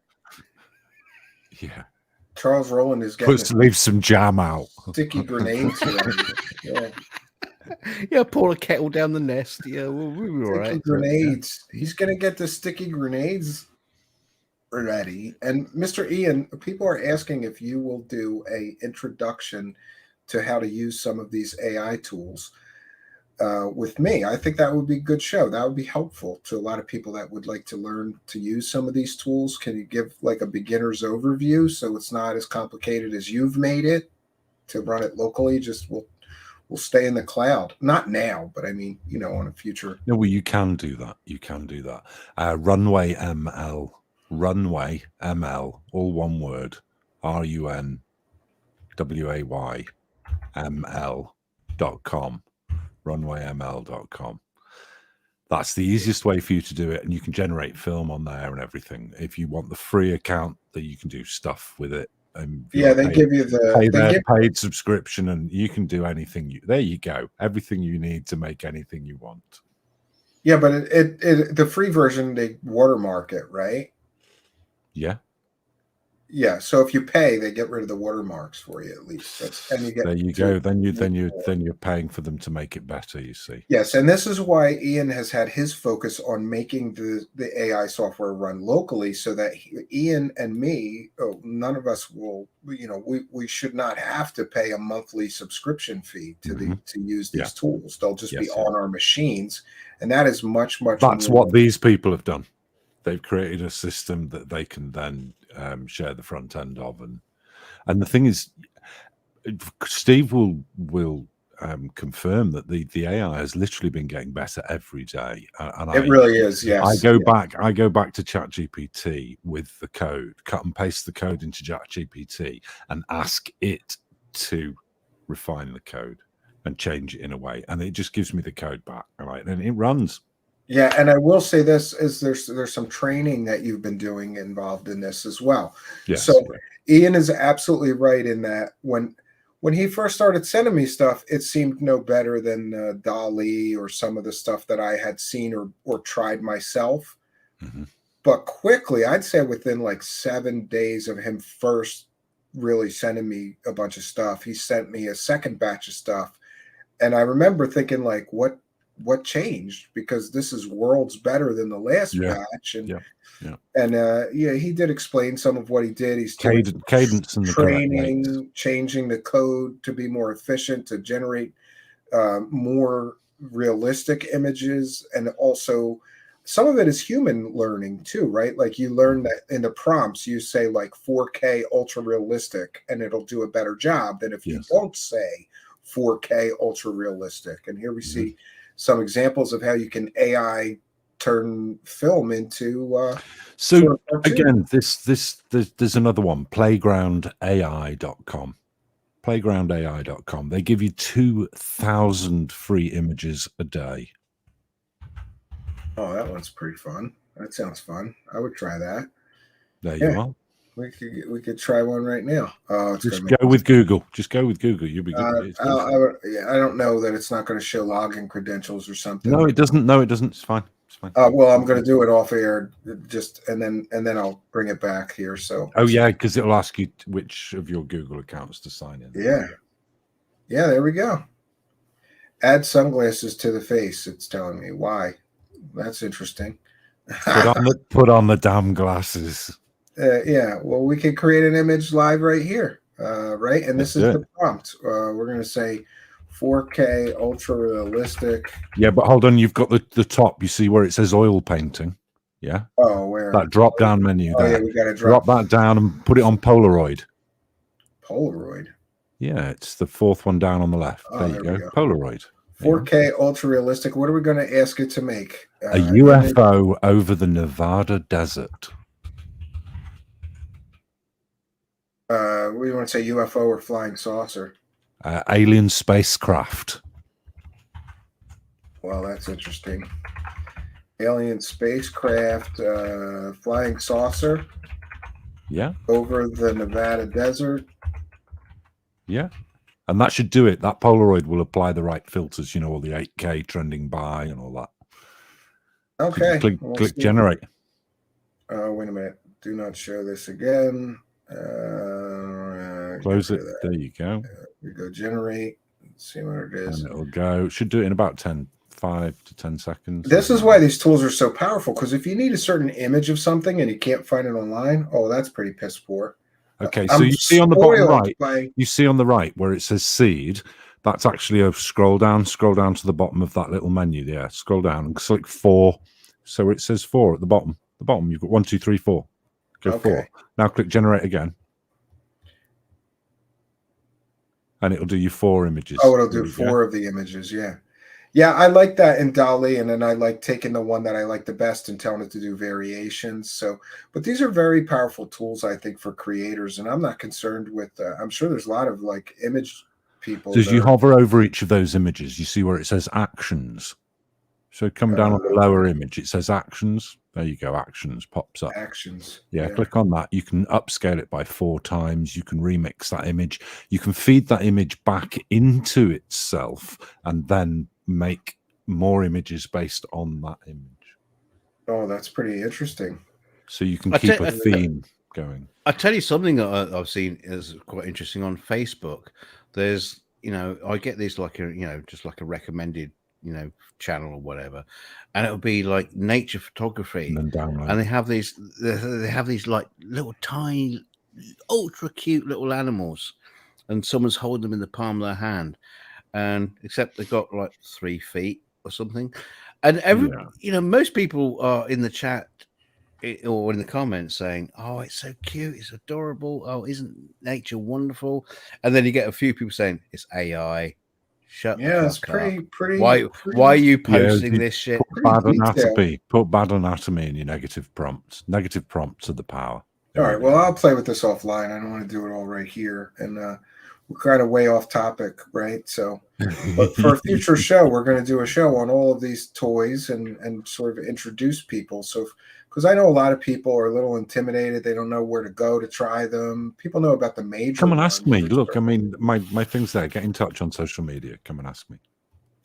Yeah. Charles Rowland is getting leave some jam out. Sticky grenades. Yeah. Yeah, pour a kettle down the nest. Yeah, we'll be all Sticky right. grenades. He's gonna get the sticky grenades ready. And Mr. Ian, people are asking if you will do a introduction to how to use some of these AI tools with me. I think that would be a good show. That would be helpful to a lot of people that would like to learn to use some of these tools. Can you give like a beginner's overview so it's not as complicated as you've made it to run it locally? Just we'll stay in the cloud. Not now, but I mean, on a future. No, well, you can do that. You can do that. Runway ML, all one word, runwayml.com, runwayml.com. That's the easiest way for you to do it, and you can generate film on there and everything. If you want the free account, that you can do stuff with it. They give you the paid subscription, and you can do anything. There you go. Everything you need to make anything you want. Yeah, but it the free version, they watermark it, right? Yeah. Yeah. So if you pay, they get rid of the watermarks for you at least. And you get there you go. Then you're paying for them to make it better. You see. Yes, and this is why Ian has had his focus on making the AI software run locally, so that Ian and me, none of us will. We should not have to pay a monthly subscription fee to use these tools. They'll just be on our machines, and that is much. That's what these people have done. They've created a system that they can then share the front end of, and the thing is, Steve will confirm that the AI has literally been getting better every day, and it really is. Yes, I go back to ChatGPT with the code, cut and paste the code into ChatGPT, and ask it to refine the code and change it in a way, and it just gives me the code back, right, and it runs. Yeah, and I will say this is there's some training that you've been doing involved in this as well. Yes. So Ian is absolutely right in that when he first started sending me stuff, it seemed no better than DALL-E or some of the stuff that I had seen or tried myself. Mm-hmm. But quickly, I'd say within like 7 days of him first really sending me a bunch of stuff, he sent me a second batch of stuff. And I remember thinking like, what changed, because this is worlds better than the last batch. And he did explain some of what he did. He's cadence and training, changing the code to be more efficient, to generate more realistic images, and also some of it is human learning too, right? Like you learn that in the prompts you say like 4K ultra realistic, and it'll do a better job than if you don't say 4K ultra realistic. And here we see some examples of how you can AI turn film into. So again, there's another one, playgroundai.com. Playgroundai.com. They give you 2,000 free images a day. Oh, that one's pretty fun. That sounds fun. I would try that. There you are. We could try one right now. Just go with Google. Just go with Google. You'll be good. I don't know that it's not going to show login credentials or something. No, it doesn't. No, it doesn't. It's fine. It's fine. Well, I'm going to do it off air, and then I'll bring it back here. So. Oh yeah, because it'll ask you which of your Google accounts to sign in. Yeah. Yeah. There we go. Add sunglasses to the face. It's telling me why. That's interesting. Put on the damn glasses. Yeah, well, we could create an image live right here, right? And this is the prompt. We're going to say 4K ultra realistic. Yeah, but hold on. You've got the top. You see where it says oil painting? Yeah. Oh, where? That drop down menu. Oh, there. yeah, we got to drop that down and put it on Polaroid. Polaroid? Yeah, it's the fourth one down on the left. Oh, there you go. Polaroid. 4K ultra realistic. What are we going to ask it to make? A UFO over the Nevada desert. We want to say UFO or flying saucer. Alien spacecraft. Well, that's interesting. Alien spacecraft, flying saucer. Yeah. Over the Nevada desert. Yeah. And that should do it. That Polaroid will apply the right filters, all the 8K trending by and all that. Okay. So click generate. Wait a minute. Do not show this again. Close it. There you go. We go generate. Let's see what it is. And it'll go. Should do it in about 5 to 10 seconds. This is why these tools are so powerful, because if you need a certain image of something and you can't find it online, oh, that's pretty piss poor. Okay, so you see on the bottom right, you see on the right where it says seed. That's actually a scroll down to the bottom of that little menu. Yeah, scroll down and click 4. So it says 4 at the bottom. The bottom, you've got 1, 2, 3, 4. Go 4. Now click generate again. And it'll do you 4 images. Oh, it'll do 4 of the images, yeah. Yeah, I like that in DALL-E, and then I like taking the one that I like the best and telling it to do variations. So, but these are very powerful tools, I think, for creators, and I'm not concerned with, I'm sure there's a lot of like image people. So as you hover over each of those images, you see where it says actions. So come down on the lower image, it says actions. There you go, actions pops up. Actions. Yeah, click on that. You can upscale it by 4 times. You can remix that image. You can feed that image back into itself and then make more images based on that image. Oh, that's pretty interesting. So you can keep a theme going. I'll tell you something that I've seen is quite interesting on Facebook. There's, I get these like just like a recommended, channel or whatever, and it'll be like nature photography, and they have these like little tiny, ultra cute little animals, and someone's holding them in the palm of their hand, and except they've got like 3 feet or something, and most people are in the chat or in the comments saying, "Oh, it's so cute, it's adorable. Oh, isn't nature wonderful?" And then you get a few people saying it's AI. Shut yeah, the it's fuck up. pretty. Why are you posting this shit? Put bad anatomy in your negative prompts. Negative prompts are the power. All right. Well, I'll play with this offline. I don't want to do it all right here, and we're kind of way off topic, right? So, but for a future show, we're going to do a show on all of these toys and sort of introduce people. So, because I know a lot of people are a little intimidated, they don't know where to go to try them. People know about the major. Come and ask me. Look, I mean, my thing's there. Get in touch on social media. Come and ask me.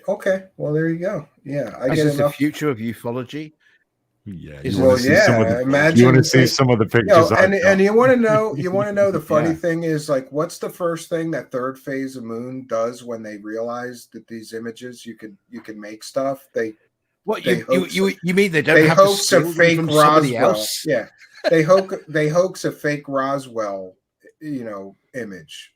Okay. Well, there you go. Yeah, I guess the future of ufology. Yeah. Imagine you want to see some of the pictures. And you want to know. You want to know the funny thing is, like, what's the first thing that third phase of Moon does when they realize that these images you can make stuff? You mean they don't have hoax to a fake from Roswell? else? Yeah, they hoax a fake Roswell, image,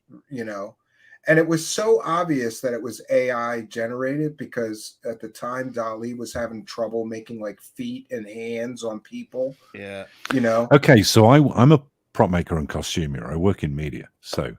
and it was so obvious that it was AI generated because at the time DALL-E was having trouble making like feet and hands on people. Yeah, Okay, so I'm a prop maker and costumier. I work in media, so.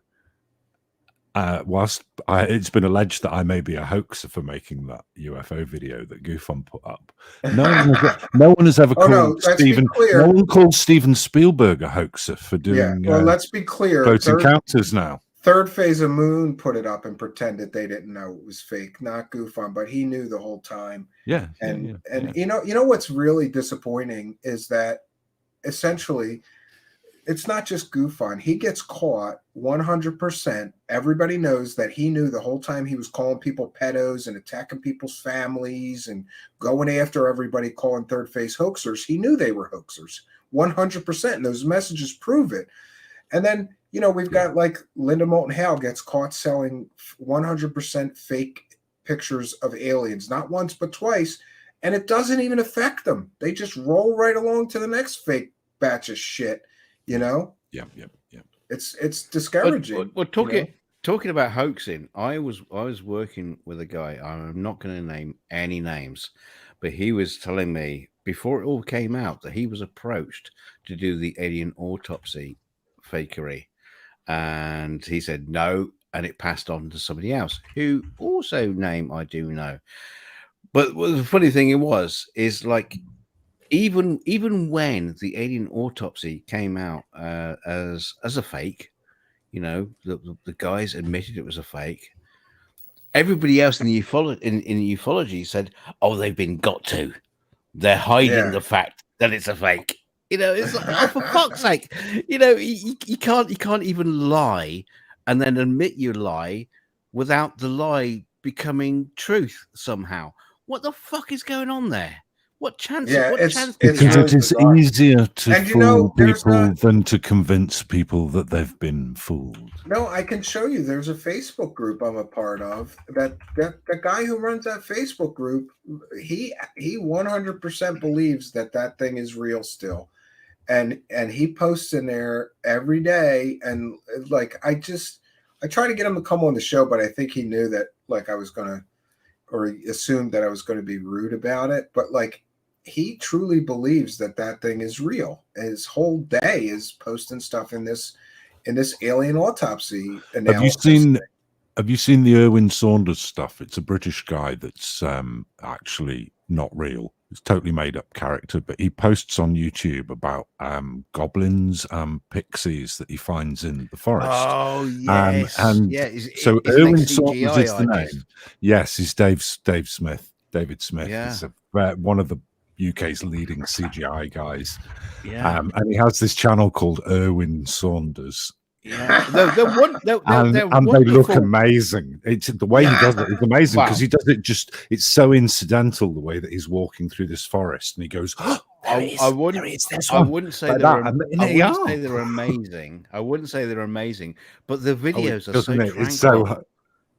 Whilst it's been alleged that I may be a hoaxer for making that UFO video that GoofOn put up, no one has ever called Steven. No one called Steven Spielberg a hoaxer for doing. Yeah, well, let's be clear. Close Encounters now. Third phase of Moon put it up and pretended they didn't know it was fake, not GoofOn, but he knew the whole time. Yeah, and you know what's really disappointing is that essentially. It's not just GoofOn. He gets caught 100%. Everybody knows that he knew the whole time he was calling people pedos and attacking people's families and going after everybody, calling third phase hoaxers. He knew they were hoaxers 100%. And those messages prove it. And then, we've got like Linda Moulton Howe gets caught selling 100% fake pictures of aliens, not once, but twice. And it doesn't even affect them. They just roll right along to the next fake batch of shit. Yeah. It's discouraging. Well, talking about hoaxing, I was working with a guy. I'm not going to name any names, but he was telling me before it all came out that he was approached to do the alien autopsy fakery, and he said no, and it passed on to somebody else who also name I do know. But the funny thing is like. Even when the alien autopsy came out as a fake, the guys admitted it was a fake. Everybody else in the ufology said, "Oh, they've been got to. They're hiding the fact that it's a fake." It's like, oh, for fuck's sake, you can't even lie and then admit you lie without the lie becoming truth somehow. What the fuck is going on there? What chance? Yeah, what it's chance? Because really it is bizarre. easier to And fool there's people than to convince people that they've been fooled. No, I can show you. There's a Facebook group I'm a part of. That the guy who runs that Facebook group, he 100% believes that thing is real still, and he posts in there every day. And like I try to get him to come on the show, but I think he knew that like I was gonna, or he assumed that I was going to be rude about it. But like he truly believes that thing is real. His whole day is posting stuff in this alien autopsy analysis. Have you seen the Erwin Saunders stuff? It's a British guy that's actually not real. It's totally made up character, but he posts on YouTube about goblins and pixies that he finds in the forest. Oh yes, and yeah. So is Erwin like Saunders CGI, is the name. Yes, he's David Smith. David Smith Yeah. is one of the UK's leading CGI guys. Yeah. And he has this channel called Erwin Saunders. Yeah, And they look amazing. It's the way he does it is amazing because he does it it's so incidental the way that he's walking through this forest and he goes, I wouldn't say they're amazing. I wouldn't say they're amazing, but the videos are so tranquil. It's so,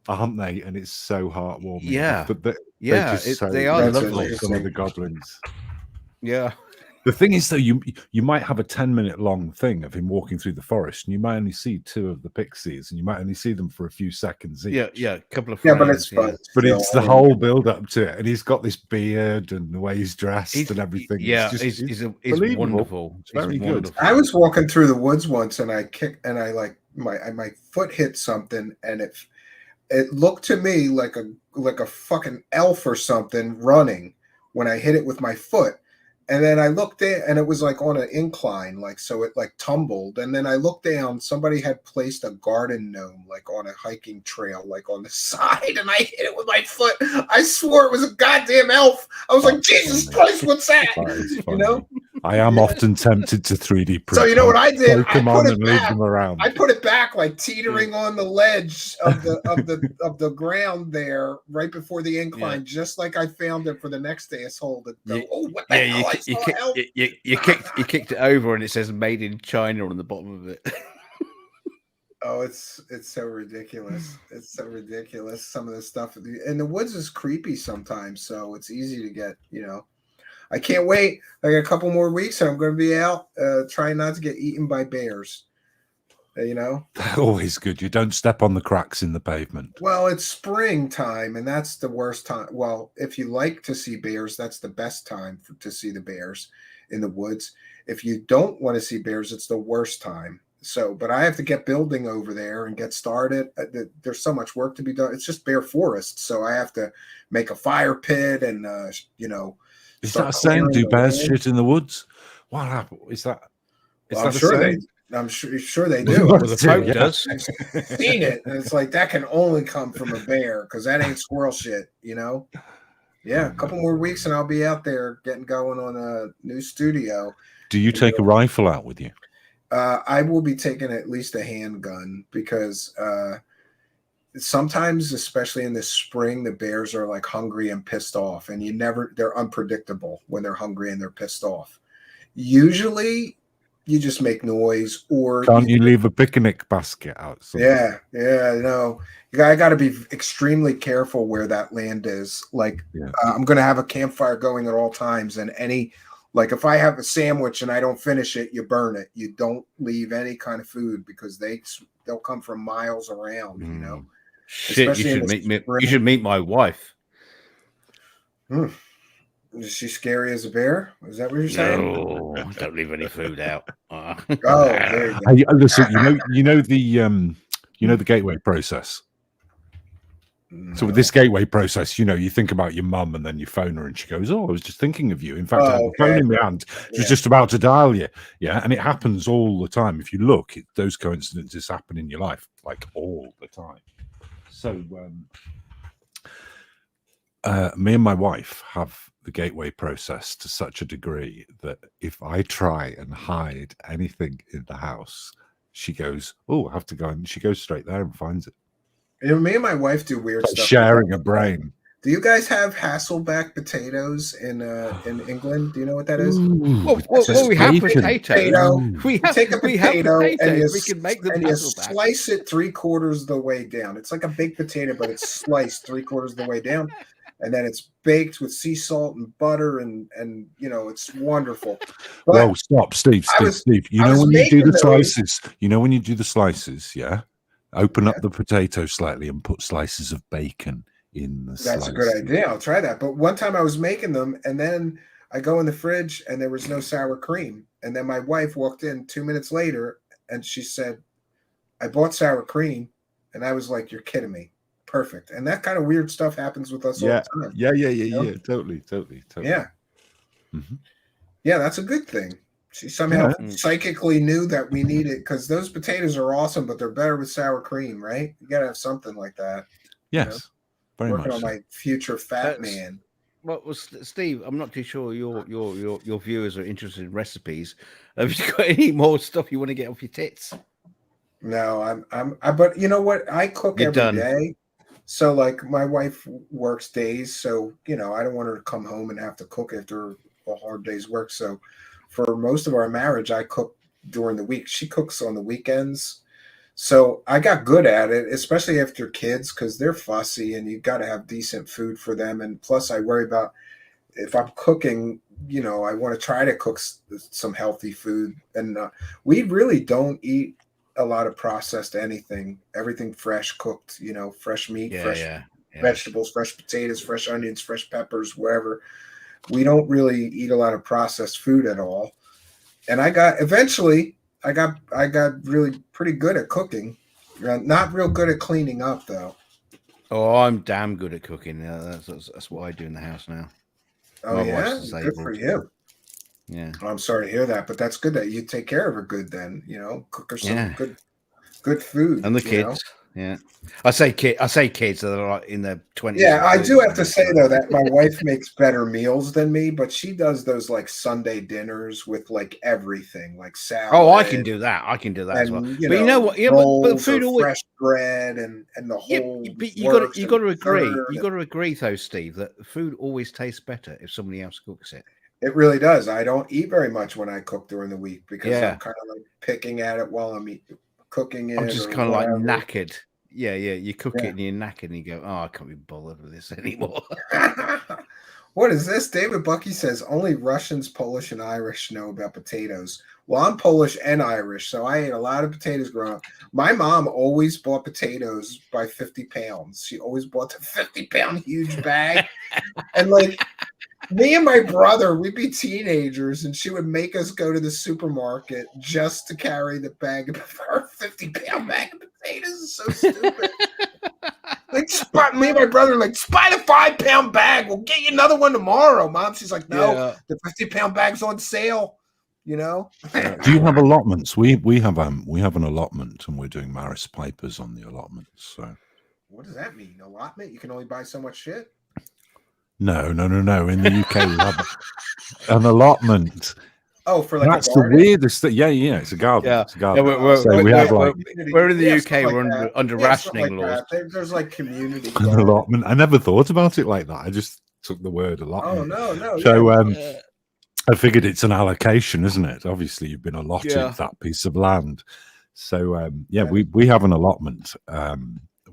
aren't they? And it's so heartwarming. Yeah, they are lovely. Some of the goblins. Yeah. The thing is, though, you might have a 10-minute long thing of him walking through the forest, and you might only see 2 of the pixies, and you might only see them for a few seconds each. Yeah, a couple of frames. But it's fun. But it's the whole build up to it, and he's got this beard and the way he's dressed and everything. Yeah, it's wonderful. It's very good. I was walking through the woods once, and I my foot hit something, and it looked to me like a fucking elf or something running when I hit it with my foot. And then I looked in, and it was like on an incline, like so it like tumbled. And then I looked down. Somebody had placed a garden gnome like on a hiking trail, like on the side, and I hit it with my foot. I swore it was a goddamn elf. I was like, Jesus Christ, what's that? You know? I am often tempted to 3D print. So you know what I did? Poke them on and leave them around. I put it back, like teetering on the ledge of the ground there, right before the incline, just like I found it for the next asshole to go. Oh, what the hell? You kicked it over, and it says "Made in China" on the bottom of it. Oh, it's so ridiculous. It's so ridiculous. Some of the stuff in the woods is creepy sometimes, so it's easy to get. I can't wait. I got a couple more weeks, and I'm going to be out trying not to get eaten by bears. They're always good. You don't step on the cracks in the pavement. Well, it's springtime, and that's the worst time. Well, if you like to see bears, that's the best time to see the bears in the woods. If you don't want to see bears, it's the worst time. So, but I have to get building over there and get started. There's so much work to be done. It's just bare forest, so I have to make a fire pit and Is that a saying? Do bears shit in the woods? What happened? Is that? I'm sure they do. Well, the Pope does. I've seen it, and it's like that can only come from a bear because that ain't squirrel shit, Yeah, a couple more weeks and I'll be out there getting going on a new studio. Do you take a rifle out with you? I will be taking at least a handgun because sometimes, especially in the spring, the bears are like hungry and pissed off, and they're unpredictable when they're hungry and they're pissed off. Usually you just make noise, or can't you leave a picnic basket out? Yeah, no. I got to be extremely careful where that land is. Like, I'm going to have a campfire going at all times, and if I have a sandwich and I don't finish it, you burn it. You don't leave any kind of food because they'll come from miles around. Shit, you should meet my wife. Is she scary as a bear? Is that what you're saying? No, don't leave any food out. Oh, there you go. Hey, listen, you know the gateway process. No. So with this gateway process, you think about your mum and then you phone her and she goes, "Oh, I was just thinking of you. In fact, I had the phone in my hand. She was just about to dial you." Yeah, and it happens all the time. If you look, those coincidences happen in your life like all the time. So me and my wife have the gateway process to such a degree that if I try and hide anything in the house, she goes, "Oh, I have to go," and she goes straight there and finds it. Me and my wife do weird stuff. Sharing a brain. Do you guys have Hasselback potatoes in England? Do you know what that is? Well, we have potatoes. We Take a we have potato and potatoes. We can make them you Hasselback. slice it 3/4 of the way down. It's like a baked potato, but it's sliced 3/4 of the way down, and then it's baked with sea salt and butter, and it's wonderful. But Whoa, stop, Steve. You know when you do the slices. You know when you do the slices, yeah. Open up the potato slightly and put slices of bacon in the That's a good idea. I'll try that. But one time I was making them, and then I go in the fridge, and there was no sour cream. And then my wife walked in 2 minutes later, and she said, "I bought sour cream," and I was like, "You're kidding me." Perfect. And that kind of weird stuff happens with us all the time. Yeah. Totally. Yeah. Mm-hmm. Yeah, that's a good thing. She somehow psychically knew that we needed, because those potatoes are awesome, but they're better with sour cream, right? You gotta have something like that. Yes. Very Working much on my future fat man. Well, Steve, I'm not too sure your viewers are interested in recipes. Have you got any more stuff you want to get off your tits? No, but you know what? I cook every day. So like my wife works days, so I don't want her to come home and have to cook after a hard day's work. So for most of our marriage, I cook during the week. She cooks on the weekends. So I got good at it, especially after kids, because they're fussy and you got to have decent food for them. And plus I worry about if I'm cooking, I want to try to cook some healthy food. And we really don't eat a lot of processed anything. Everything fresh cooked, fresh meat, vegetables, fresh potatoes, fresh onions, fresh peppers, whatever. We don't really eat a lot of processed food at all. And I got really pretty good at cooking. Not real good at cleaning up though. Oh, I'm damn good at cooking. That's what I do in the house now. Oh, yeah, good for you. Yeah, I'm sorry to hear that, but that's good that you take care of her good. Then cook her some good food. And the kids. Yeah, I say kids that are like in their 20s. Yeah, I do have to say though that my wife makes better meals than me, but she does those like Sunday dinners with like everything, like salad. Oh, I can do that. As well. But you know what? Yeah, but food always fresh bread and the whole. Yeah, but you got to agree. You got to agree though, Steve, that food always tastes better if somebody else cooks it. It really does. I don't eat very much when I cook during the week because I'm kind of like picking at it while I'm cooking it. I'm just kind of like knackered. Yeah. You cook it and you're knackered and you go, "Oh, I can't be bothered with this anymore." What is this? David Bucky says only Russians, Polish, and Irish know about potatoes. Well, I'm Polish and Irish, so I ate a lot of potatoes growing up. My mom always bought potatoes by 50 pounds. She always bought the 50-pound huge bag. And like me and my brother, we'd be teenagers, and she would make us go to the supermarket just to carry the bag of her 50-pound bag of potatoes. It's so stupid. Me and my brother buy the 5-pound bag. We'll get you another one tomorrow, Mom. She's like, no, the 50-pound bag's on sale. Do you have allotments? We have an allotment, and we're doing Maris papers on the allotments. So what does that mean? Allotment? You can only buy so much shit? No. In the UK, we have an allotment. Oh, for like that's a garden? The weirdest thing. Yeah, it's a garden. Yeah, it's a garden. We're in the UK. We're under rationing laws. There's like community an allotment. I never thought about it like that. I just took the word allotment. Oh no. So I figured it's an allocation, isn't it? Obviously, you've been allotted that piece of land. So we have an allotment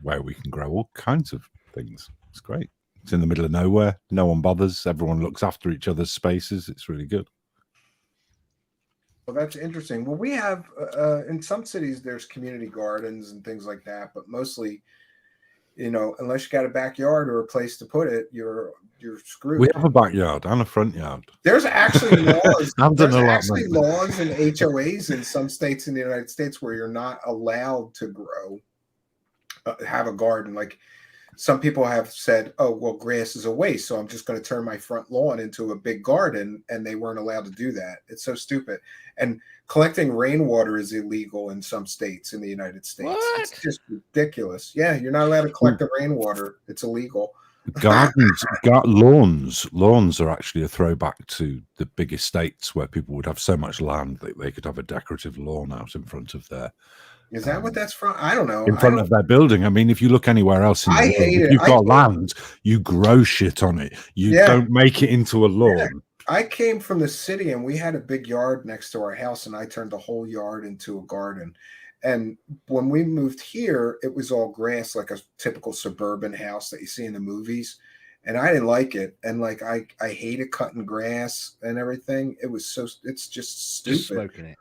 where we can grow all kinds of things. It's great. It's in the middle of nowhere. No one bothers. Everyone looks after each other's spaces. It's really good. Well, that's interesting. Well, we have in some cities there's community gardens and things like that, but mostly, unless you got a backyard or a place to put it, you're screwed. We have a backyard and a front yard. There's actually laws. Laws and HOAs in some states in the United States where you're not allowed to have a garden. Like some people have said, "Oh, well, grass is a waste, so I'm just going to turn my front lawn into a big garden," and they weren't allowed to do that. It's so stupid. And collecting rainwater is illegal in some states in the United States. What? It's just ridiculous. Yeah, you're not allowed to collect the rainwater. It's illegal. Gardens, lawns are actually a throwback to the big estates where people would have so much land that they could have a decorative lawn out in front of their Is that what that's from? I don't know. In front of their building. I mean, if you look anywhere else in the world, if you've got land, you grow shit on it. You don't make it into a lawn. Yeah. I came from the city and we had a big yard next to our house, and I turned the whole yard into a garden. And when we moved here, it was all grass, like a typical suburban house that you see in the movies. And I didn't like it. And like I hated cutting grass and everything. It's just stupid. Just smoking it.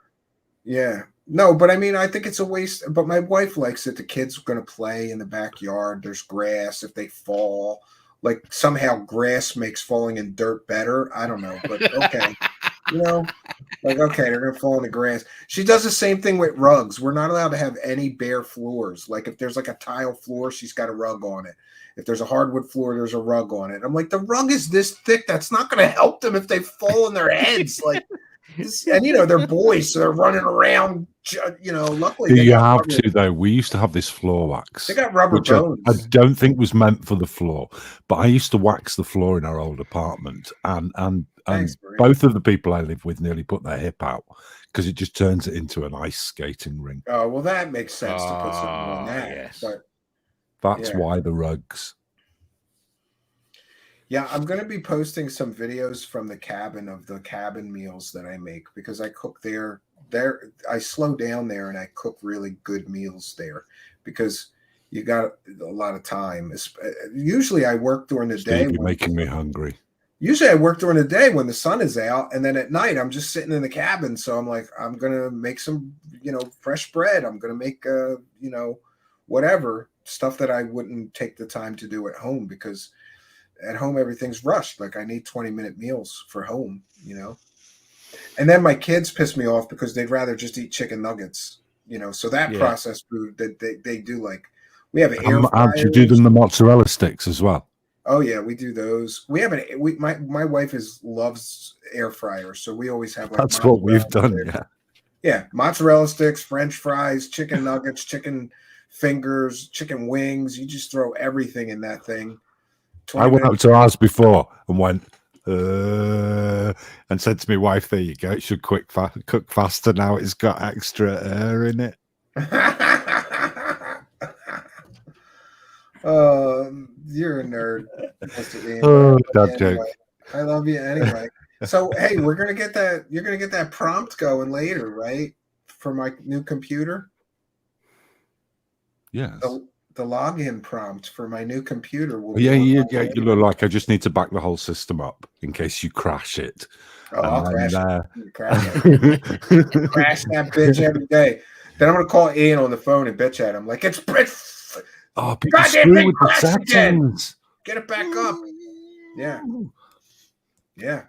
Yeah. No, but I mean, I think it's a waste. But my wife likes it. The kids are going to play in the backyard. There's grass. If they fall, like somehow grass makes falling in dirt better. I don't know, but okay. You know, like, okay, they're going to fall in the grass. She does the same thing with rugs. We're not allowed to have any bare floors. Like if there's like a tile floor, she's got a rug on it. If there's a hardwood floor, there's a rug on it. I'm like, the rug is this thick. That's not going to help them if they fall on their heads. Like, and you know, they're boys, so they're running around, you know, luckily. Do you have to, though? We used to have this floor wax. They got rubber bones. I don't think was meant for the floor, but I used to wax the floor in our old apartment, and Thanks, both of the people I live with nearly put their hip out because it just turns it into an ice skating rink. Oh, well, that makes sense to put something on that. Yes. But that's why the rugs. Yeah, I'm going to be posting some videos from the cabin meals that I make, because I cook there. I slow down there and I cook really good meals there because you got a lot of time. Usually I work during the day. You're making me hungry. Usually I work during the day when the sun is out, and then at night I'm just sitting in the cabin. So I'm like, I'm going to make some, you know, fresh bread. I'm going to make, you know, whatever stuff that I wouldn't take the time to do at home, because at home everything's rushed. Like I need 20-minute meals for home, you know. And then my kids piss me off because they'd rather just eat chicken nuggets, you know. So that processed food that they do, like we have an air fryer. How do you do them the mozzarella sticks as well? Oh yeah, we do those. We have my wife loves air fryers, so we always have like that's what we've done. Yeah, mozzarella sticks, French fries, chicken nuggets, chicken fingers, chicken wings. You just throw everything in that thing. I went up to ours before and went and said to my wife, "There you go. It should cook faster now. It's got extra air in it." You're a nerd, Mr. Ian. Oh, that joke. I love you anyway. So hey, we're gonna get that. You're gonna get that prompt going later, right? For my new computer. Yes. The login prompt for my new computer will. Yeah. You look like I just need to back the whole system up in case you crash it. Oh, I'll crash it. Crash that bitch every day. Then I'm gonna call Ian on the phone and bitch at him like it's. Oh, people screw with the settings. Get it back up. Yeah. Yeah.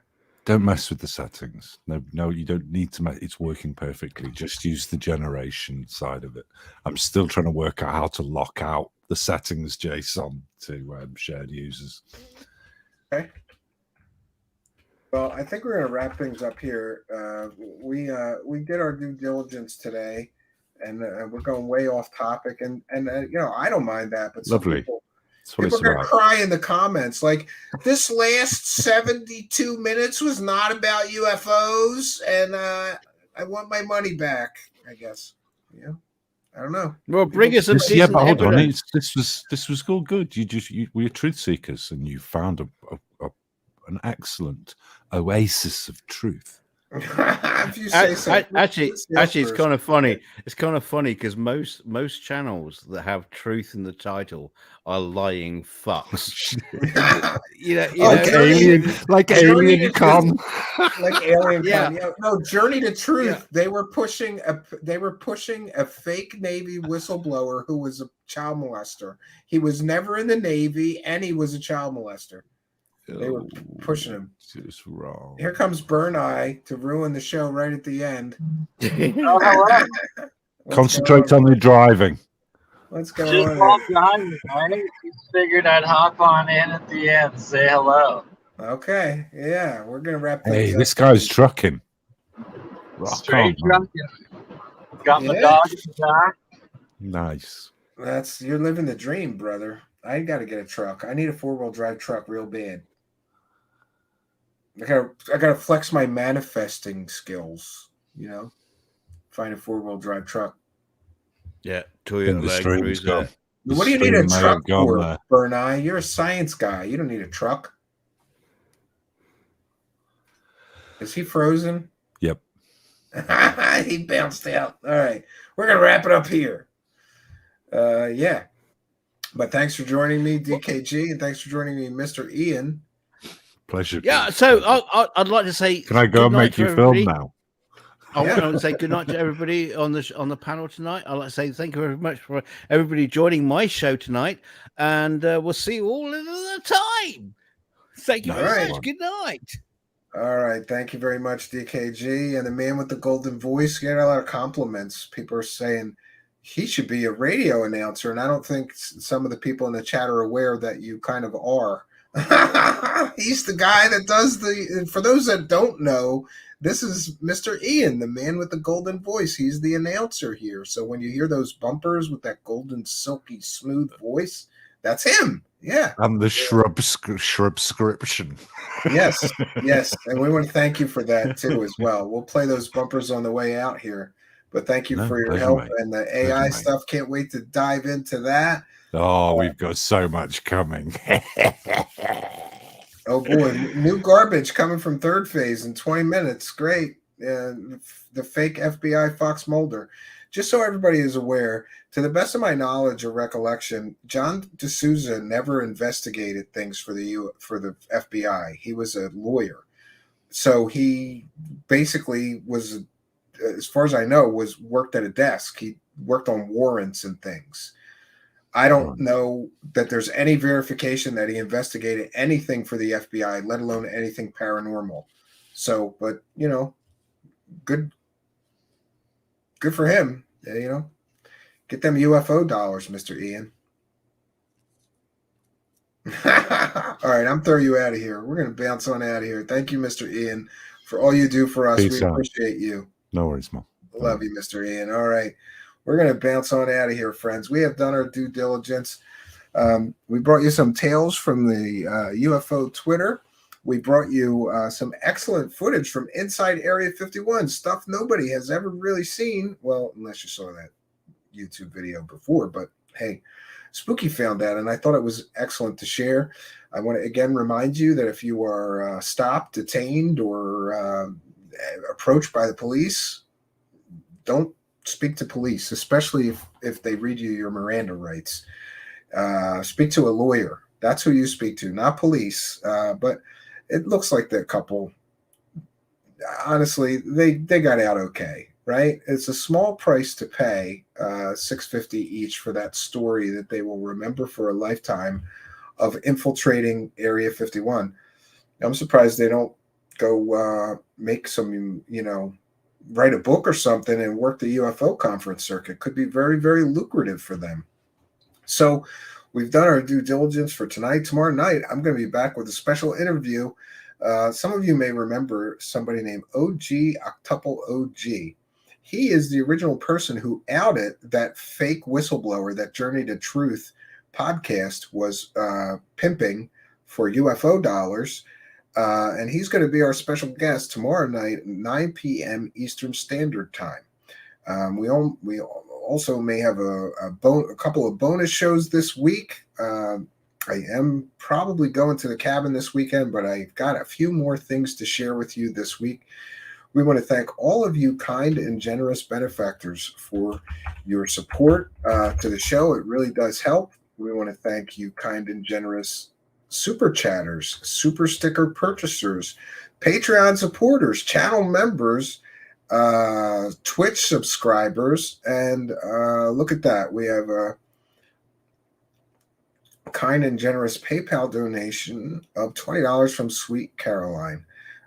Don't mess with the settings. No, you don't need to mess. It's working perfectly. Just use the generation side of it. I'm still trying to work out how to lock out the settings JSON to shared users. Okay. Well, I think we're going to wrap things up here. We did our due diligence today, and we're going way off topic. And you know, I don't mind that, but lovely. People are going to cry in the comments. Like, this last 72 minutes was not about UFOs, and I want my money back, I guess. Yeah. I don't know. Well, bring us some yeah, but hold on. This was all good. We're truth seekers, and you found an excellent oasis of truth. If you say so. Actually, it's kind of funny. It's kind of funny because most channels that have truth in the title are lying fucks. Like Alien Con. Like Alien Con. Yeah. No, Journey to Truth. Yeah. They were pushing a fake Navy whistleblower who was a child molester. He was never in the Navy, and he was a child molester. They were pushing him. It's wrong. Here comes Burn Eye to ruin the show right at the end. Concentrate on the driving. Let's go. Just walk behind me, right? Just figured I'd hop on in at the end and say hello. Okay. Yeah, we're gonna wrap things Hey, up. this guy's trucking. Straight trucking. Got my dog in the back. Nice. You're living the dream, brother. I got to get a truck. I need a 4-wheel drive truck real bad. I gotta flex my manifesting skills, you know. Find a 4-wheel drive truck. Yeah, think the stream's gone. What do you need a truck for, Bernai? You're a science guy. You don't need a truck. Is he frozen? Yep. He bounced out. All right. We're going to wrap it up here. Yeah. But thanks for joining me, DKG, and thanks for joining me, Mr. Ian. Pleasure. Yeah, so I'd like to say, can I go and make you film now? I want to say good night to everybody on the panel tonight. I'd like to say thank you very much for everybody joining my show tonight, and we'll see you all another time. Thank you very much. Good night. All right. Thank you very much, DKG. And the man with the golden voice, getting a lot of compliments. People are saying he should be a radio announcer, and I don't think some of the people in the chat are aware that you kind of are. He's the guy that does for those that don't know, this is Mr. Ian, the man with the golden voice. He's the announcer here. So when you hear those bumpers with that golden, silky, smooth voice, that's him. Yeah. And the shrubscription. Yes. Yes. And we want to thank you for that too as well. We'll play those bumpers on the way out here. But thank you for your help and the AI stuff. Can't wait to dive into that. Oh, we've got so much coming. Oh boy, new garbage coming from Third Phase in 20 minutes. Great. The fake FBI Fox Mulder. Just so everybody is aware, to the best of my knowledge or recollection, John D'Souza never investigated things for the FBI. He was a lawyer. So he basically was, as far as I know, worked at a desk. He worked on warrants and things. I don't know that there's any verification that he investigated anything for the FBI, let alone anything paranormal. So, but good for him. Get them UFO dollars, Mr. Ian. All right, I'm throwing you out of here. We're going to bounce on out of here. Thank you, Mr. Ian, for all you do for us. Peace we out. appreciate you. No worries, Mom. Love you, Mr. Ian. All right. We're going to bounce on out of here, friends. We have done our due diligence. We brought you some tales from the UFO Twitter. We brought you some excellent footage from inside Area 51, stuff nobody has ever really seen. Well, unless you saw that YouTube video before. But, hey, Spooky found that, and I thought it was excellent to share. I want to, again, remind you that if you are stopped, detained, or approached by the police, don't speak to police, especially if they read you your Miranda rights. Speak to a lawyer. That's who you speak to, not police. But it looks like that couple, honestly, they got out okay, right? It's a small price to pay, $650 each for that story that they will remember for a lifetime of infiltrating Area 51. I'm surprised they don't go make some, write a book or something and work the UFO conference circuit. Could be very, very lucrative for them. So we've done our due diligence for tonight. Tomorrow night, I'm going to be back with a special interview. Some of you may remember somebody named OG Octuple OG. He is the original person who outed that fake whistleblower that Journey to Truth podcast was pimping for UFO dollars. And he's going to be our special guest tomorrow night at 9 p.m. Eastern Standard Time. We also may have a couple of bonus shows this week. I am probably going to the cabin this weekend, but I've got a few more things to share with you this week. We want to thank all of you kind and generous benefactors for your support to the show. It really does help. We want to thank you kind and generous super chatters, super sticker purchasers, Patreon supporters, channel members, Twitch subscribers, and look at that. We have a kind and generous PayPal donation of $20 from Sweet Caroline.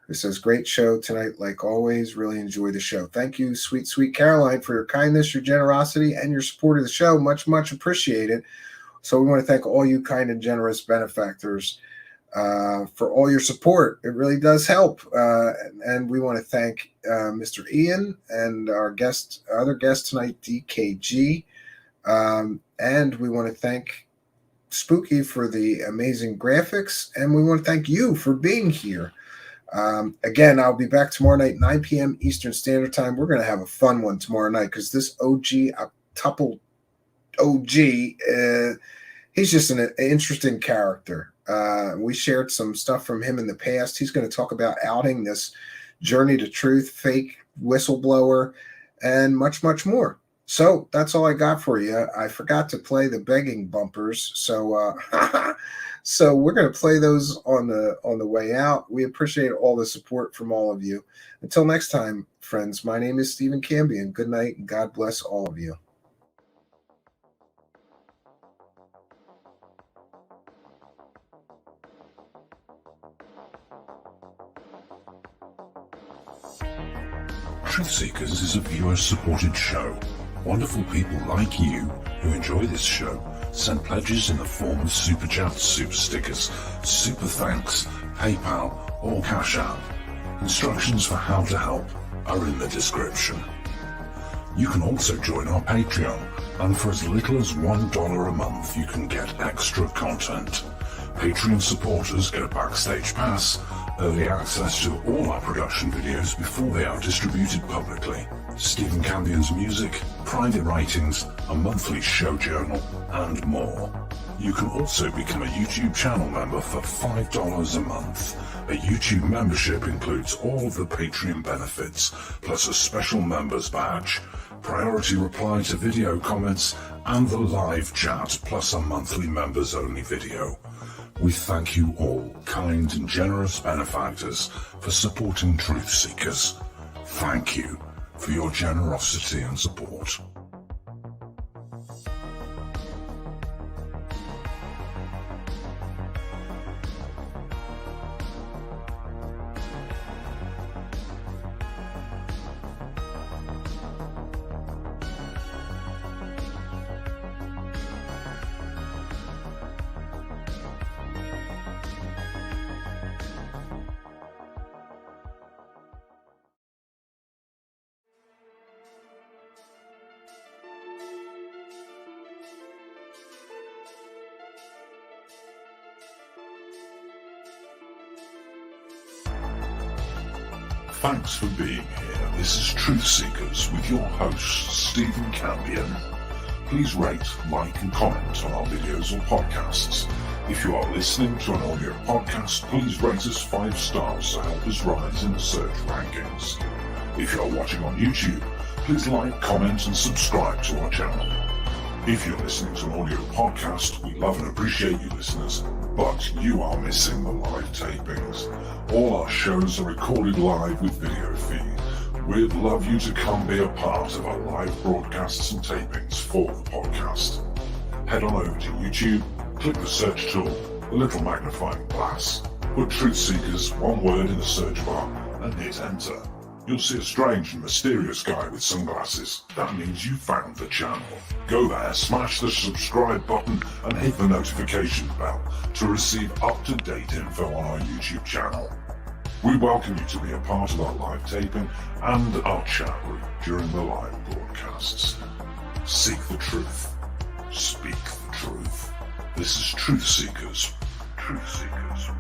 It says, great show tonight, like always. Really enjoy the show. Thank you, sweet Caroline, for your kindness, your generosity, and your support of the show. Much, much appreciated. So we want to thank all you kind and generous benefactors for all your support. It really does help. And we want to thank Mr. Ian and our other guest tonight, DKG. And we want to thank Spooky for the amazing graphics. And we want to thank you for being here. Again, I'll be back tomorrow night, 9 p.m. Eastern Standard Time. We're going to have a fun one tomorrow night because this OG Octuple OG. He's just an interesting character. We shared some stuff from him in the past. He's going to talk about outing this journey to truth, fake whistleblower, and much, much more. So that's all I got for you. I forgot to play the begging bumpers, so so we're going to play those on the way out. We appreciate all the support from all of you. Until next time, friends, my name is Stephen Cambion. Good night, and God bless all of you. Truthseekers is a viewer-supported show. Wonderful people like you who enjoy this show send pledges in the form of super chats, super stickers, super thanks, PayPal, or Cash App. Instructions for how to help are in the description. You can also join our Patreon, and for as little as $1 a month, you can get extra content. Patreon supporters get a backstage pass, early access to all our production videos before they are distributed publicly, Stephen Cambion's music, private writings, a monthly show journal, and more. You can also become a YouTube channel member for $5 a month. A YouTube membership includes all of the Patreon benefits, plus a special members badge, priority reply to video comments, and the live chat, plus a monthly members-only video. We thank you all, kind and generous benefactors, for supporting Truthseekers. Thank you for your generosity and support. Thanks for being here. This is Truthseekers with your host, Stephen Cambion. Please rate, like, and comment on our videos or podcasts. If you are listening to an audio podcast, please rate us 5 stars to help us rise in the search rankings. If you are watching on YouTube, please like, comment, and subscribe to our channel. If you're listening to an audio podcast, we love and appreciate you listeners, but you are missing the live tapings. All our shows are recorded live with video feed. We'd love you to come be a part of our live broadcasts and tapings for the podcast. Head on over to YouTube, click the search tool, the little magnifying glass, put Truthseekers, one word in the search bar, and hit enter. You'll see a strange and mysterious guy with sunglasses. That means you found the channel. Go there, smash the subscribe button, and hit the notification bell to receive up-to-date info on our YouTube channel. We welcome you to be a part of our live taping and our chat group during the live broadcasts. Seek the truth. Speak the truth. This is Truthseekers. Truthseekers.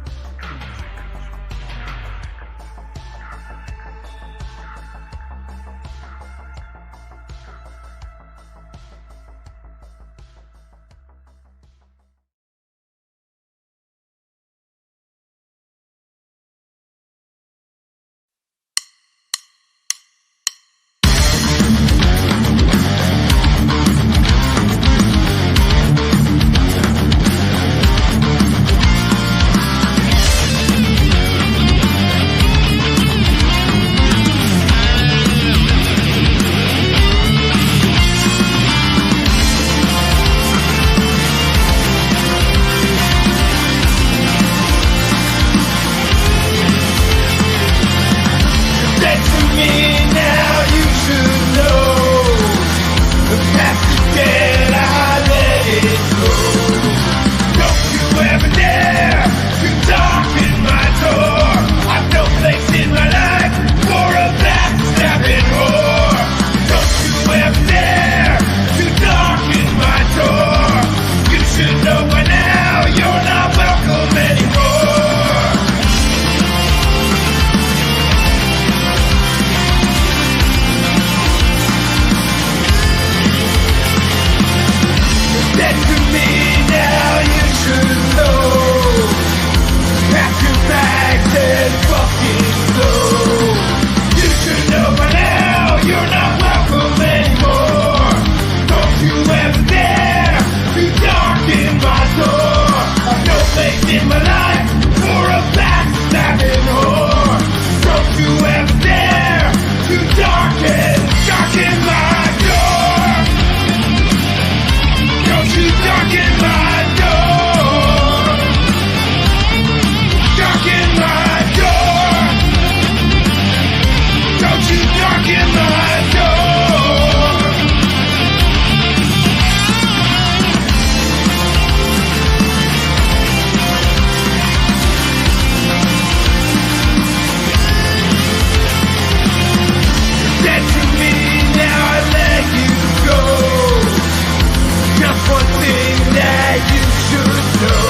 you should know.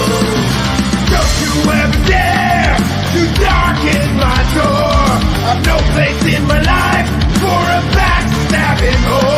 Don't you ever dare to darken my door. I've no place in my life for a backstabbing whore.